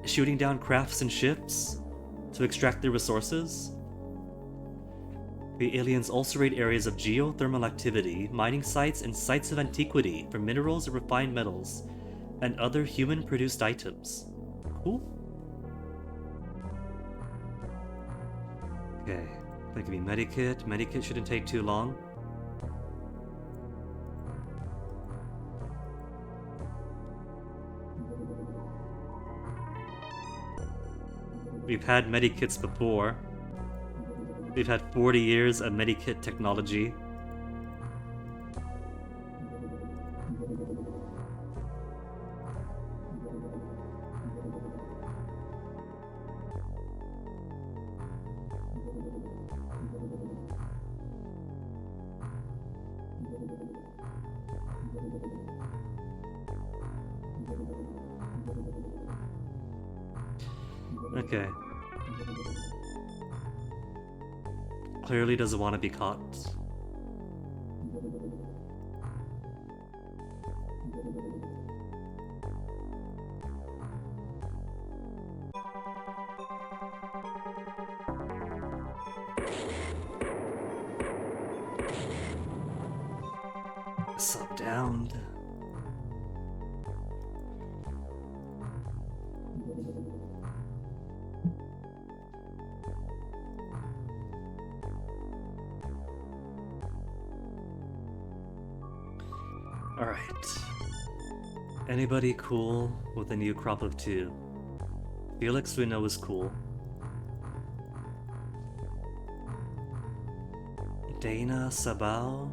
shooting down crafts and ships to extract their resources. The aliens also raid areas of geothermal activity, mining sites, and sites of antiquity for minerals and refined metals, and other human-produced items. Cool. Okay, that could be medikit. Medikit shouldn't take too long. We've had medikits before. We've had 40 years of medikit technology. Okay. Clearly doesn't want to be caught. Sub downed. Alright. Anybody cool with a new crop of 2? Felix we know is cool. Dana Sabao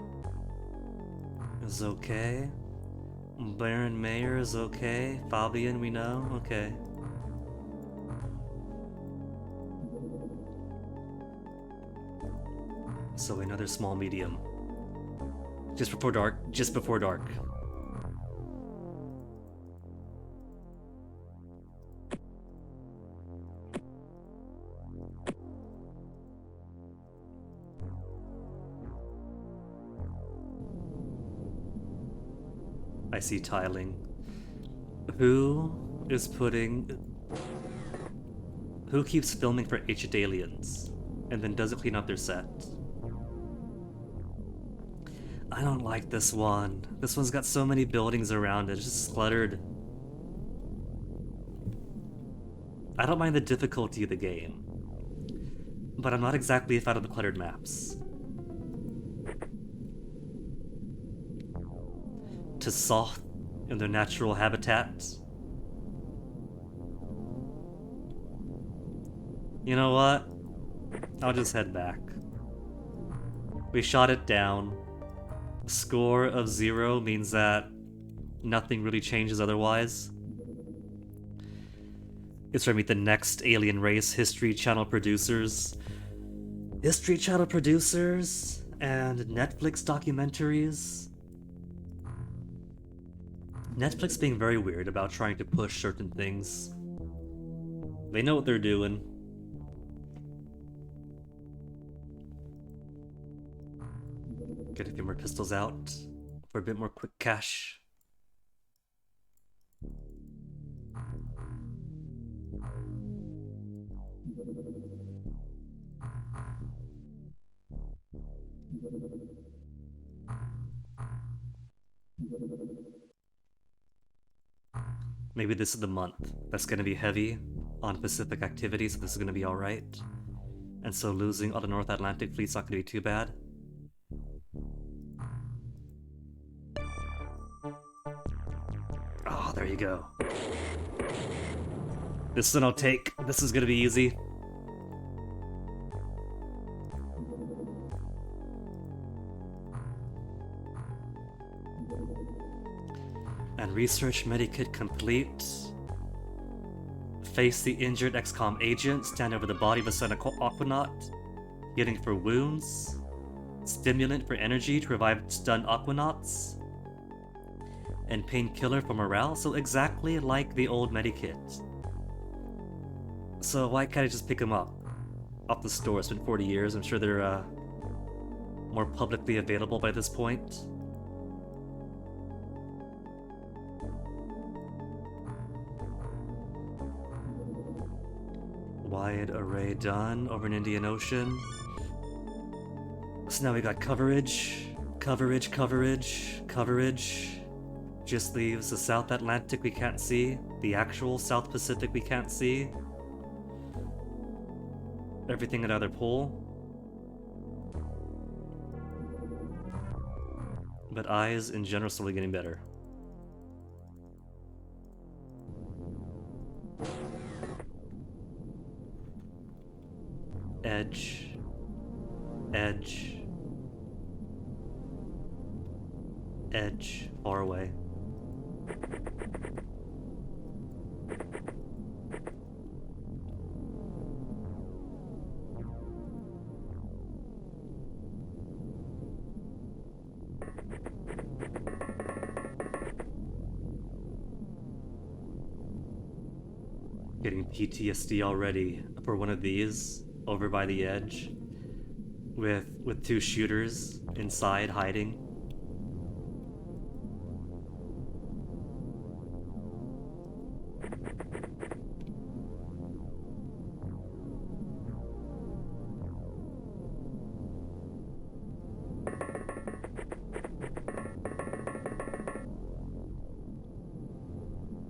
is okay. Baron Mayer is okay. Fabian we know, okay. So another small medium. Just before dark, just before dark. I see tiling. Who keeps filming for Ancient Aliens and then doesn't clean up their set? I don't like this one. This one's got so many buildings around it, it's just cluttered. I don't mind the difficulty of the game, but I'm not exactly a fan of the cluttered maps. To Soth in their natural habitat. You know what? I'll just head back. We shot it down. Score of 0 means that nothing really changes otherwise. It's where I meet the next alien race, History Channel producers. History Channel producers and Netflix documentaries. Netflix being very weird about trying to push certain things. They know what they're doing. Get a few more pistols out for a bit more quick cash. Maybe this is the month that's going to be heavy on Pacific activities, so this is going to be alright. And so losing all the North Atlantic fleet's not going to be too bad. Oh, there you go. This one I'll take. This is going to be easy. And research medikit complete. Face the injured XCOM agent, stand over the body of a stunned Aquanaut, healing for wounds, stimulant for energy to revive stunned Aquanauts, and painkiller for morale, so exactly like the old medikit. So why can't I just pick them up off the store? It's been 40 years, I'm sure they're more publicly available by this point. Wide array done over in Indian Ocean. So now we got coverage, coverage, coverage, coverage. Just leaves the South Atlantic we can't see, the actual South Pacific we can't see. Everything at either pole. But eyes in general slowly getting better. Edge, edge, edge, far away. Getting PTSD already for one of these over by the edge with two shooters inside hiding.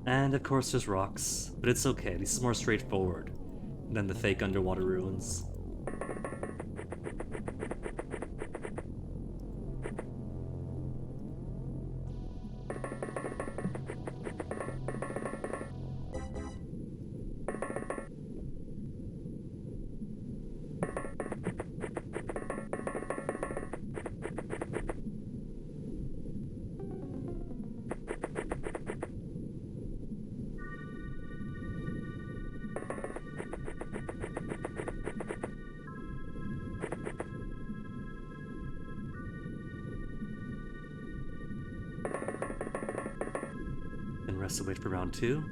And of course there's rocks, but it's okay, this is more straightforward than the fake underwater ruins. And rest and wait for round 2.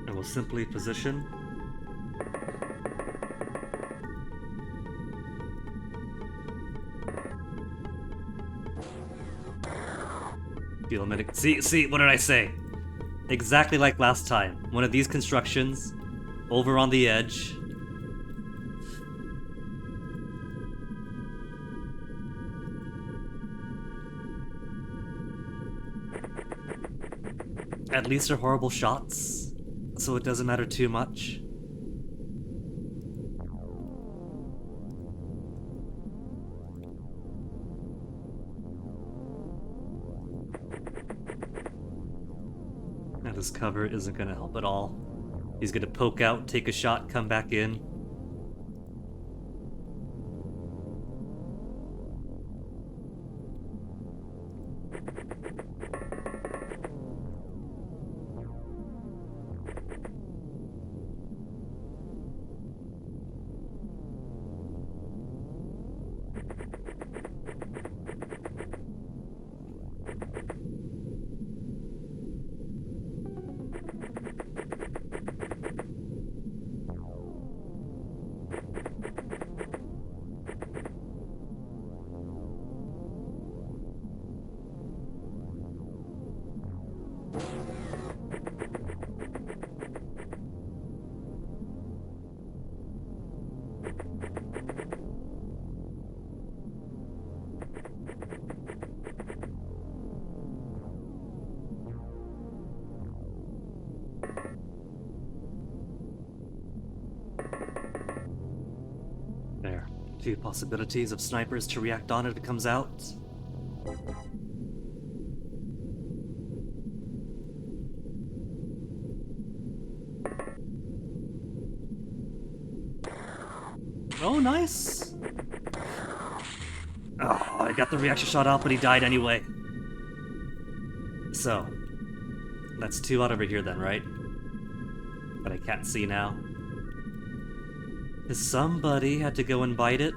And we'll simply position. Feel a minute. See, what did I say? Exactly like last time. One of these constructions, over on the edge. At least they're horrible shots, so it doesn't matter too much. And this cover isn't gonna help at all. He's gonna poke out, take a shot, come back in. There. Few possibilities of snipers to react on it if it comes out. Oh, nice! Oh, I got the reaction shot out, but he died anyway. So, that's 2 out over here then, right? But I can't see now. Somebody had to go and bite it.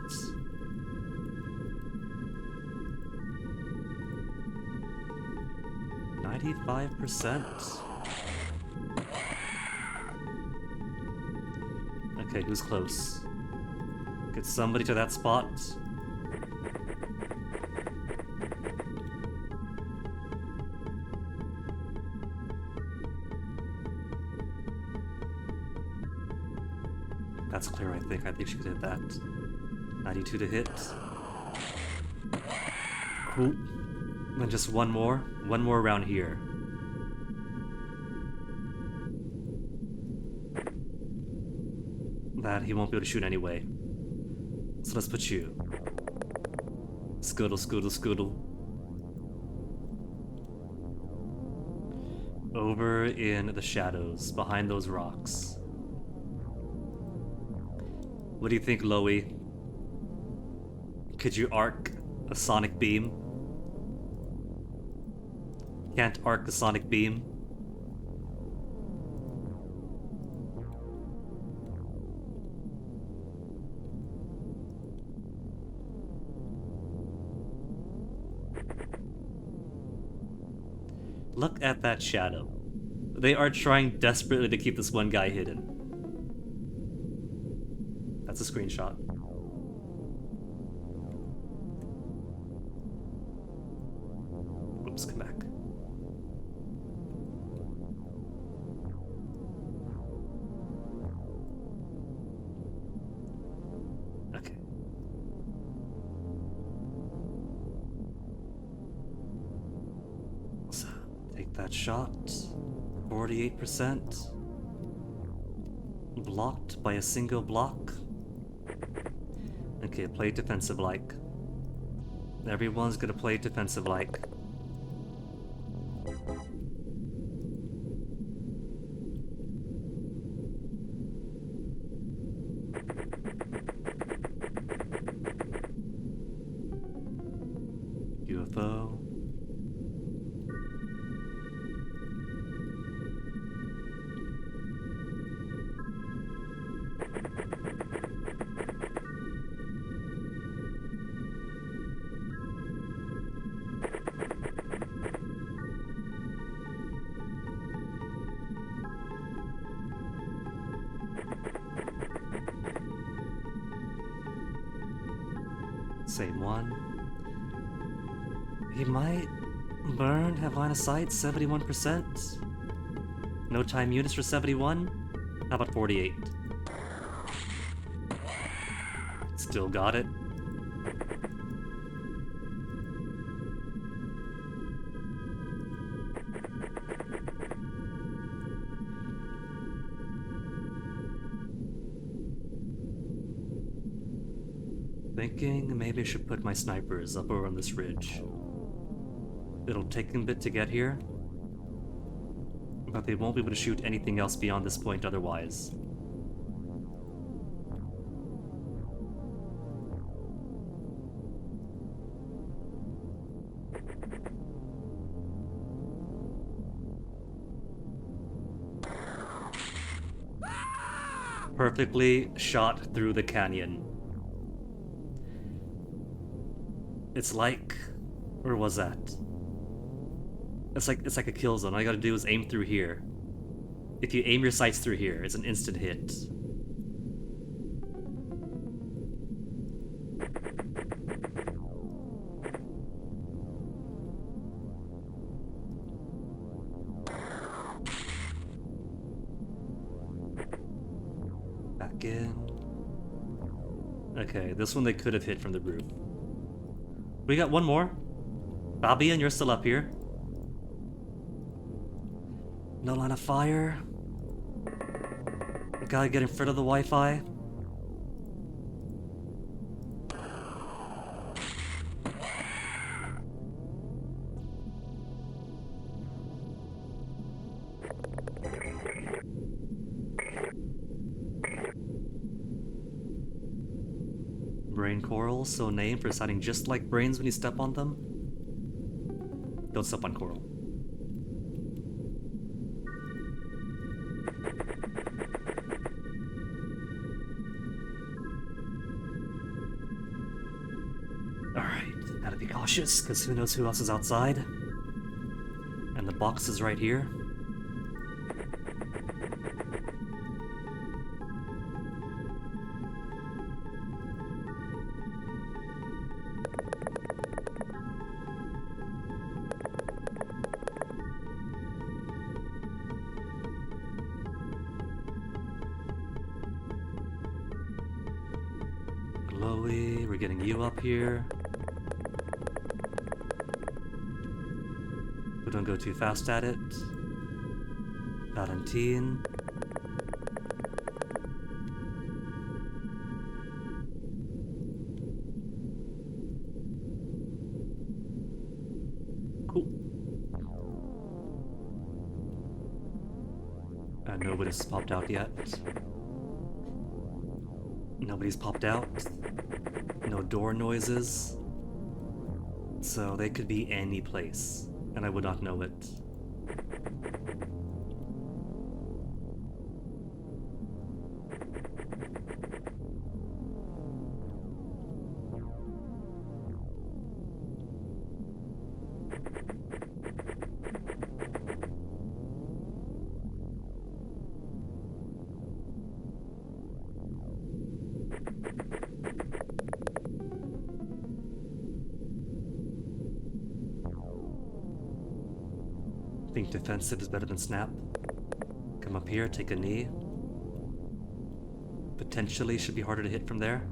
%. Okay, who's close? Get somebody to that spot. That's clear, I think. I think she could hit that. 92 to hit. Cool. And just one more. One more around here. That he won't be able to shoot anyway. So let's put you. Scoodle, scoodle, scoodle. Over in the shadows, behind those rocks. What do you think, Loey? Could you arc a sonic beam? Can't arc the sonic beam. Look at that shadow. They are trying desperately to keep this one guy hidden. That's a screenshot. Oops, come back. Okay. So, take that shot. 48%. Blocked by a single block. Okay, play defensive-like. Everyone's gonna play defensive-like. UFO. Same one. He might burn, have line of sight, 71%. No time units for 71. How about 48? Still got it. Thinking maybe I should put my snipers up over on this ridge. It'll take them a bit to get here, but they won't be able to shoot anything else beyond this point otherwise. Perfectly shot through the canyon. It's like... where was that? It's like a kill zone. All you gotta do is aim through here. If you aim your sights through here, it's an instant hit. Back in. Okay, this one they could have hit from the roof. We got one more. Fabian, you're still up here. No line of fire. Gotta get in front of the Wi-Fi. Brain coral, so named for sounding just like brains when you step on them. Don't step on coral. Alright, gotta be cautious, because who knows who else is outside. And the box is right here. Glowy, we're getting you up here. We don't go too fast at it. Valentine. Cool. Nobody's popped out yet. Nobody's popped out. No door noises. So they could be any place, and I would not know it. Think defensive is better than snap. Come up here, take a knee. Potentially should be harder to hit from there.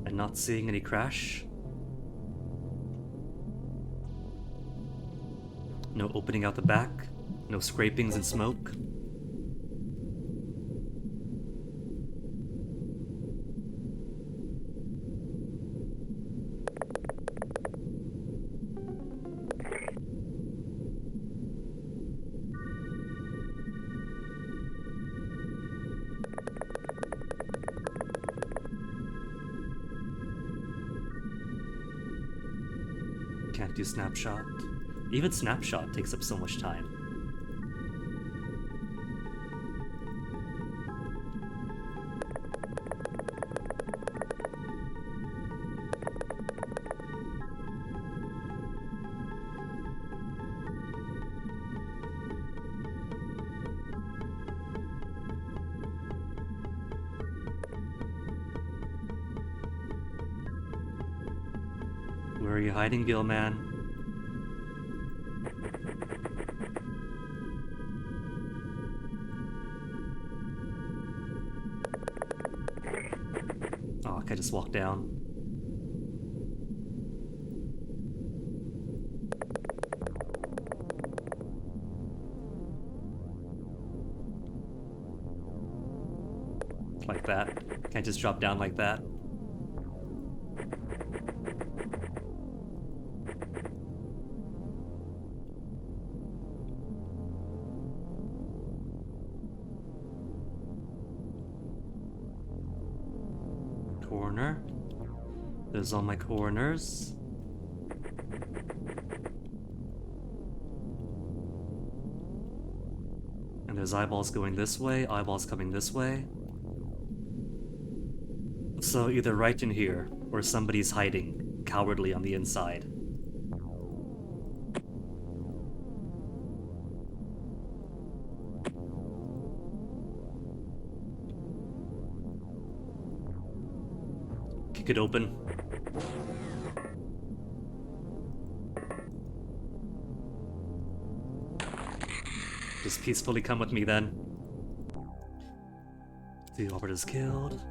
And not seeing any crash. No opening out the back. No scrapings and smoke. Can't do snapshot. Even snapshot takes up so much time. Where are you hiding, Gilman? Oh, can I just walk down? Like that. Can't just drop down like that. Corner. There's all my corners. And there's eyeballs going this way, eyeballs coming this way. So either right in here, or somebody's hiding, cowardly on the inside. Kick it open. Just peacefully come with me then. The operative's killed.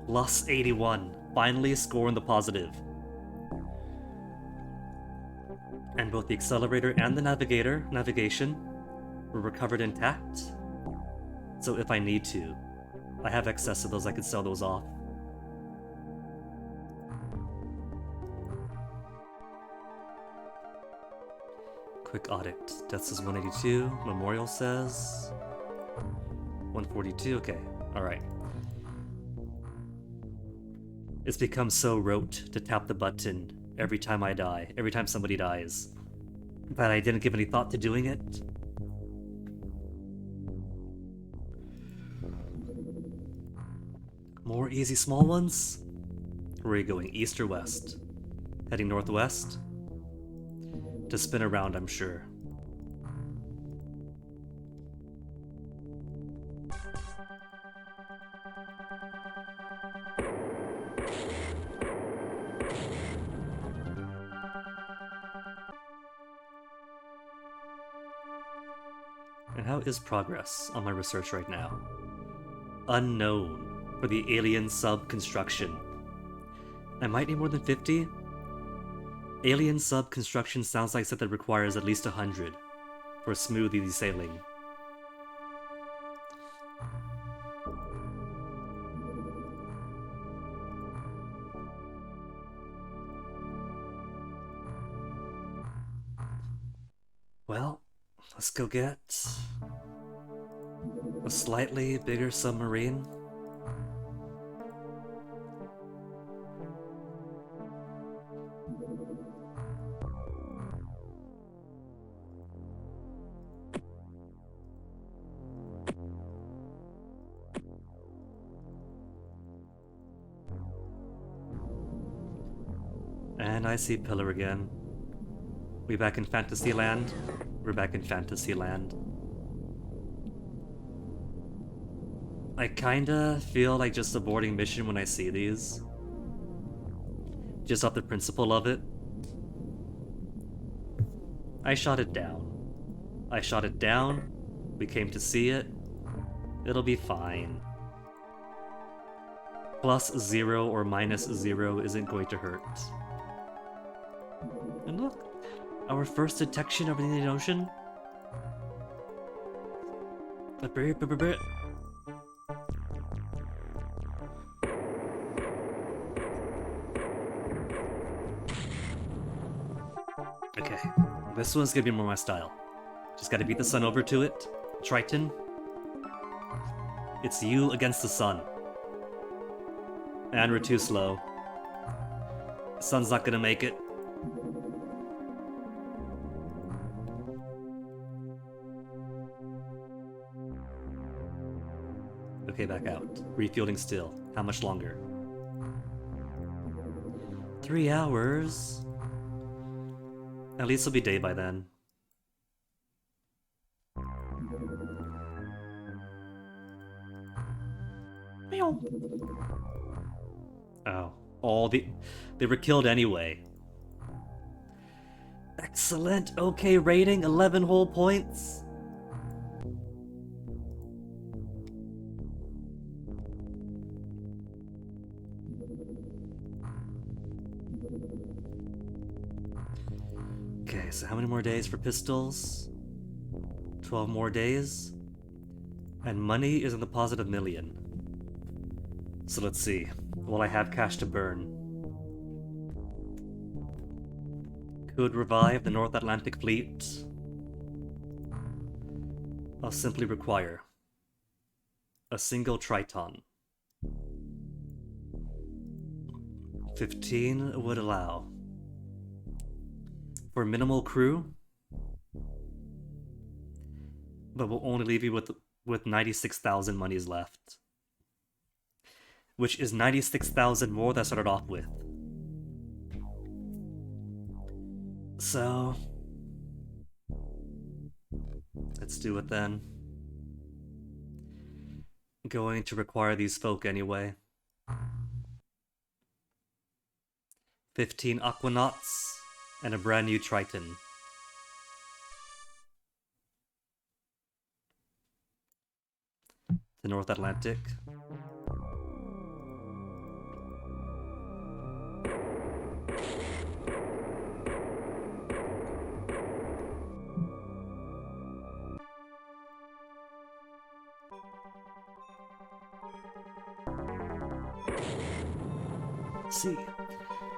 Plus 81. Finally score in the positive. And both the accelerator and the navigation were recovered intact. So if I need to, I have excess of those, I could sell those off. Quick audit. Death says 182. Memorial says 142. Okay, alright. It's become so rote to tap the button every time I die, every time somebody dies, that I didn't give any thought to doing it. More easy small ones? Where are you going, east or west? Heading northwest? To spin around, I'm sure. And how is progress on my research right now? Unknown for the alien sub construction. I might need more than 50? Alien sub construction sounds like something that requires at least 100 for smooth, easy sailing. Well, let's go get a slightly bigger submarine. And And I see Pillar again. We back in Fantasyland? We're back in Fantasyland. I kinda feel like just a boarding mission when I see these. Just off the principle of it. I shot it down. I shot it down. We came to see it. It'll be fine. +0 or -0 isn't going to hurt. And look, our first detection of an Indian Ocean. Okay, this one's gonna be more my style. Just gotta beat the sun over to it. Triton. It's you against the sun. And we're too slow. The sun's not gonna make it. Okay, back out. Refueling still. How much longer? 3 hours. At least it'll be day by then. Oh, they were killed anyway. Excellent. Okay, rating 11 whole points. Okay, so how many more days for pistols? 12 more days. And money is in the positive million. So let's see. Will I have cash to burn? Could revive the North Atlantic Fleet. I'll simply require a single Triton. 15 would allow. For minimal crew, but will only leave you with 96,000 monies left. Which is 96,000 more than I started off with. So let's do it then. Going to require these folk anyway. 15 Aquanauts and a brand new Triton. The North Atlantic. See,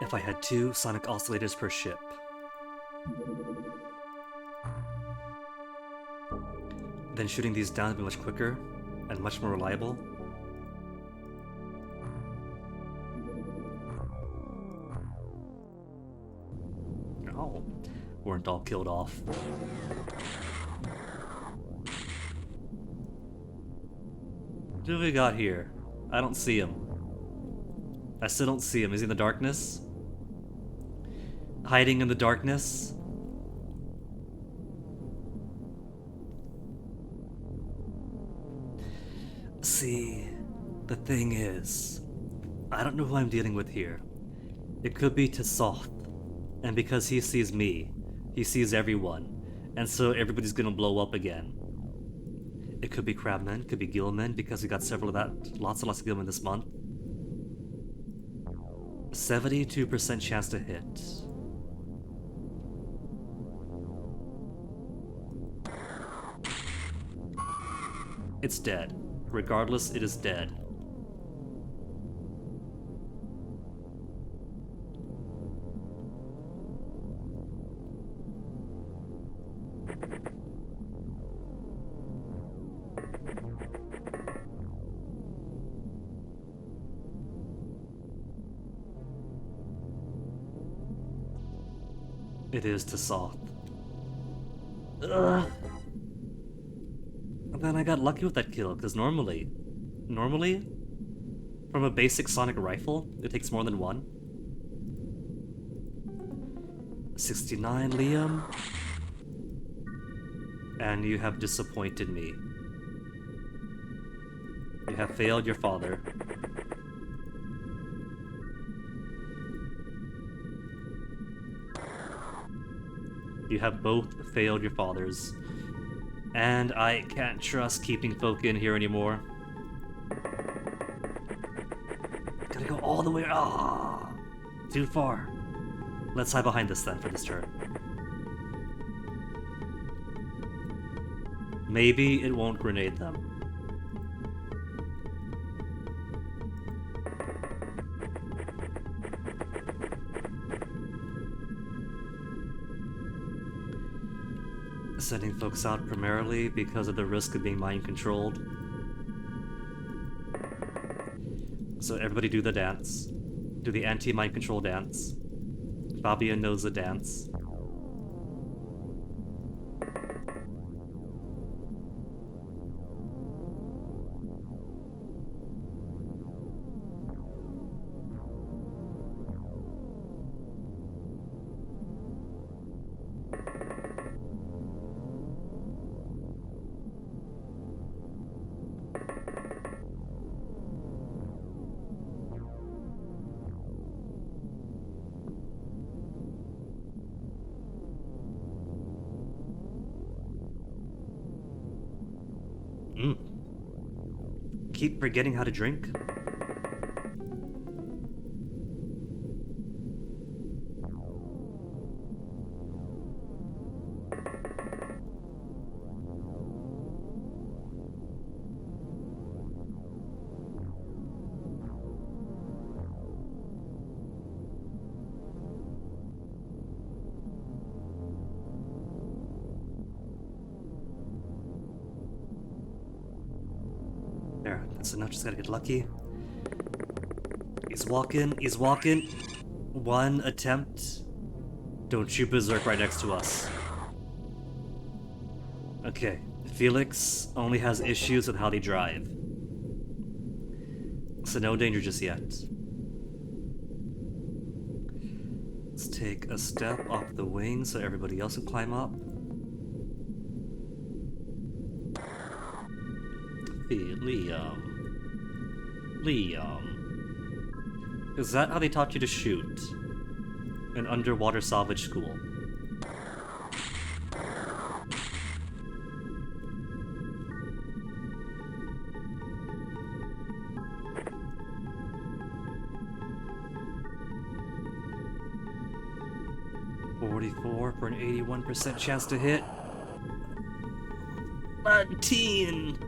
if I had 2 sonic oscillators per ship. Then shooting these down would be much quicker and much more reliable. Oh, weren't all killed off. What do we got here? I don't see him. I still don't see him. Is he in the darkness? Hiding in the darkness? See, the thing is, I don't know who I'm dealing with here. It could be T'Soth, and because he sees me, he sees everyone, and so everybody's gonna blow up again. It could be Crabmen, could be Gillmen, because we got several of that, lots and lots of Gillmen this month. 72% chance to hit. It's dead. Regardless, it is dead. It is T'Soth. Ugh. And then I got lucky with that kill, because normally, from a basic sonic rifle, it takes more than one. 69, Liam. And you have disappointed me. You have failed your father. You have both failed your fathers. And I can't trust keeping folk in here anymore. Gotta go all the way. Ah, too far. Let's hide behind this then for this turn. Maybe it won't grenade them. Sending folks out primarily because of the risk of being mind controlled. So everybody do the dance. Do the anti-mind control dance. Fabian knows the dance. Keep forgetting how to drink. There, that's enough, just gotta get lucky. He's walking, he's walking. One attempt. Don't shoot berserk right next to us. Okay, Felix only has issues with how they drive. So no danger just yet. Let's take a step off the wing so everybody else can climb up. Liam. Is that how they taught you to shoot? In underwater salvage school? .44 for an 81% chance to hit. 19!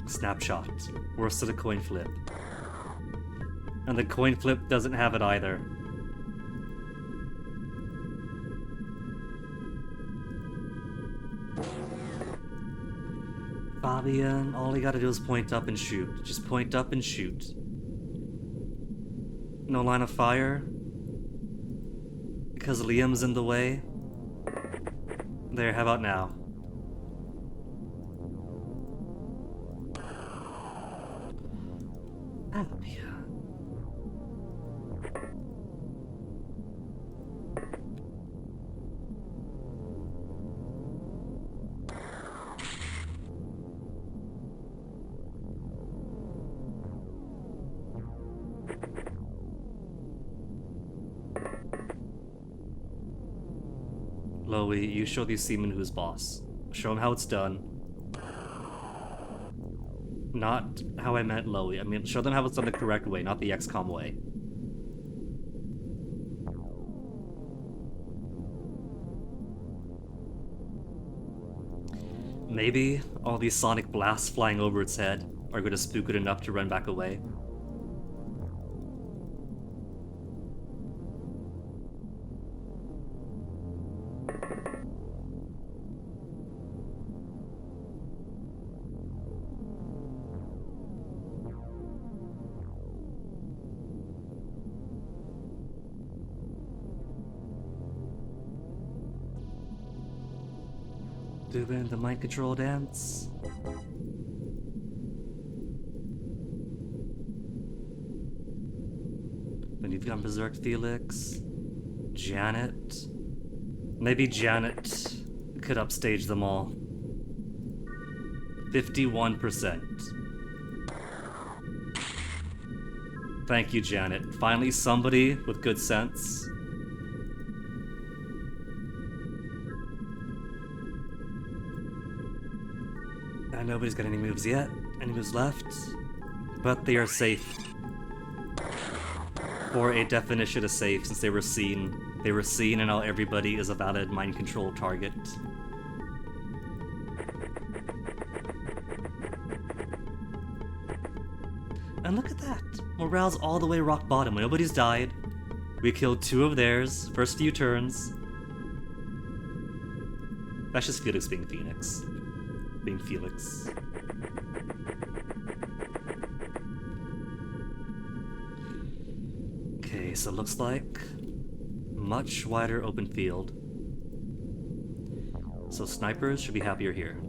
Snapshot. Worse than a coin flip. And the coin flip doesn't have it either. Fabian, all you gotta do is point up and shoot. Just point up and shoot. No line of fire. Because Liam's in the way. There, how about now? Fabian. Chloe, you show these seamen who's boss. Show them how it's done. Not how I meant Loey. I mean, show them how it's done the correct way, not the XCOM way. Maybe all these sonic blasts flying over its head are going to spook it enough to run back away. Doing the mind control dance. The And you've gone berserk, Felix. Janet. Maybe Janet could upstage them all. 51%. Thank you, Janet. Finally, somebody with good sense. And nobody's got any moves yet. Any moves left. But they are safe. Or a definition of safe, since they were seen. They were seen, and now everybody is a valid mind control target. And look at that! Morale's all the way rock bottom. Nobody's died. We killed 2 of theirs, first few turns. That's just Felix being Phoenix. Being Felix. Okay, so it looks like much wider open field. So snipers should be happier here.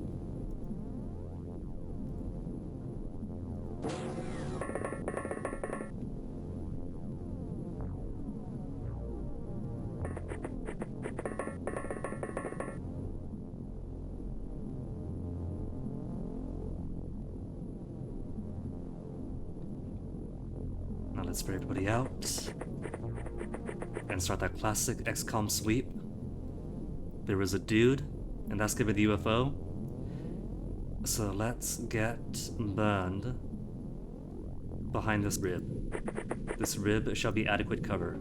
Now let's spray everybody out. And start that classic XCOM sweep. There was a dude, and that's gonna be the UFO. So let's get burned behind this rib. This rib shall be adequate cover.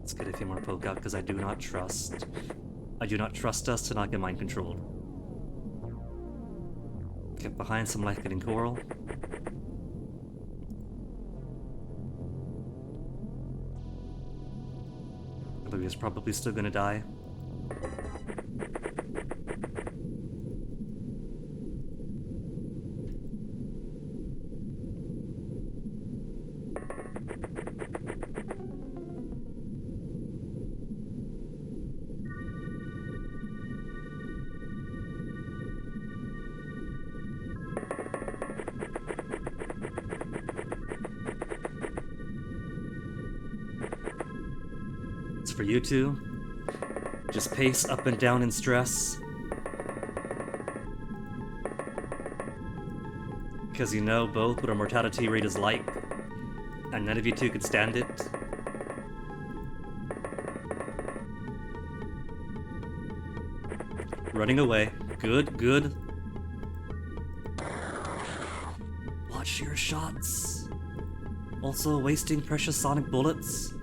Let's get a few more poke out because I do not trust us to not get mind controlled. Get behind some life getting coral. But he's probably still gonna die. For you two, just pace up and down in stress, because you know both what a mortality rate is like, and none of you two could stand it. Running away. Good, good. Watch your shots. Also wasting precious sonic bullets.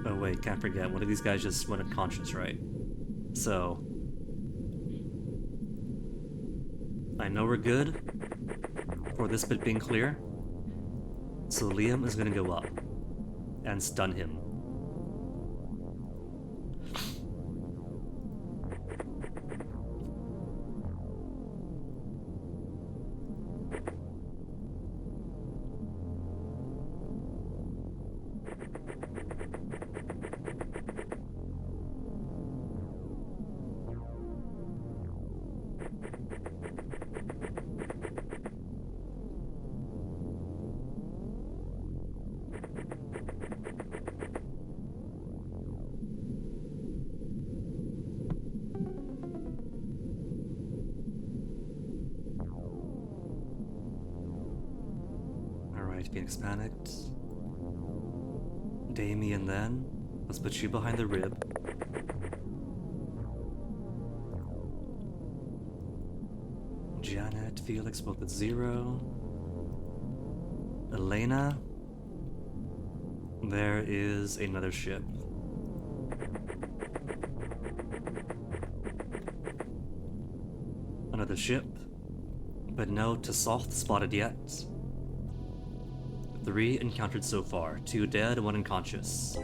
Oh wait, can't forget, one of these guys just went unconscious, right? So... I know we're good for this bit being clear. So Liam is gonna go up and stun him. Phoenix panicked. Damien then. Let's put you behind the rib. Janet, Felix both at 0. Elena. There is another ship. Another ship. But no Tassoth spotted yet. 3 encountered so far, 2 dead, 1 unconscious.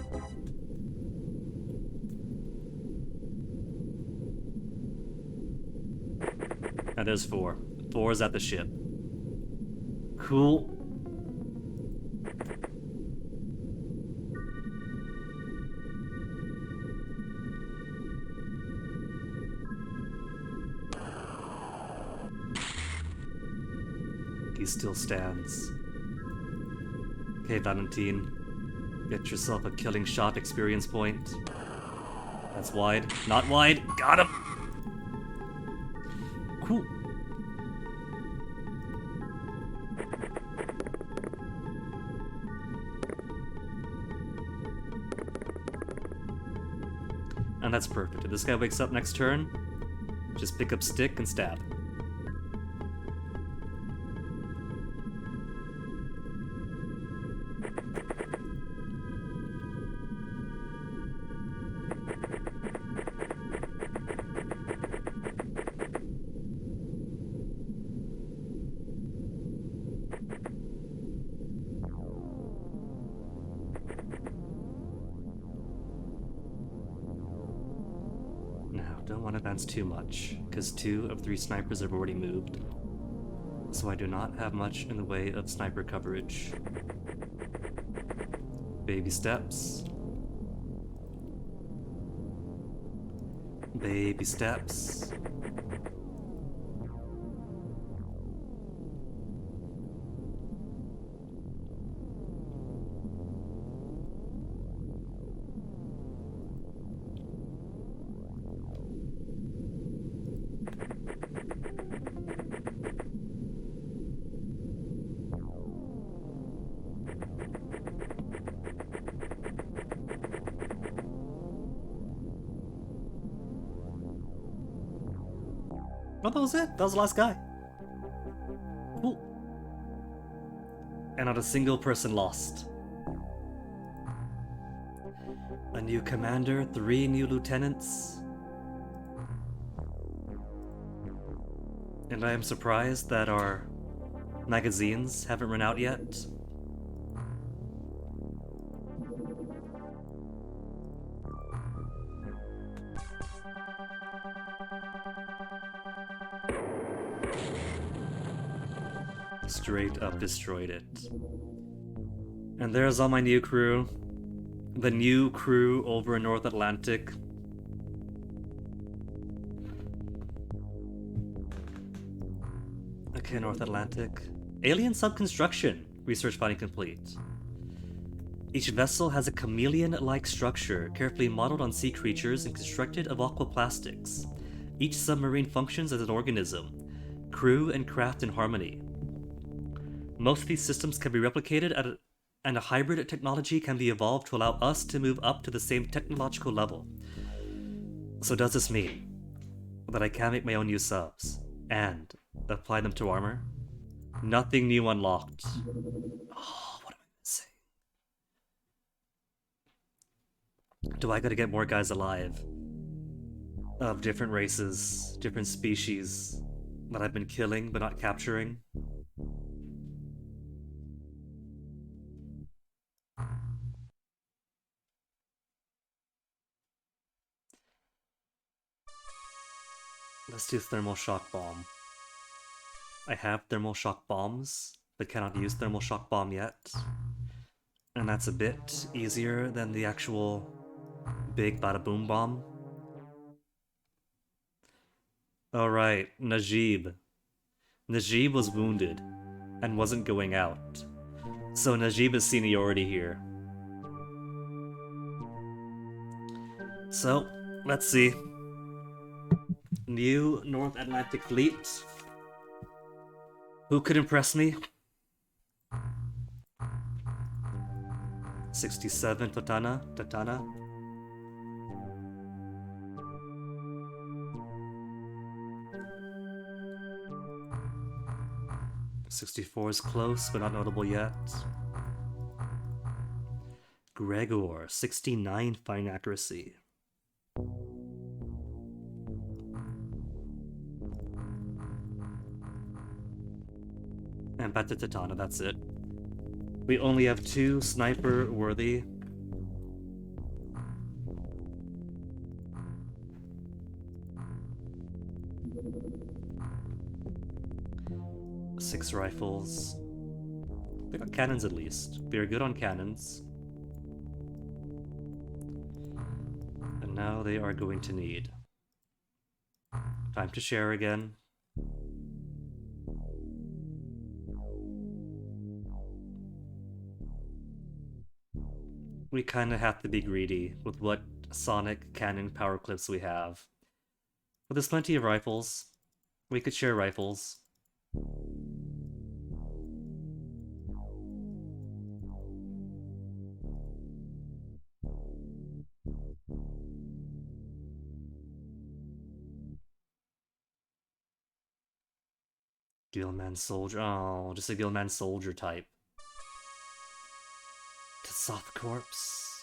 And there's 4. 4 is at the ship. Cool. He still stands. Okay, Valentine. Get yourself a killing shot experience point. That's wide. Not wide. Got him! Cool. And that's perfect. If this guy wakes up next turn, just pick up stick and stab. Don't want to advance too much, because 2 of 3 snipers have already moved. So I do not have much in the way of sniper coverage. Baby steps. Baby steps. Oh, that was it. That was the last guy. Cool. And not a single person lost. A new commander, 3 new lieutenants. And I am surprised that our magazines haven't run out yet. Straight up destroyed it. And there's all my new crew. The new crew over in North Atlantic. Okay, North Atlantic. Alien subconstruction. Research finding complete. Each vessel has a chameleon-like structure, carefully modeled on sea creatures and constructed of aquaplastics. Each submarine functions as an organism. Crew and craft in harmony. Most of these systems can be replicated and a hybrid technology can be evolved to allow us to move up to the same technological level. So does this mean that I can make my own new subs and apply them to armor? Nothing new unlocked. Oh, what am I missing? Do I gotta get more guys alive? Of different races, different species that I've been killing but not capturing? Let's do thermal shock bomb. I have thermal shock bombs, but cannot use thermal shock bomb yet. And that's a bit easier than the actual big bada boom bomb. Alright, Najib. Najib was wounded and wasn't going out. So Najib is seniority here. So, let's see. New North Atlantic Fleet. Who could impress me? 67 Tatana. 64 is close, but not notable yet. Gregor, 69 fine accuracy. And back to Tatana, that's it. We only have 2 sniper worthy. 6 rifles. They got cannons at least. They're good on cannons. And now they are going to need. Time to share again. We kind of have to be greedy with what sonic cannon power clips we have. But there's plenty of rifles. We could share rifles. Gilman soldier. Oh, just a Gilman soldier type. To soft corpse.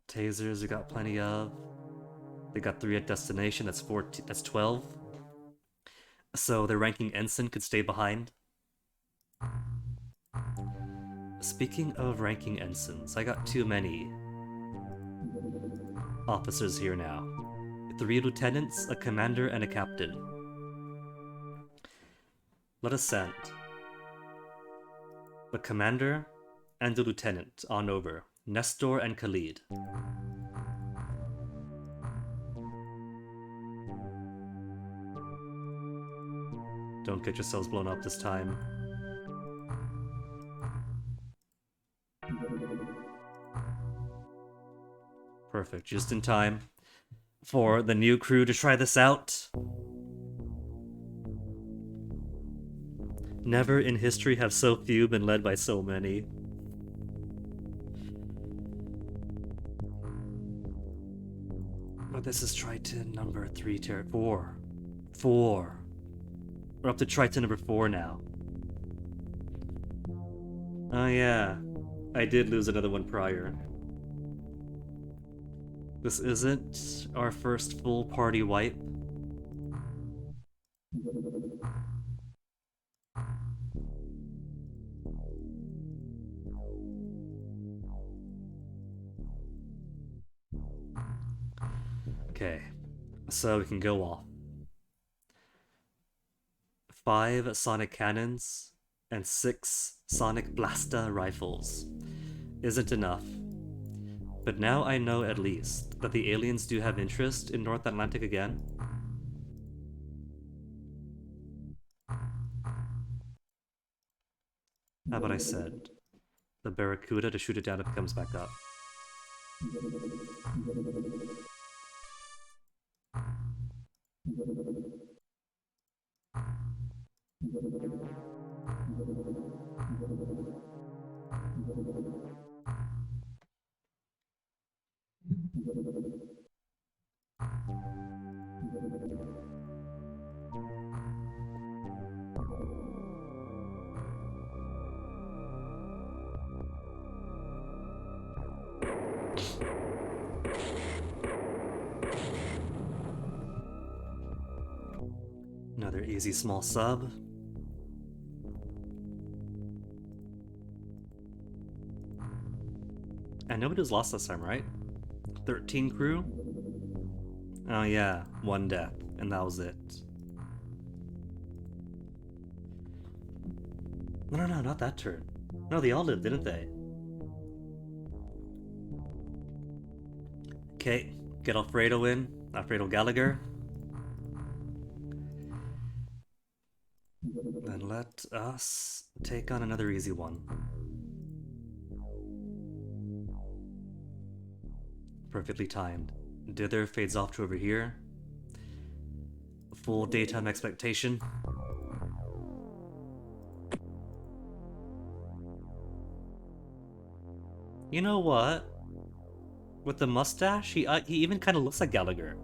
Tasers we got plenty of. They got 3 at destination, that's 14, that's 12. So their ranking ensign could stay behind. Speaking of ranking ensigns, I got too many officers here now. 3 lieutenants, a commander, and a captain. Let us send the commander and the lieutenant on over. Nestor and Khalid. Don't get yourselves blown up this time. Perfect, just in time for the new crew to try this out. Never in history have so few been led by so many. But this is Triton number 4. 4. We're up to Triton number 4 now. Oh yeah, I did lose another one prior. This isn't our first full party wipe. Okay, so we can go off. 5 sonic cannons and 6 sonic blasta rifles isn't enough. But now I know at least that the aliens do have interest in North Atlantic again. How about I send the Barracuda to shoot it down if it comes back up? Another easy small sub. And nobody was lost this time, right? 13 crew? Oh yeah, 1 death, and that was it. No, not that turn. No, they all lived, didn't they? Okay, get Alfredo in. Alfredo Gallagher. Then let us take on another easy one. Perfectly timed. Dither fades off to over here. Full daytime expectation. You know what? With the mustache, he even kind of looks like Gallagher.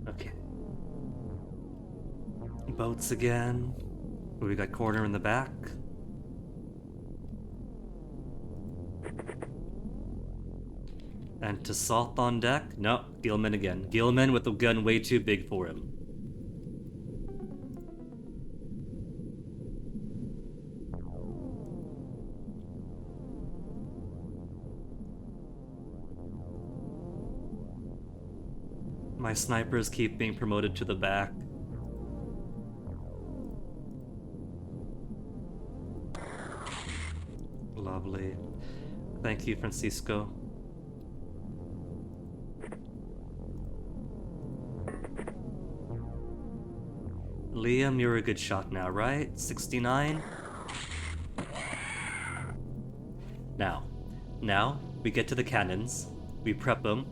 Okay. Boats again. We got corner in the back. And to Soth on deck? No, Gilman again. Gilman with the gun way too big for him. My snipers keep being promoted to the back. Lovely. Thank you, Francisco. Liam, you're a good shot now, right? 69? Now, we get to the cannons, we prep them,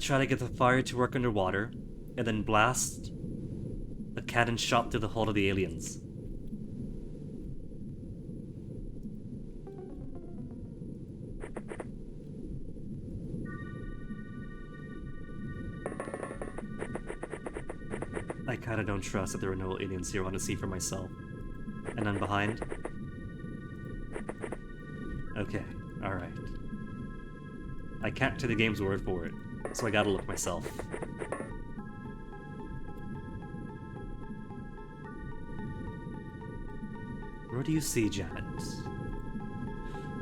try to get the fire to work underwater, and then blast a cannon shot through the hull of the aliens. I kinda don't trust that there are no aliens here. I want to see for myself. And then behind. Okay, alright. I can't take the game's word for it, so I gotta look myself. Where do you see Janet?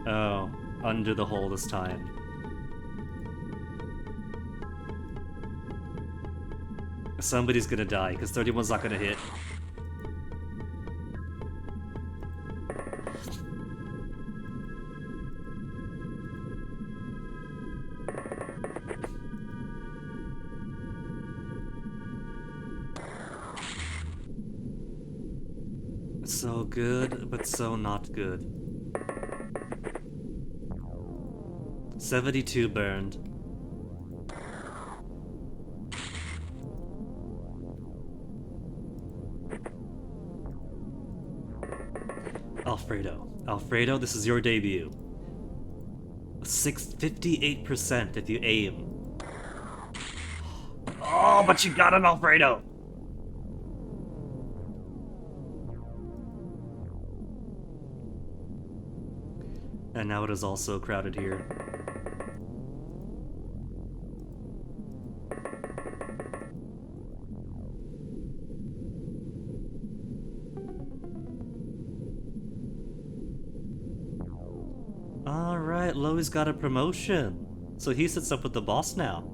Oh, under the hole this time. Somebody's gonna die, because 31's not gonna hit. So good, but so not good. 72 burned. Alfredo, this is your debut. 58% if you aim. Oh, but you got him, Alfredo! And now it is also crowded here. Alright, Loey's got a promotion. So he sits up with the boss now.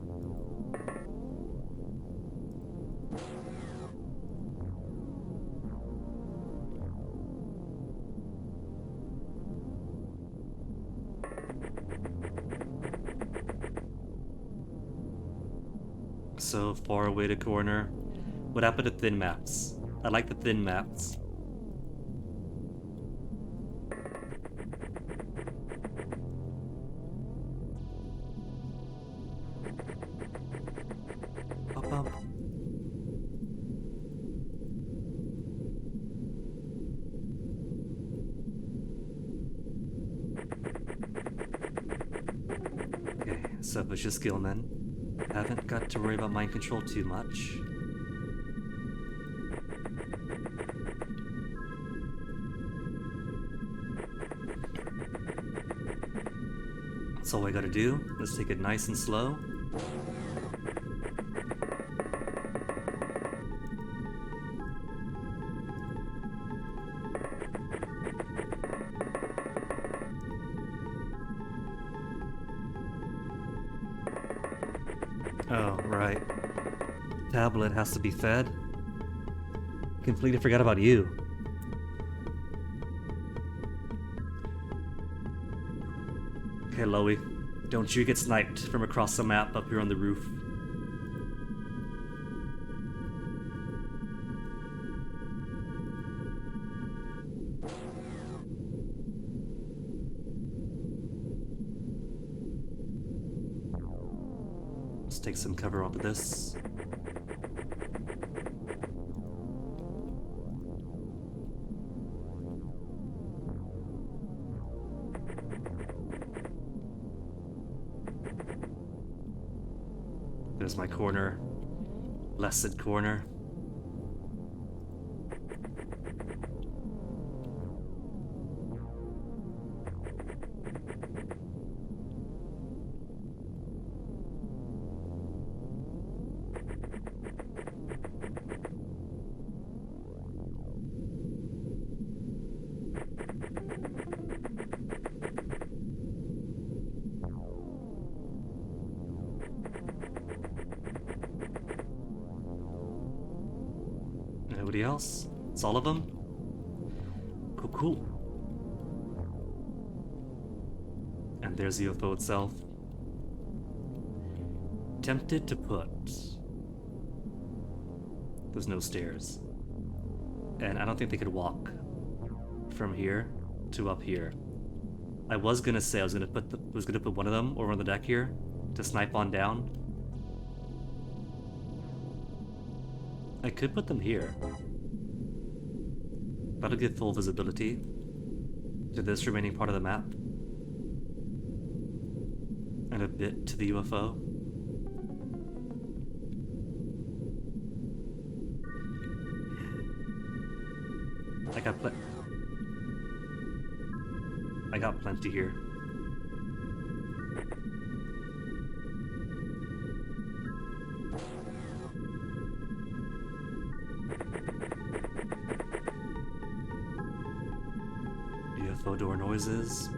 So far away to corner. What happened to thin maps? I like the thin maps. Up, up. Okay, so vicious skill men. Haven't got to worry about mind control too much. That's all I gotta do. Let's take it nice and slow. Oh, right. Tablet has to be fed. Completely forgot about you. Okay, Loey. Don't you get sniped from across the map up here on the roof. Let's take some cover off of this. There's my corner. Blessed corner. Anybody else? It's all of them? Cool, cool. And there's the UFO itself. Tempted to put... There's no stairs. And I don't think they could walk from here to up here. I was gonna say I was gonna put one of them over on the deck here to snipe on down. I could put them here. That'll give full visibility to this remaining part of the map. And a bit to the UFO. I got plenty here. UFO door noises,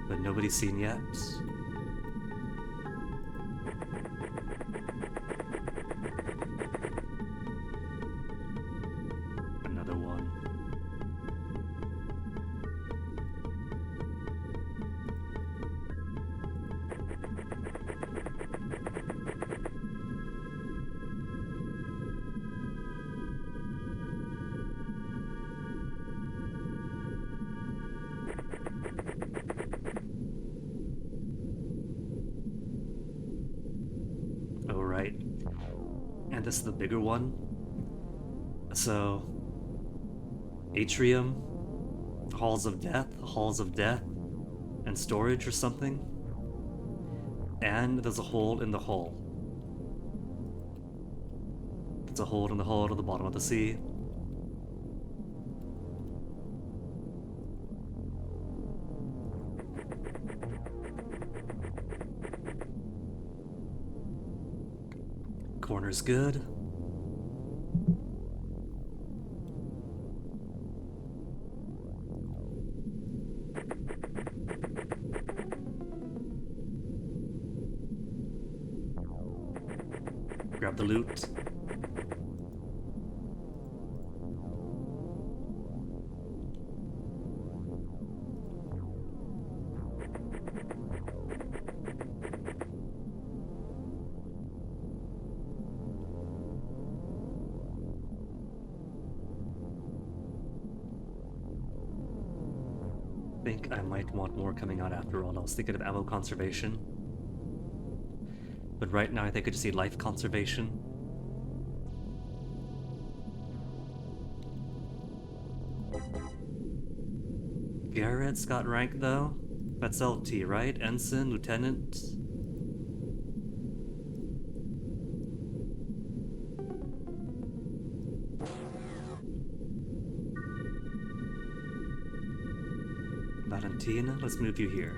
but nobody's seen yet. Another one. Alright. And this is the bigger one. So... Atrium, halls of death, and storage or something. And there's a hole in the hull. There's a hole in the hull to the bottom of the sea. Corner's good. Grab the loot. I think I might want more coming out after all. I was thinking of ammo conservation. But right now I think I just need life conservation. Garrett's got rank though. That's LT, right? Ensign, Lieutenant. Valentina, let's move you here.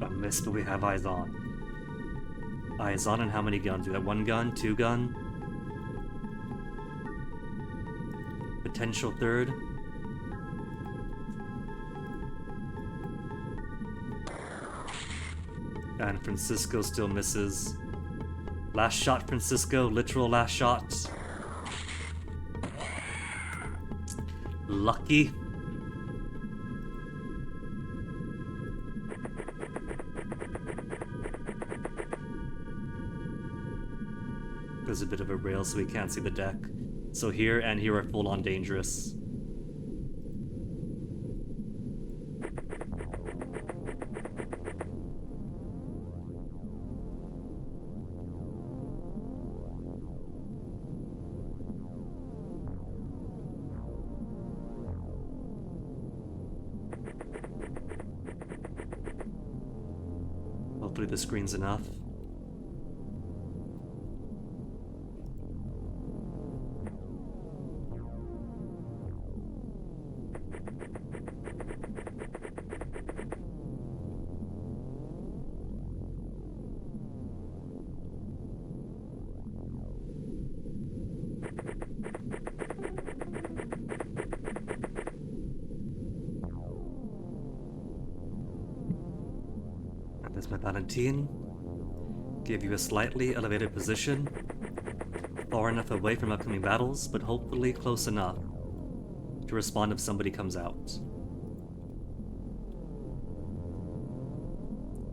A miss, but we have eyes on. Eyes on, and how many guns? We got 1 gun, 2 gun. Potential 3rd. And Francisco still misses. Last shot, Francisco. Literal last shot. Lucky. There's a bit of a rail so we can't see the deck. So here and here are full on dangerous. Hopefully the screen's enough. Valentine, give you a slightly elevated position, far enough away from upcoming battles, but hopefully close enough to respond if somebody comes out.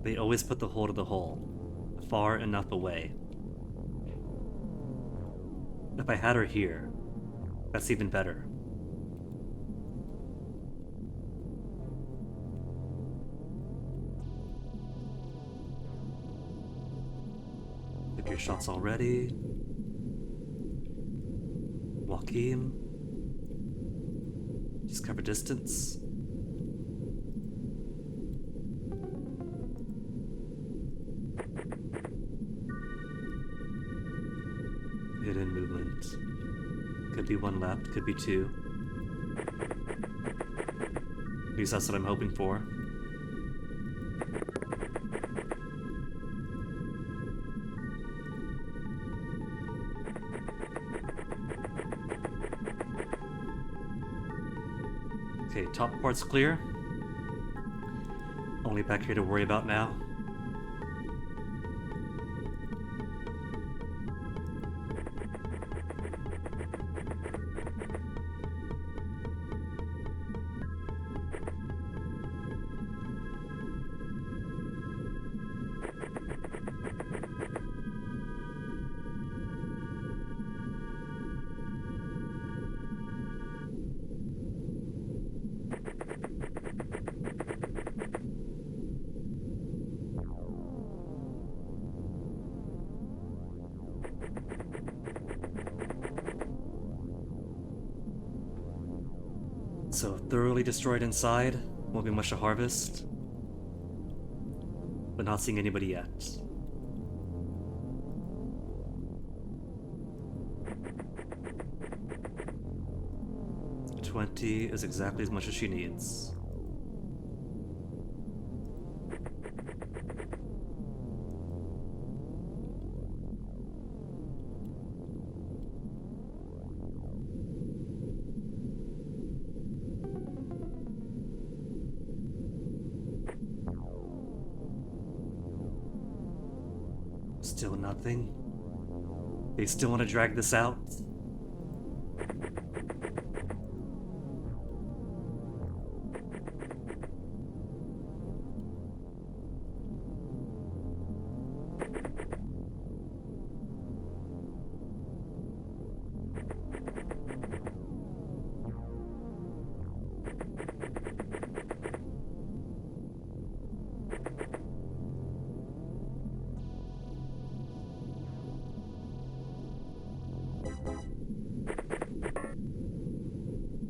They always put the hole to the hole, far enough away. If I had her here, that's even better. Pick your shots already. Joachim. Just cover distance. Hidden movement. Could be one left, could be two. At least that's what I'm hoping for. Okay, top part's clear. Only back here to worry about now. So thoroughly destroyed inside, won't be much to harvest, but not seeing anybody yet. $20 is exactly as much as she needs. Still nothing. They still want to drag this out.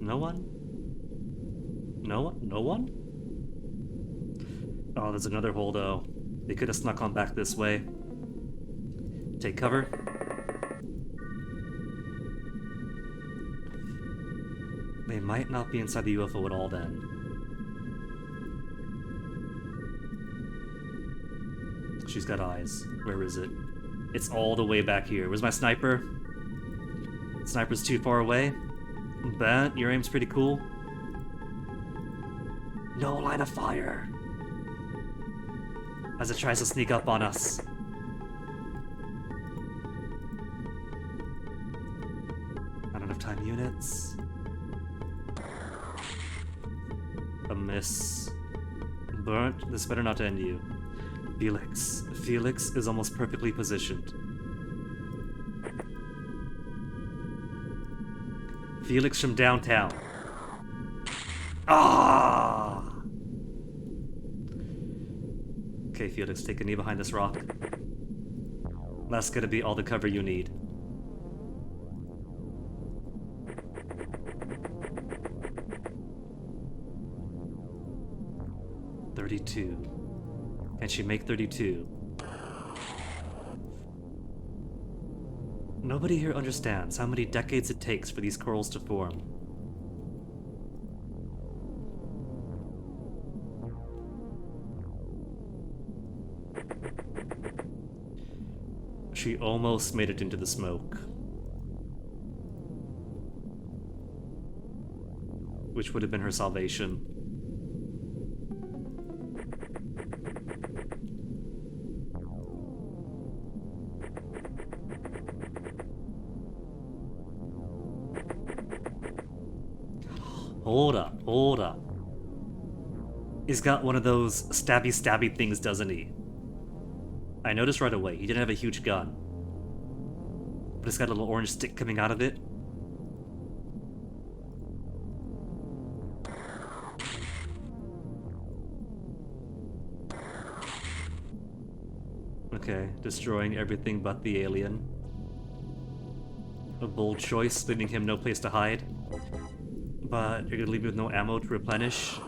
No one? No one? No one? Oh, there's another hole though. They could have snuck on back this way. Take cover. They might not be inside the UFO at all then. She's got eyes. Where is it? It's all the way back here. Where's my sniper? Sniper's too far away. But your aim's pretty cool. No line of fire! As it tries to sneak up on us. Not enough time units. A miss. Burnt. This better not end you. Felix. Felix is almost perfectly positioned. Felix from downtown. Ah! Okay, Felix, take a knee behind this rock. That's gonna be all the cover you need. $32. Can she make 32? Nobody here understands how many decades it takes for these corals to form. She almost made it into the smoke. Which would have been her salvation. Hold up, hold up. He's got one of those stabby things, doesn't he? I noticed right away, he didn't have a huge gun. But it's got a little orange stick coming out of it. Okay, destroying everything but the alien. A bold choice, leaving him no place to hide. But you're gonna leave me with no ammo to replenish.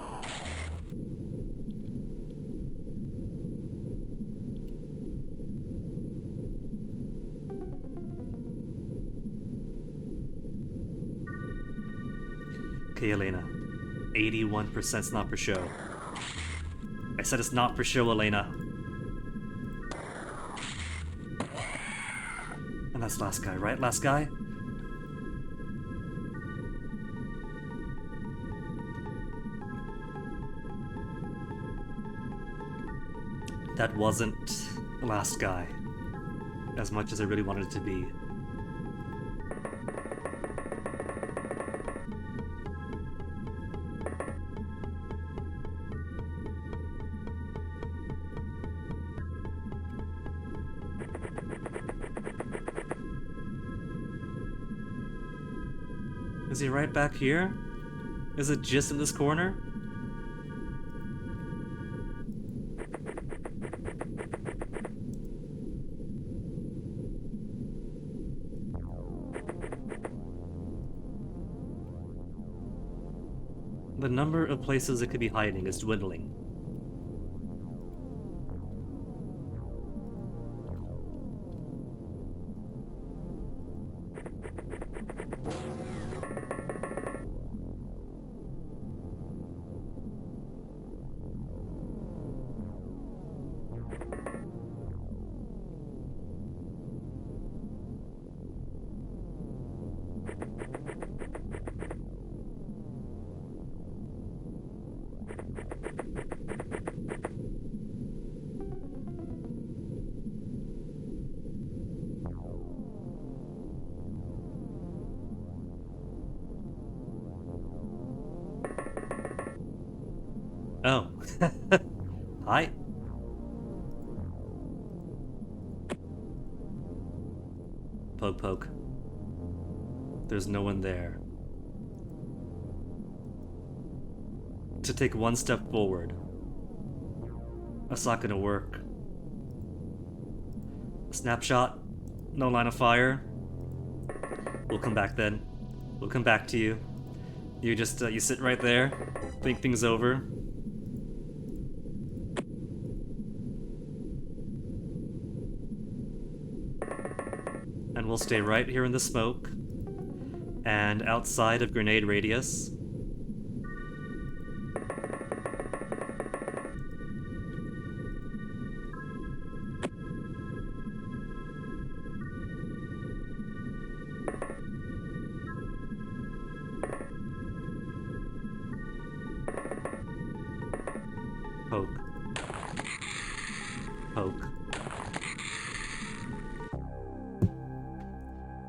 Okay, Elena. 81%'s not for show. I said it's not for show, Elena. And that's last guy, right? Last guy? That wasn't the last guy. As much as I really wanted it to be. Is he right back here? Is it just in this corner? The number of places it could be hiding is dwindling. Oh. Hi. Poke poke. There's no one there. To take one step forward. That's not gonna work. Snapshot. No line of fire. We'll come back then. We'll come back to you. You just, you sit right there. Think things over. And we'll stay right here in the smoke. And outside of grenade radius. Poke. Poke.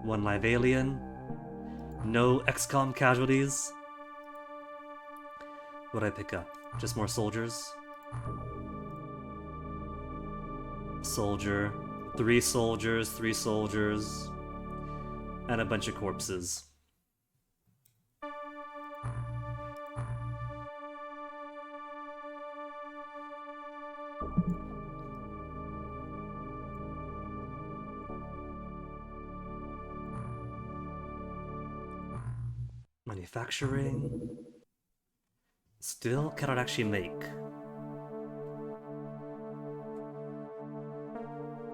One live alien. No XCOM casualties. What'd I pick up? Just more soldiers? Soldier. 3 soldiers, 3 soldiers. And a bunch of corpses. Manufacturing. Still cannot actually make.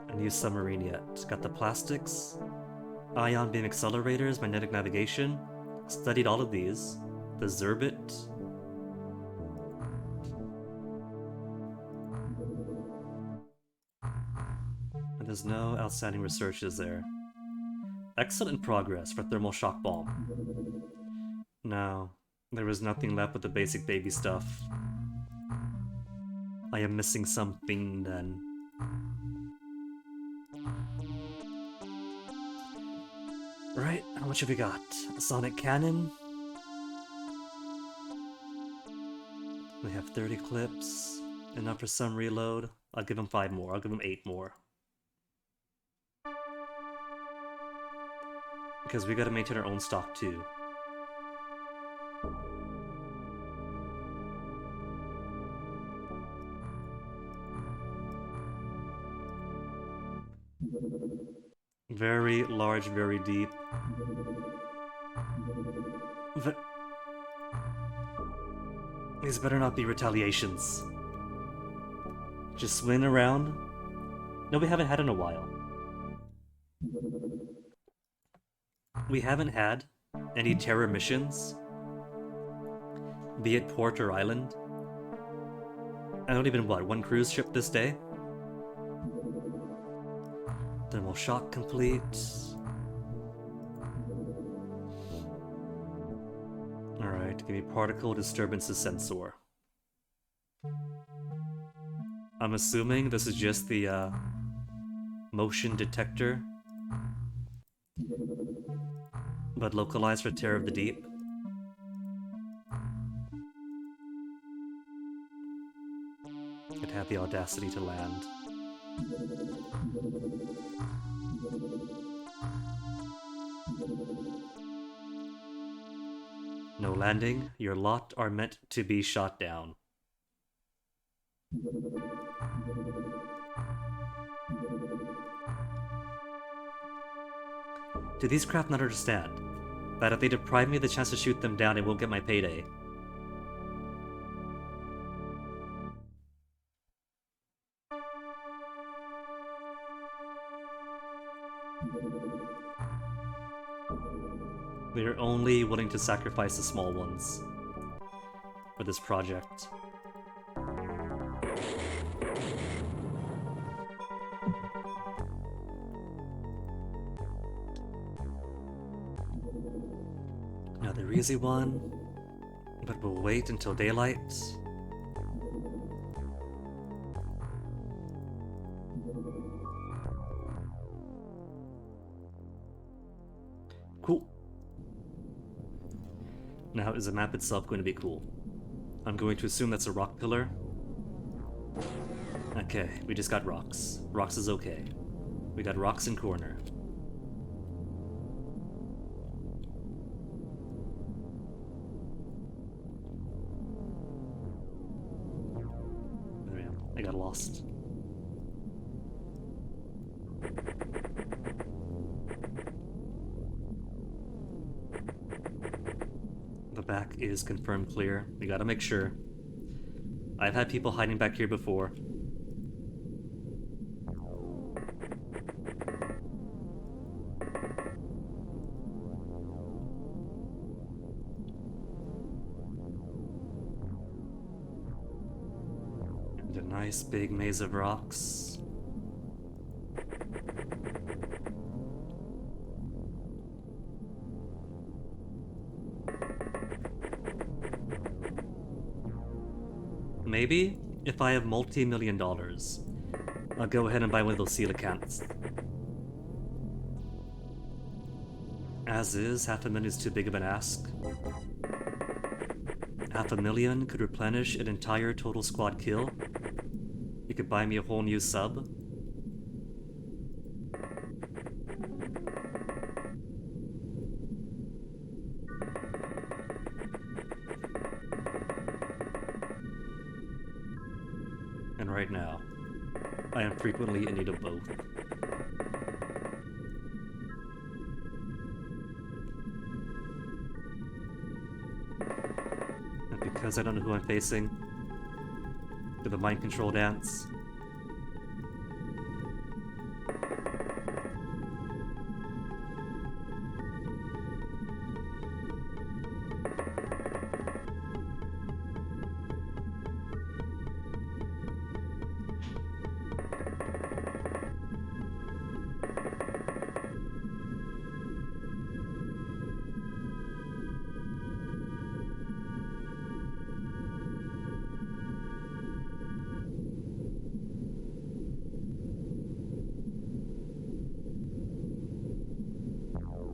A new submarine yet. Got the plastics. Ion beam accelerators, magnetic navigation. Studied all of these. The Zerbit. And there's no outstanding researches there. Excellent progress for thermal shock bomb. No, there was nothing left but the basic baby stuff. I am missing something then. Right, how much have we got? A sonic cannon? We have 30 clips. Enough for some reload. I'll give him 5 more. I'll give him 8 more. Because we gotta maintain our own stock too. Very large, very deep. These better not be retaliations. Just swing around. No, we haven't had in a while. We haven't had any terror missions, be it port or island. I don't even, what, 1 cruise ship this day? Thermal shock complete. Alright, give me particle disturbances sensor. I'm assuming this is just the motion detector, but localized for Terror of the Deep. It had the audacity to land. No landing. Your lot are meant to be shot down. Do these craft not understand that if they deprive me of the chance to shoot them down, I won't get my payday? We are only willing to sacrifice the small ones for this project. Another easy one, but we'll wait until daylight. Cool. Now, is the map itself going to be cool? I'm going to assume that's a rock pillar. Okay, we just got rocks. Rocks is okay. We got rocks in corner. There I am. I got lost. The back is confirmed clear. We gotta make sure. I've had people hiding back here before. And a nice big maze of rocks. Maybe, if I have multi-million dollars, I'll go ahead and buy one of those coelacanths. As is, $500,000 is too big of an ask. $500,000 could replenish an entire total squad kill. You could buy me a whole new sub. And right now, I am frequently in need of both. And because I don't know who I'm facing, do the mind control dance.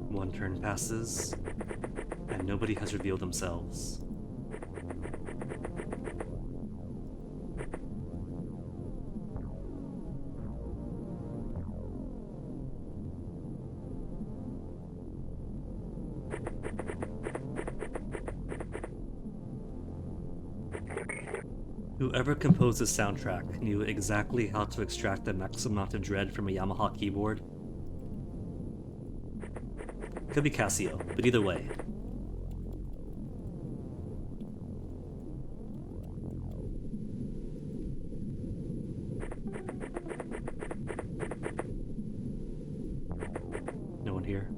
One turn passes, and nobody has revealed themselves. Whoever composed this soundtrack knew exactly how to extract the maximum amount of dread from a Yamaha keyboard. Could be Casio, but either way. No one here.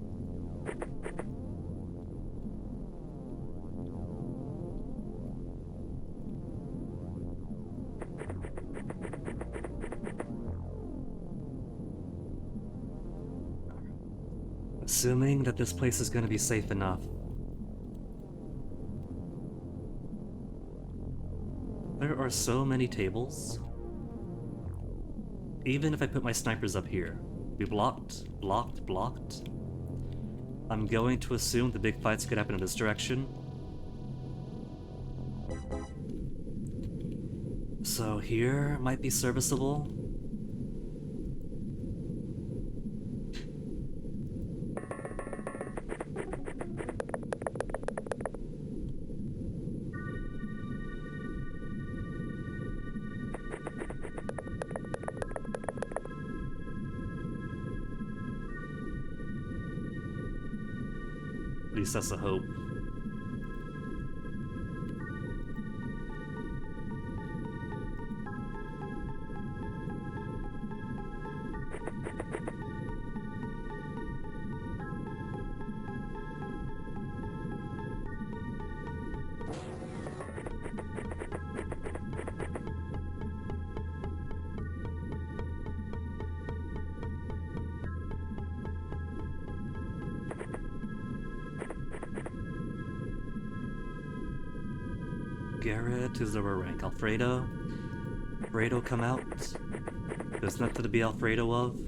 Assuming that this place is going to be safe enough. There are so many tables. Even if I put my snipers up here, be blocked, blocked, blocked. I'm going to assume the big fights could happen in this direction. So here might be serviceable. At least that's a hope. Garrett is lower rank. Alfredo? Alfredo come out? There's nothing to be Alfredo of?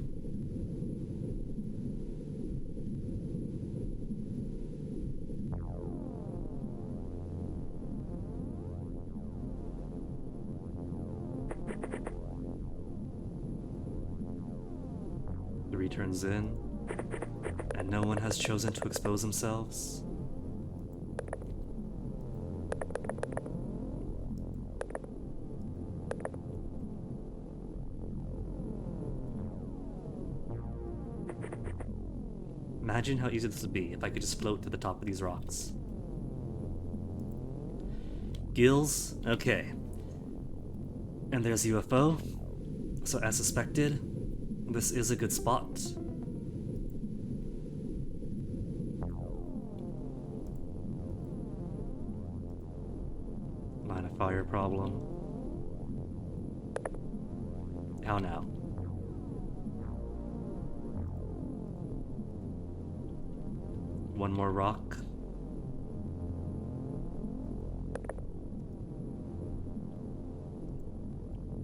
Three turns in, and no one has chosen to expose themselves. Imagine how easy this would be if I could just float to the top of these rocks. Gills? Okay. And there's UFO. So as suspected, this is a good spot. Line of fire problem. How now? One more rock.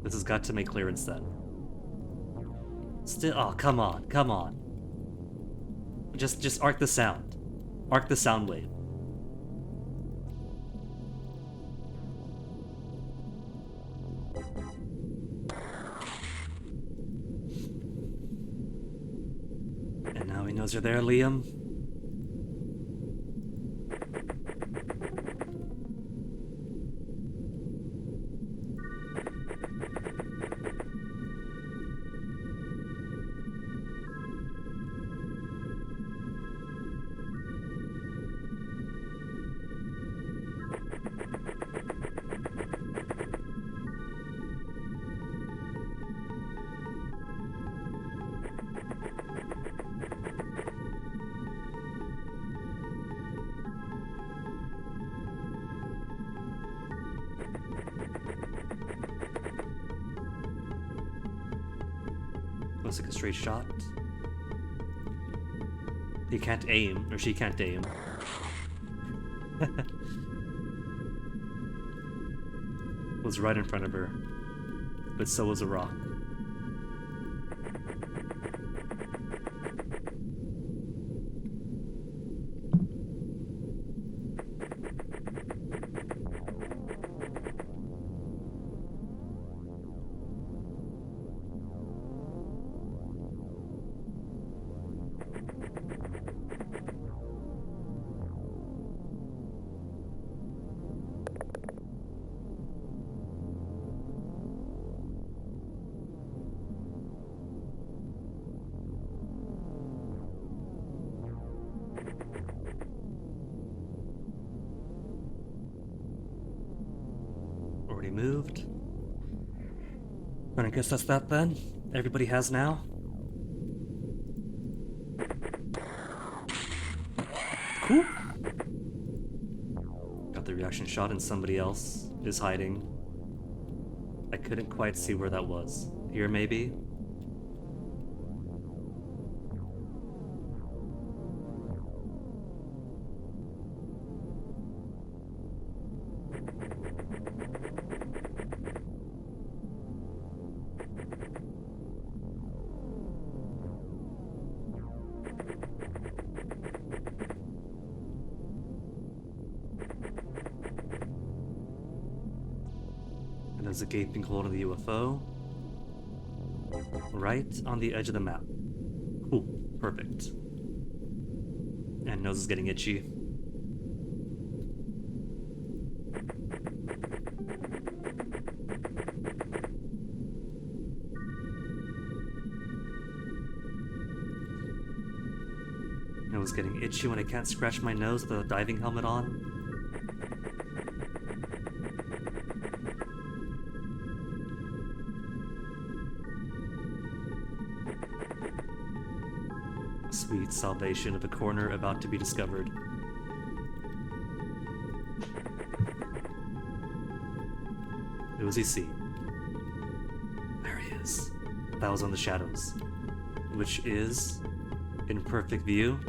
This has got to make clearance then. Still, oh, come on, come on. Just arc the sound. Arc the sound wave. And now he knows you're there, Liam. Looks like a straight shot. He can't aim, or she can't aim. Was right in front of her, but so was a rock. removed. And I guess that's that then. Everybody has now. Cool. Got the reaction shot and somebody else is hiding. I couldn't quite see where that was. Here maybe? And there's a gaping hole in the UFO. Right on the edge of the map. Cool. Perfect. And nose is getting itchy. Nose getting itchy when I can't scratch my nose with a diving helmet on. Sweet salvation of a corner about to be discovered. Who does he see? There he is. That was on the shadows. Which is, in perfect view,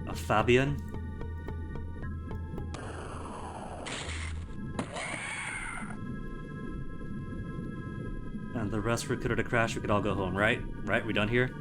a Fabian. And the rest were considered a crash. We could all go home, right? Right? We done here?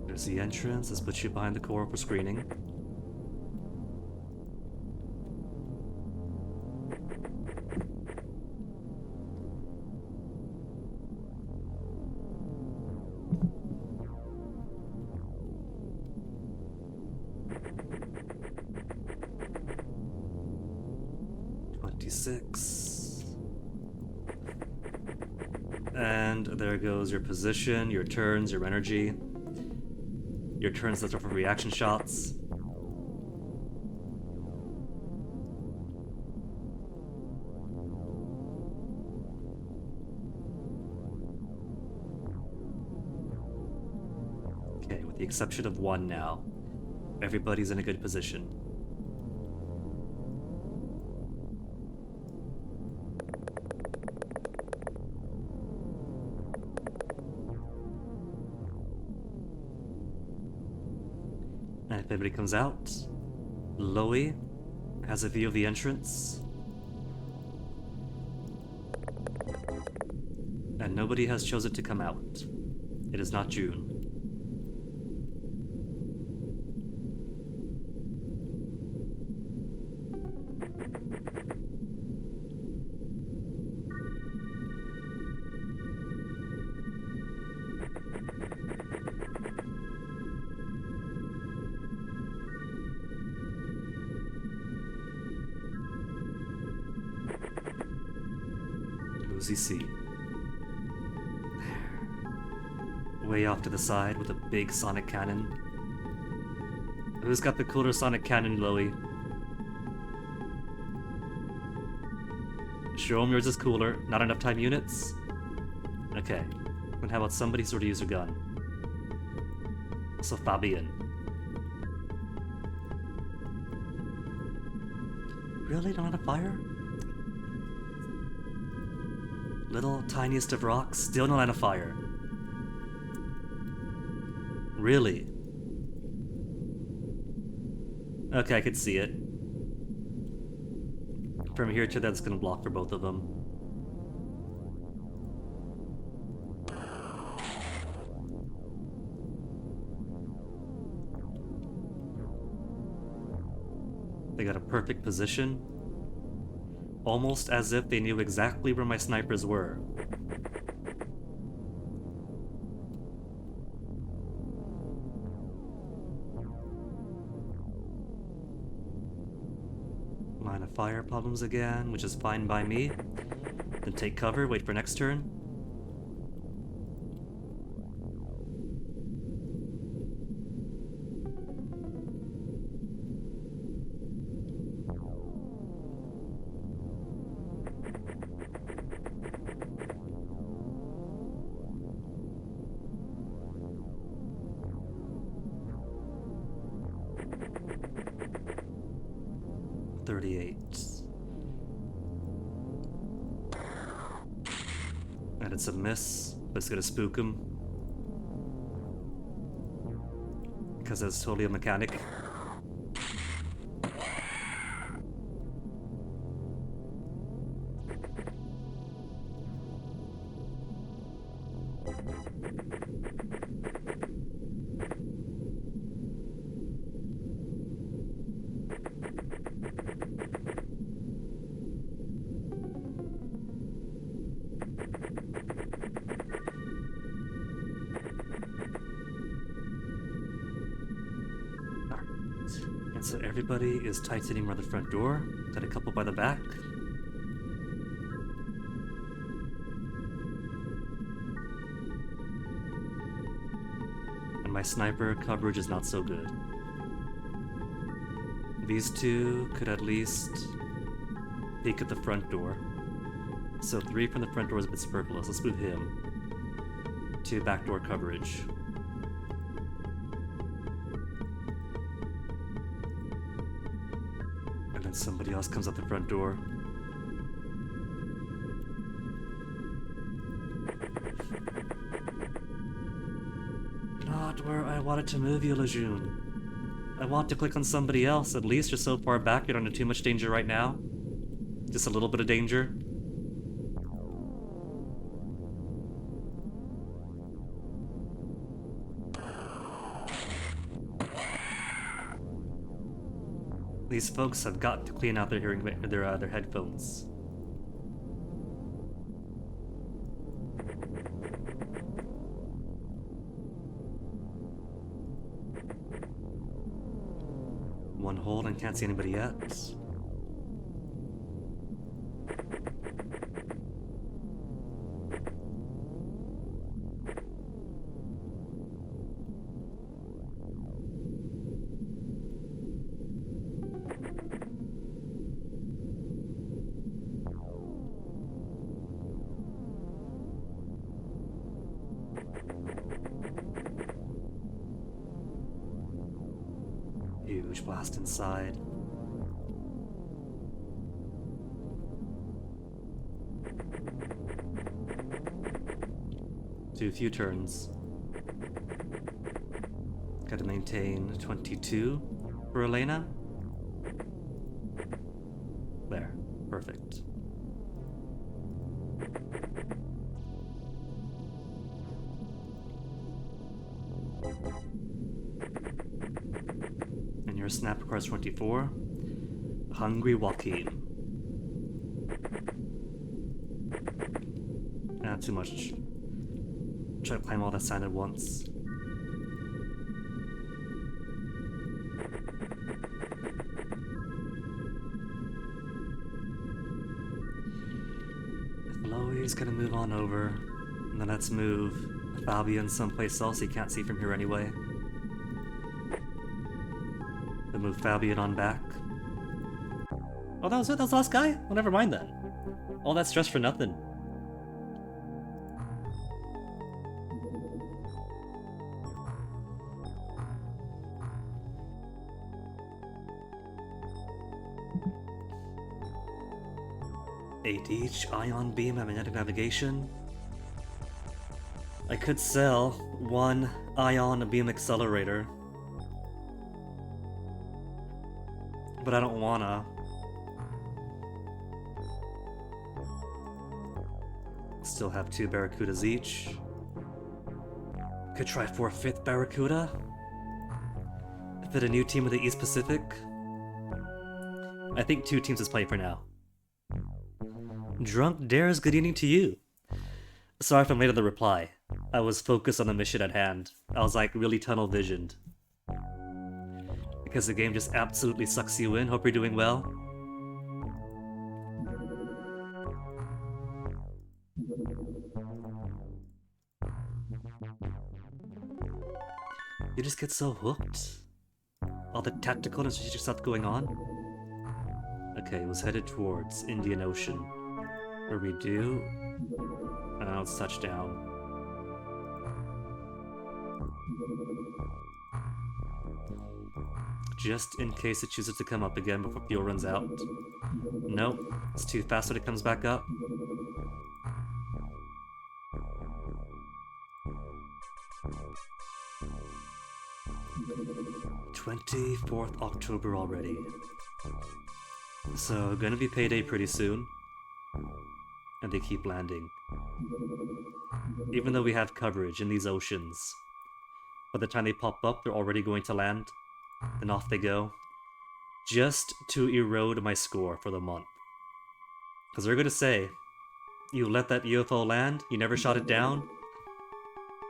There's the entrance. Let's put you behind the core for screening. And there goes your position, your turns, your energy. Your turns left over for reaction shots. Okay, with the exception of one now. Everybody's in a good position. And if anybody comes out, Loey has a view of the entrance. And nobody has chosen to come out. It is not June. Who's he see? Way off to the side with a big sonic cannon. Who's got the cooler sonic cannon, Loey? Show him yours is cooler. Not enough time units? Okay. Then how about somebody sort of use a gun? So Fabian. Really? Don't have a fire? Little tiniest of rocks, still no line of fire. Really? Okay, I could see it. From here to that's gonna block for both of them. They got a perfect position. Almost as if they knew exactly where my snipers were. Line of fire problems again, which is fine by me. Then take cover, wait for next turn. And it's a miss, but it's gonna spook him. Because it's totally a mechanic. And so everybody is tightening around the front door. Got a couple by the back. And my sniper coverage is not so good. These two could at least peek at the front door. So 3 from the front door is a bit superfluous. Let's move him to backdoor coverage. And then somebody else comes out the front door. Not where I wanted to move you, Lejeune. I want to click on somebody else. At least you're so far back, you're not in too much danger right now. Just a little bit of danger. These folks have got to clean out their their headphones. One hold and can't see anybody yet. Huge blast inside. Too few turns. Gotta maintain 22 for Elena. There. Perfect. And your snap requires 24. Hungry Joaquin. Too much. Try to climb all that sand at once. Chloe's gonna move on over. And then let's move Fabian someplace else he can't see from here anyway. Then move Fabian on back. Oh, that was it? That was the last guy? Well, never mind then. All that stress for nothing. Each ion beam and magnetic navigation. I could sell 1 ion beam accelerator, but I don't wanna. Still have 2 barracudas each. Could try for a 5th barracuda. Fit a new team with the East Pacific. I think 2 teams is playing for now. Drunk Dares, good evening to you. Sorry if I'm late to the reply. I was focused on the mission at hand. I was like really tunnel visioned. Because the game just absolutely sucks you in. Hope you're doing well. You just get so hooked. All the tactical and strategic stuff going on. Okay, it was headed towards Indian Ocean. Where we do... now it's touchdown. Just in case it chooses to come up again before fuel runs out. Nope, it's too fast when it comes back up. October already. So, gonna be payday pretty soon. And they keep landing. Even though we have coverage in these oceans, by the time they pop up, they're already going to land. Then off they go. Just to erode my score for the month. Because they're gonna say, you let that UFO land, you never shot it down,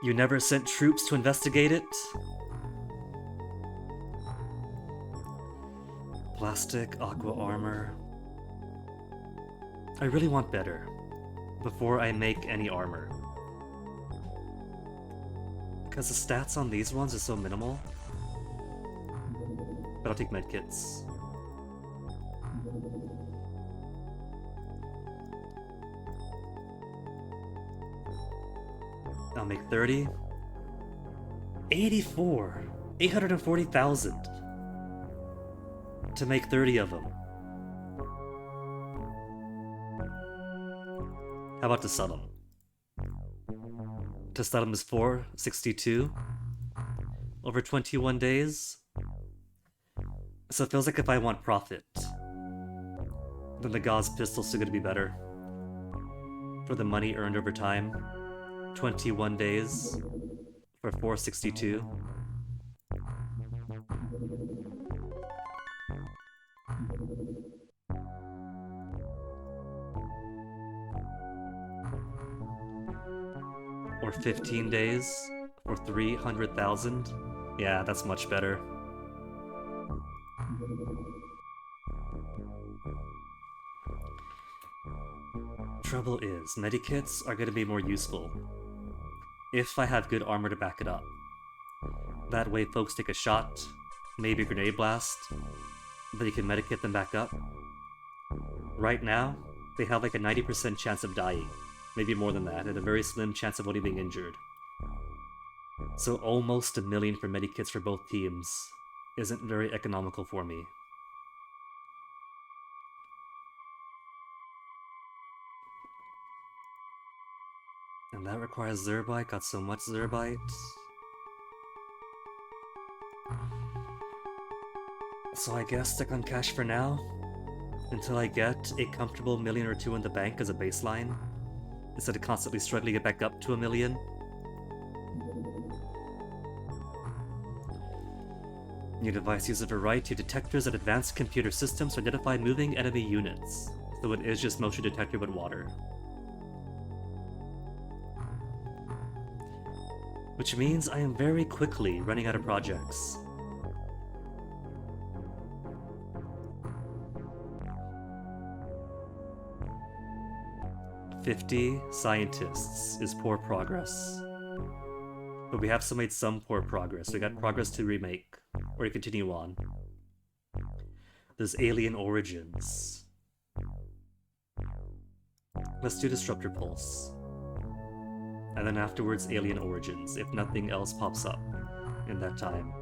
you never sent troops to investigate it. Plastic, aqua armor. I really want better before I make any armor. Because the stats on these ones are so minimal. But I'll take medkits. I'll make 30. 84! 840,000 to make 30 of them. How about to sell them? To sell them is 462 over 21 days. So it feels like if I want profit, then the Gauss pistol's still gonna be better. For the money earned over time. 21 days for 462. Or 15 days for 300,000. Yeah, that's much better. Trouble is, medikits are going to be more useful if I have good armor to back it up. That way folks take a shot, maybe a grenade blast, but you can medikit them back up. Right now, they have like a 90% chance of dying, maybe more than that, and a very slim chance of only being injured. So almost 1 million for medikits for both teams isn't very economical for me. And that requires Zerbite, got so much Zerbite. So I guess stick on cash for now, until I get a comfortable million or two in the bank as a baseline, instead of constantly struggling to get back up to 1 million. New device uses a variety of detectors and advanced computer systems to identify moving enemy units, so it is just motion detector but water. Which means I am very quickly running out of projects. "50 scientists" is poor progress. But we have still made some poor progress. We got progress to remake, or to continue on. There's Alien Origins. Let's do Disruptor Pulse. And then afterwards, Alien Origins, if nothing else pops up in that time.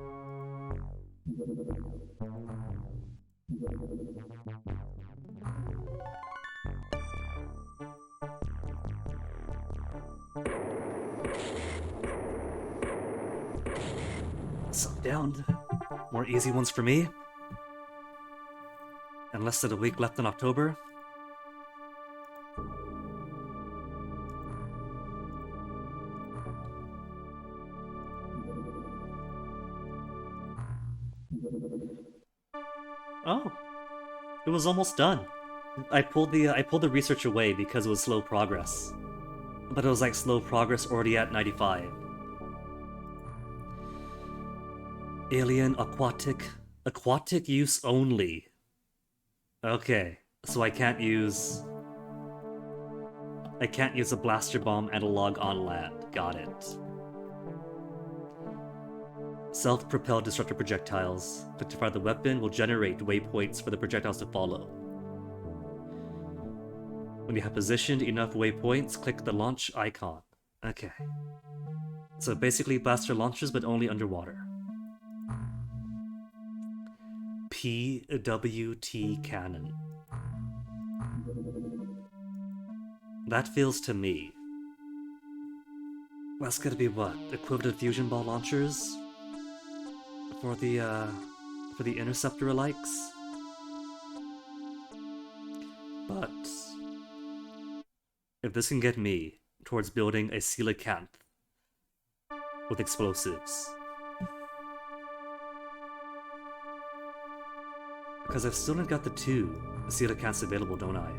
So down. More easy ones for me. And less than a week left in October. Oh, it was almost done. I pulled the research away because it was slow progress, but it was like slow progress already at 95. Alien aquatic use only. Okay, so I can't use a blaster bomb analog on land. Got it. Self-propelled destructive projectiles. Click to fire the weapon will generate waypoints for the projectiles to follow. When you have positioned enough waypoints, click the launch icon. Okay. So basically blaster launchers, but only underwater. PWT cannon. That feels to me. That's gonna be what? Equivalent fusion ball launchers? For the interceptor likes? But if this can get me towards building a coelacanth with explosives. Because I've still not got the 2 coelacanths available, don't I?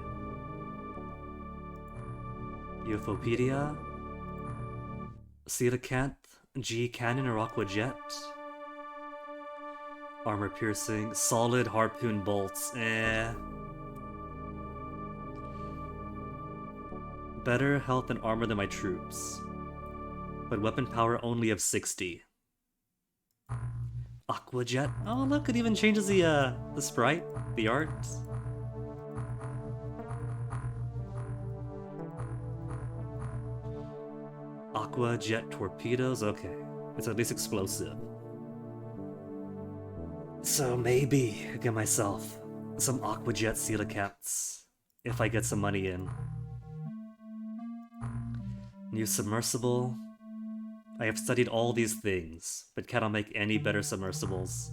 UFOpedia, coelacanth, G cannon or aqua jet, armor piercing, solid harpoon bolts. Better health and armor than my troops, but weapon power only of 60. Aqua jet. Oh look, it even changes the sprite, the art. Aqua jet torpedoes. Okay, it's at least explosive. So maybe get myself some aqua jet coelacanths if I get some money in. New submersible. I have studied all these things, but cannot make any better submersibles.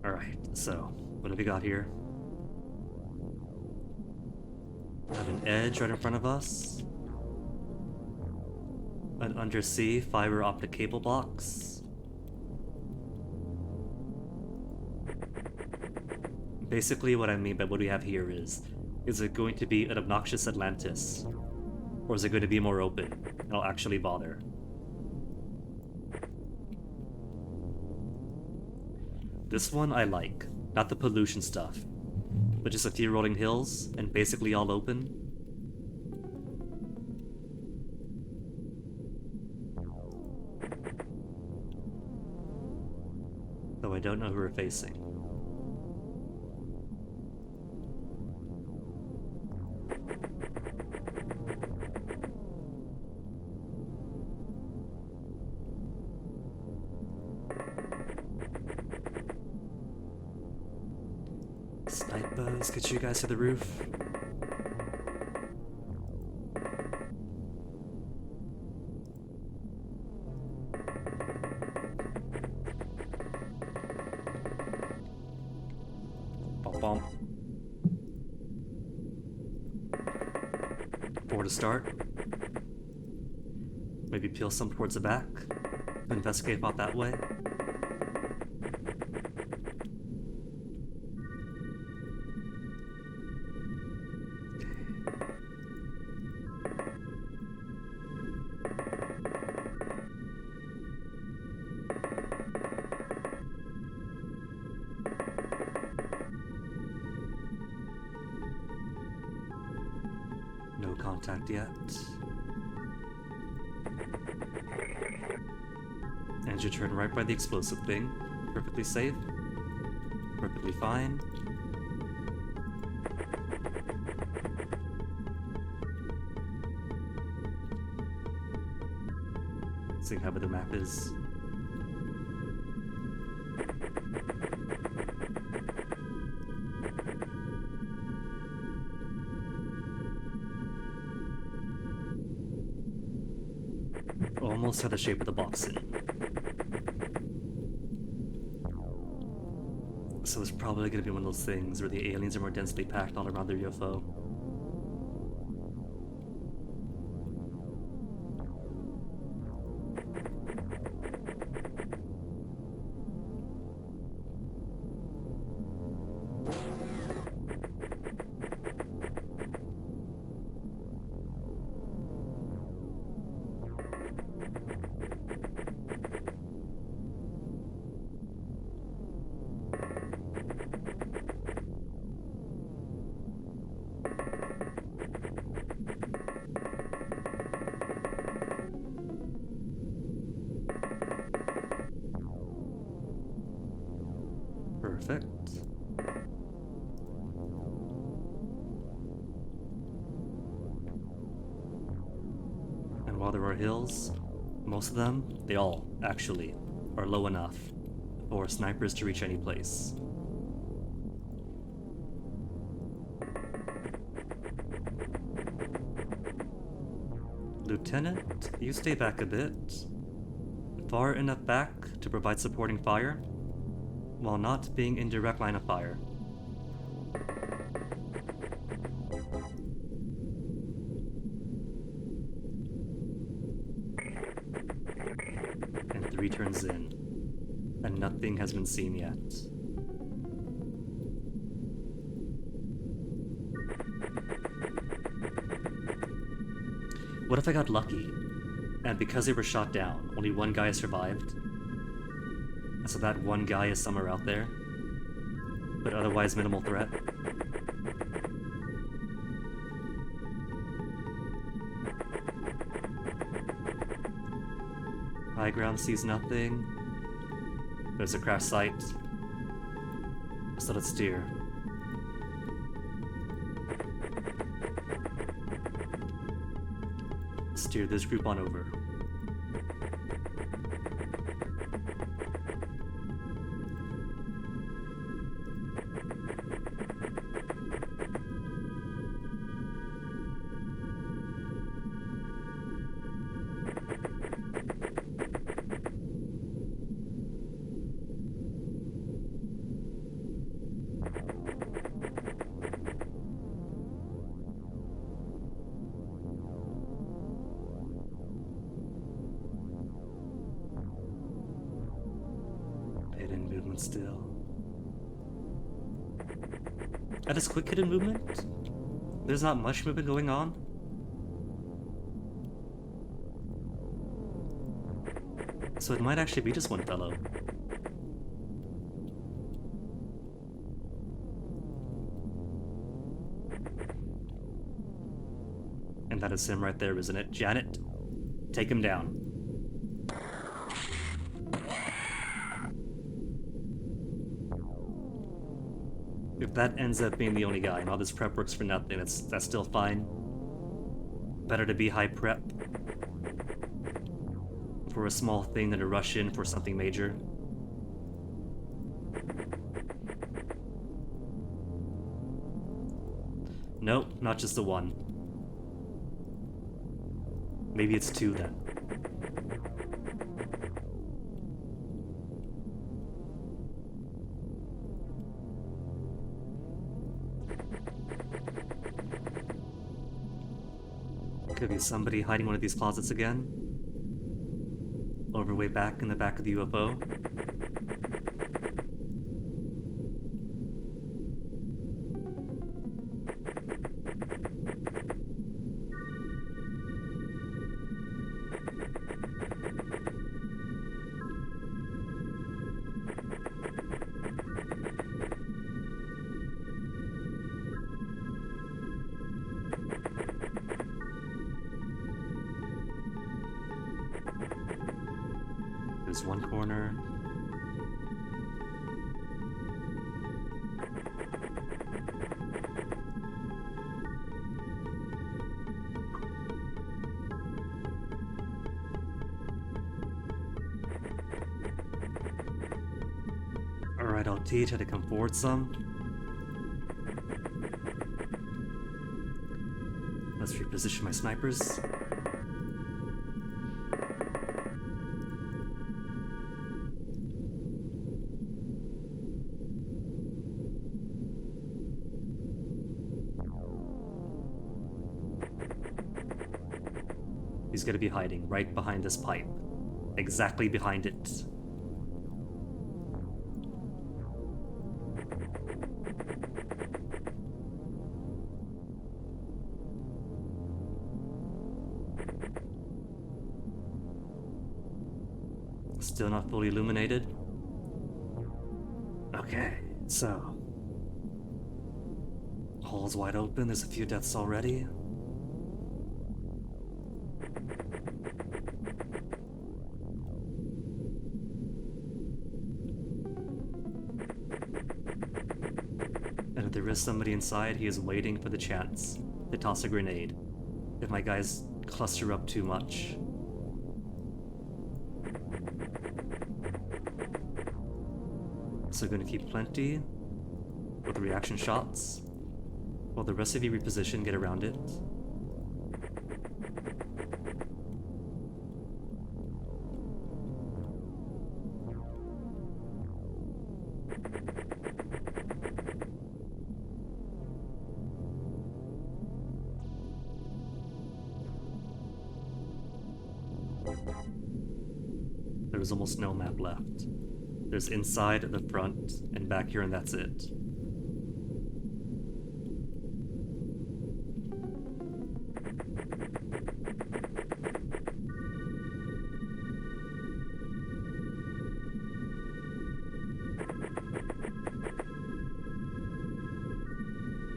Alright, so, what have we got here? We have an edge right in front of us. An undersea fiber optic cable box. Basically what I mean by what we have here is it going to be an obnoxious Atlantis? Or is it going to be more open? And I'll actually bother. This one I like. Not the pollution stuff, but just a few rolling hills and basically all open. Though I don't know who we're facing. Snipers, get you guys to the roof. Bump bump. 4 to start. Maybe peel some towards the back. Investigate out that way. No contact yet. And you turn right by the explosive thing. Perfectly safe. Perfectly fine. Seeing how the map is. Almost had the shape of the box in. So it's probably going to be one of those things where the aliens are more densely packed all around their UFO. Perfect. And while there are hills, most of them, they all, actually, are low enough for snipers to reach any place. Lieutenant, you stay back a bit. Far enough back to provide supporting fire, while not being in direct line of fire. And 3 turns in, and nothing has been seen yet. What if I got lucky, and because they were shot down, only one guy survived? And so that one guy is somewhere out there, but otherwise minimal threat? High ground sees nothing. There's a crash site. So let's steer. Steer this group on over. Hidden movement still. At this quick hidden movement, there's not much movement going on. So it might actually be just one fellow. And that is him right there, isn't it? Janet, take him down. If that ends up being the only guy and all this prep works for nothing, that's still fine. Better to be high prep for a small thing than to rush in for something major. Nope, not just the one. Maybe it's 2 then. Could be somebody hiding one of these closets again. Over way back in the back of the UFO. There's one corner. Alright, LT, try to come forward some. Let's reposition my snipers. He's gonna be hiding right behind this pipe. Exactly behind it. Still not fully illuminated. Okay, so. Hole's wide open, there's a few deaths already. If there is somebody inside, he is waiting for the chance to toss a grenade. If my guys cluster up too much. So gonna keep plenty with reaction shots, while the rest of you reposition, get around it. There's almost no map left. There's inside, the front, and back here, and that's it.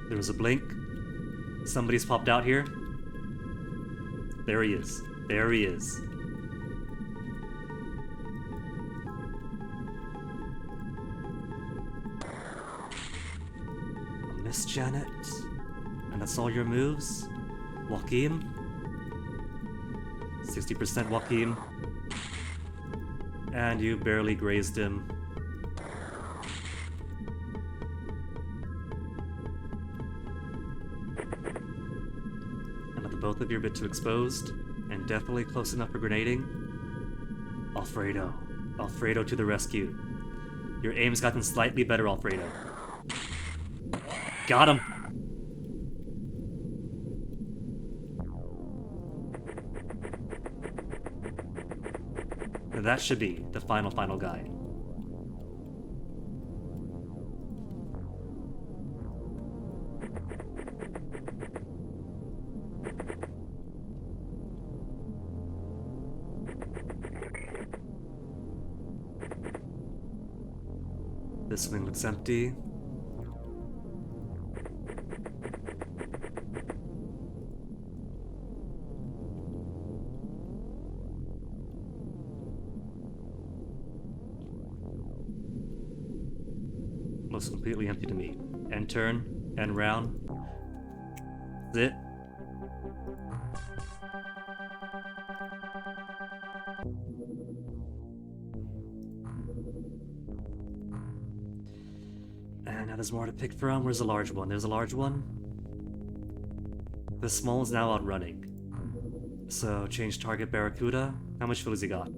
There was a blink. Somebody's popped out here. There he is. There he is. Miss Janet. And that's all your moves? Joaquin? 60% Joaquin. And you barely grazed him. Both of you are a bit too exposed, and definitely close enough for grenading. Alfredo. Alfredo to the rescue. Your aim's gotten slightly better, Alfredo. Got him! And that should be the final guy. This wing looks empty. Looks completely empty to me. End turn, end round. That's it. And now there's more to pick from. Where's the large one? There's a large one. The small is now out running. So change target Barracuda. How much fuel has he got?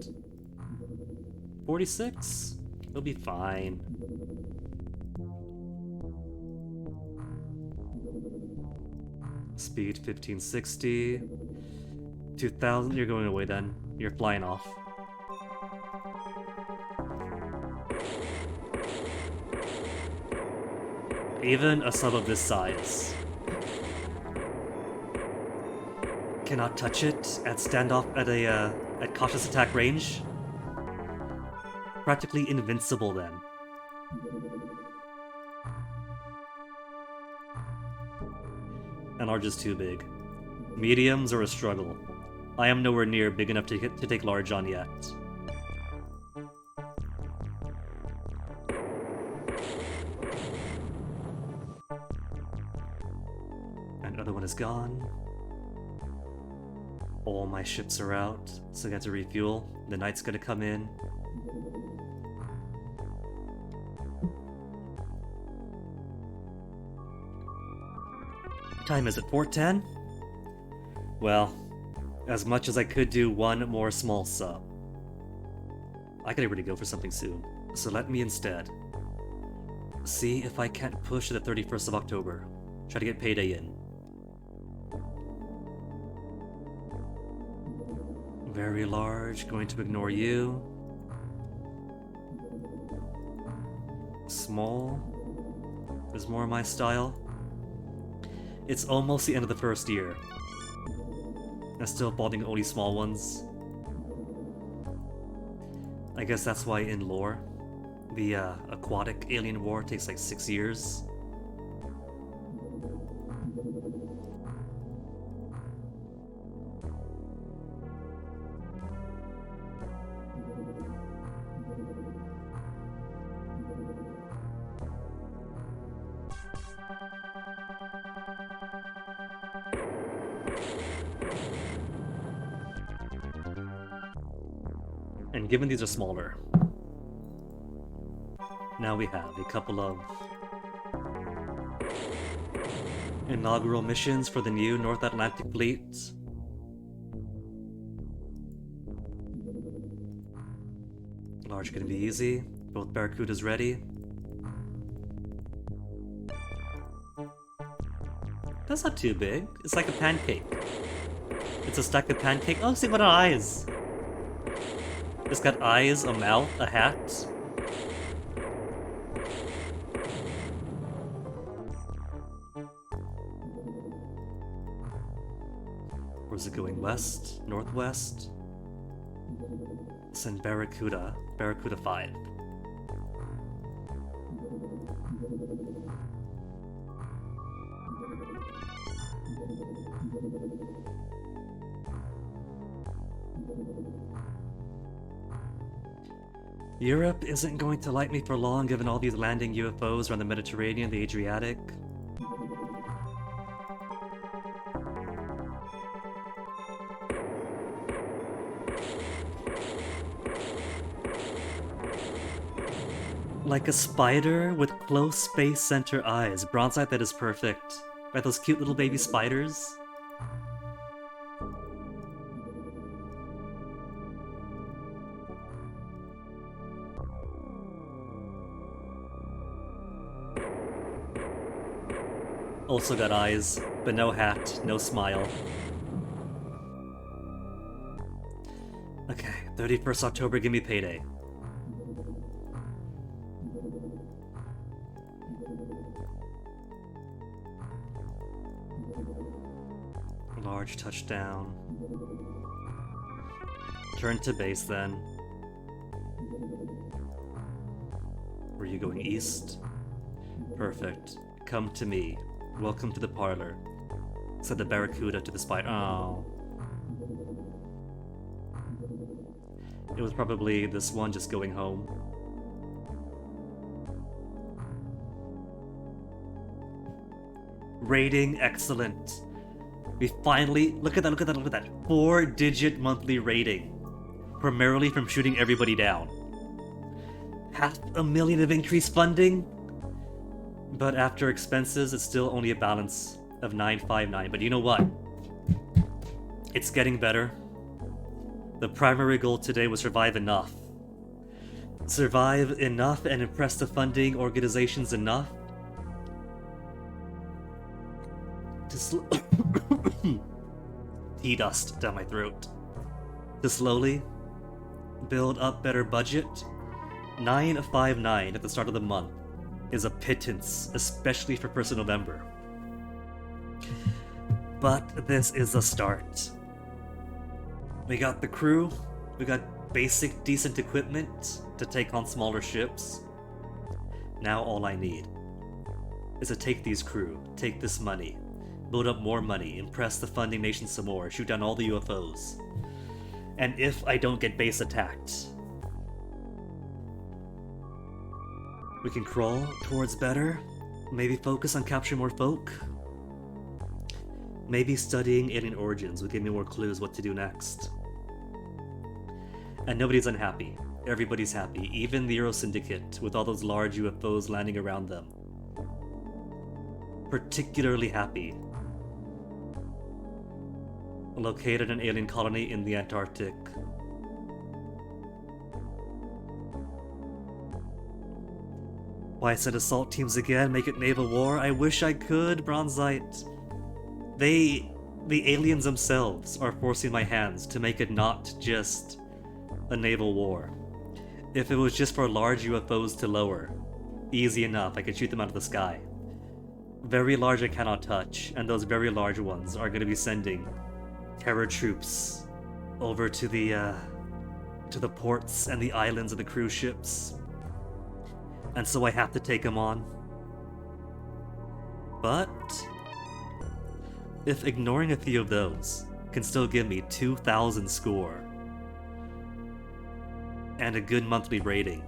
46? He'll be fine. Speed 1560. 2000. You're going away then. You're flying off. Even a sub of this size cannot touch it at standoff at cautious attack range. Practically invincible then. And large is too big. Mediums are a struggle. I am nowhere near big enough to take large on yet. Another one is gone. All my ships are out, so I got to refuel. The knight's gonna come in. Time is it 4:10? Well, as much as I could do one more small sub, I gotta really go for something soon. So let me instead see if I can't push to the 31st of October. Try to get payday in. Very large, going to ignore you. Small is more my style. It's almost the end of the first year. I'm still balding only small ones. I guess that's why in lore, the aquatic alien war takes like 6 years. And given these are smaller, now we have a couple of inaugural missions for the new North Atlantic Fleet. Large gonna be easy. Both Barracudas ready. That's not too big. It's like a pancake. It's a stack of pancake. Oh, see what eyes. It's got eyes, a mouth, a hat. Where's it going? West? Northwest? Send Barracuda. Barracuda 5. Europe isn't going to like me for long given all these landing UFOs around the Mediterranean, the Adriatic. Like a spider with close space center eyes. Bronzite that is perfect. Right, those cute little baby spiders? Also got eyes, but no hat, no smile. Okay, 31st October, give me payday. Large touchdown. Turn to base then. Were you going east? Perfect. Come to me. Welcome to the parlor. Said the Barracuda to the spider. Oh. It was probably this one just going home. Rating excellent. We finally, look at that, look at that, look at that. 4-digit monthly rating. Primarily from shooting everybody down. $500,000 of increased funding? But after expenses, it's still only a balance of 959. But you know what? It's getting better. The primary goal today was survive enough. Survive enough and impress the funding organizations enough to tea dust down my throat. To slowly build up better budget. 959 at the start of the month is a pittance, especially for 1st of November. But this is a start. We got the crew, we got basic decent equipment to take on smaller ships. Now all I need is to take these crew, take this money, build up more money, impress the funding nation some more, shoot down all the UFOs. And if I don't get base attacked, we can crawl towards better, maybe focus on capturing more folk. Maybe studying alien origins will give me more clues what to do next. And nobody's unhappy. Everybody's happy, even the Euro Syndicate, with all those large UFOs landing around them. Particularly happy. Located an alien colony in the Antarctic. Why send assault teams again? Make it naval war? I wish I could, Bronzite. The aliens themselves are forcing my hands to make it not just a naval war. If it was just for large UFOs to lower, easy enough, I could shoot them out of the sky. Very large I cannot touch, and those very large ones are going to be sending terror troops over to the ports and the islands of the cruise ships. And so I have to take them on. But if ignoring a few of those can still give me 2,000 score, and a good monthly rating,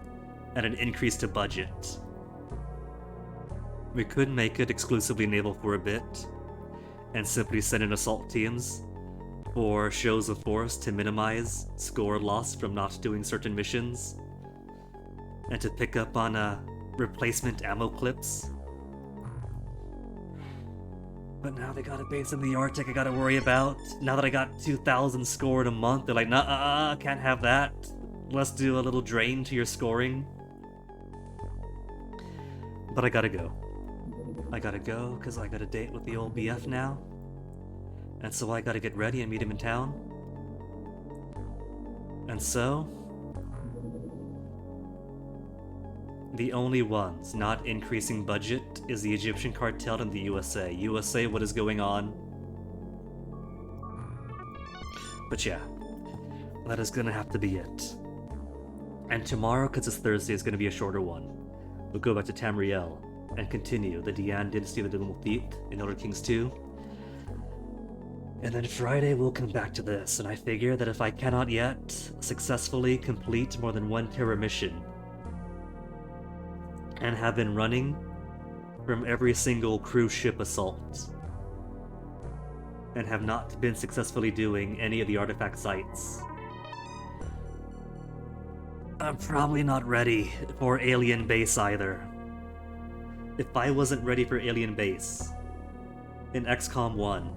and an increase to budget, we could make it exclusively naval for a bit, and simply send in assault teams or shows of force to minimize score loss from not doing certain missions, and to pick up on replacement ammo clips. But now they got a base in the Arctic I gotta worry about. Now that I got 2,000 scored a month, they're like, nah, can't have that. Let's do a little drain to your scoring. But I gotta go. I gotta go, because I got a date with the old BF now. And so I gotta get ready and meet him in town. And so... the only ones not increasing budget is the Egyptian cartel and the USA. USA, what is going on? But yeah, that is gonna have to be it. And tomorrow, because it's Thursday, is gonna be a shorter one. We'll go back to Tamriel and continue the Dian Dynasty of the Dumuthit in Elder Kings 2. And then Friday we'll come back to this, and I figure that if I cannot yet successfully complete more than one terror mission, and have been running from every single cruise ship assault, and have not been successfully doing any of the artifact sites, I'm probably not ready for Alien Base either. If I wasn't ready for Alien Base in XCOM 1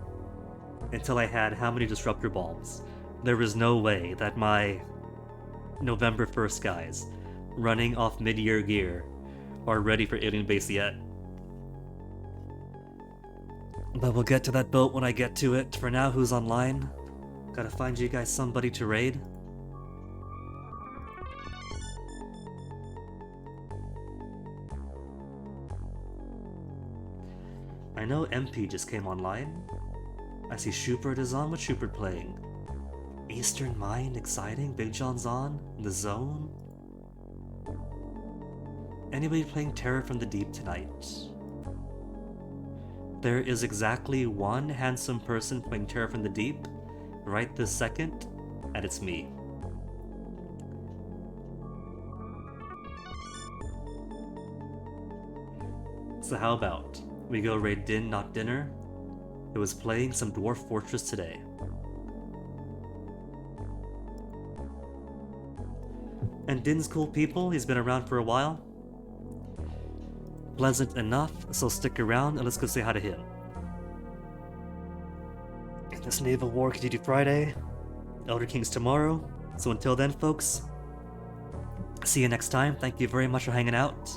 until I had how many disruptor bombs, there was no way that my November 1st guys running off mid-year gear are ready for Alien Base yet. But we'll get to that boat when I get to it. For now, who's online? Gotta find you guys somebody to raid. I know MP just came online. I see Schubert is on. What's Schubert playing? Eastern Mind, exciting. Big John's on. The Zone. Anybody playing Terror from the Deep tonight? There is exactly one handsome person playing Terror from the Deep right this second, and it's me. So how about we go raid Din Not Dinner, who was playing some Dwarf Fortress today. And Din's cool people, he's been around for a while. Pleasant enough, so stick around and let's go say hi to him. This Naval War continue Friday, Elder Kings tomorrow, so until then folks, see you next time. Thank you very much for hanging out.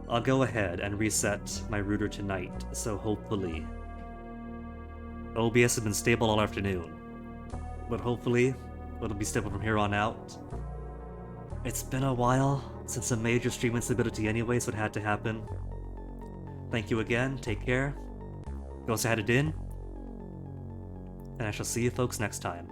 I'll go ahead and reset my router tonight, so hopefully OBS has been stable all afternoon, but hopefully it'll be stable from here on out. It's been a while since a major stream instability anyway, so it had to happen. Thank you again, take care, go say hi to Din, and I shall see you folks next time.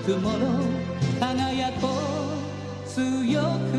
Tomorrow 輝こう強く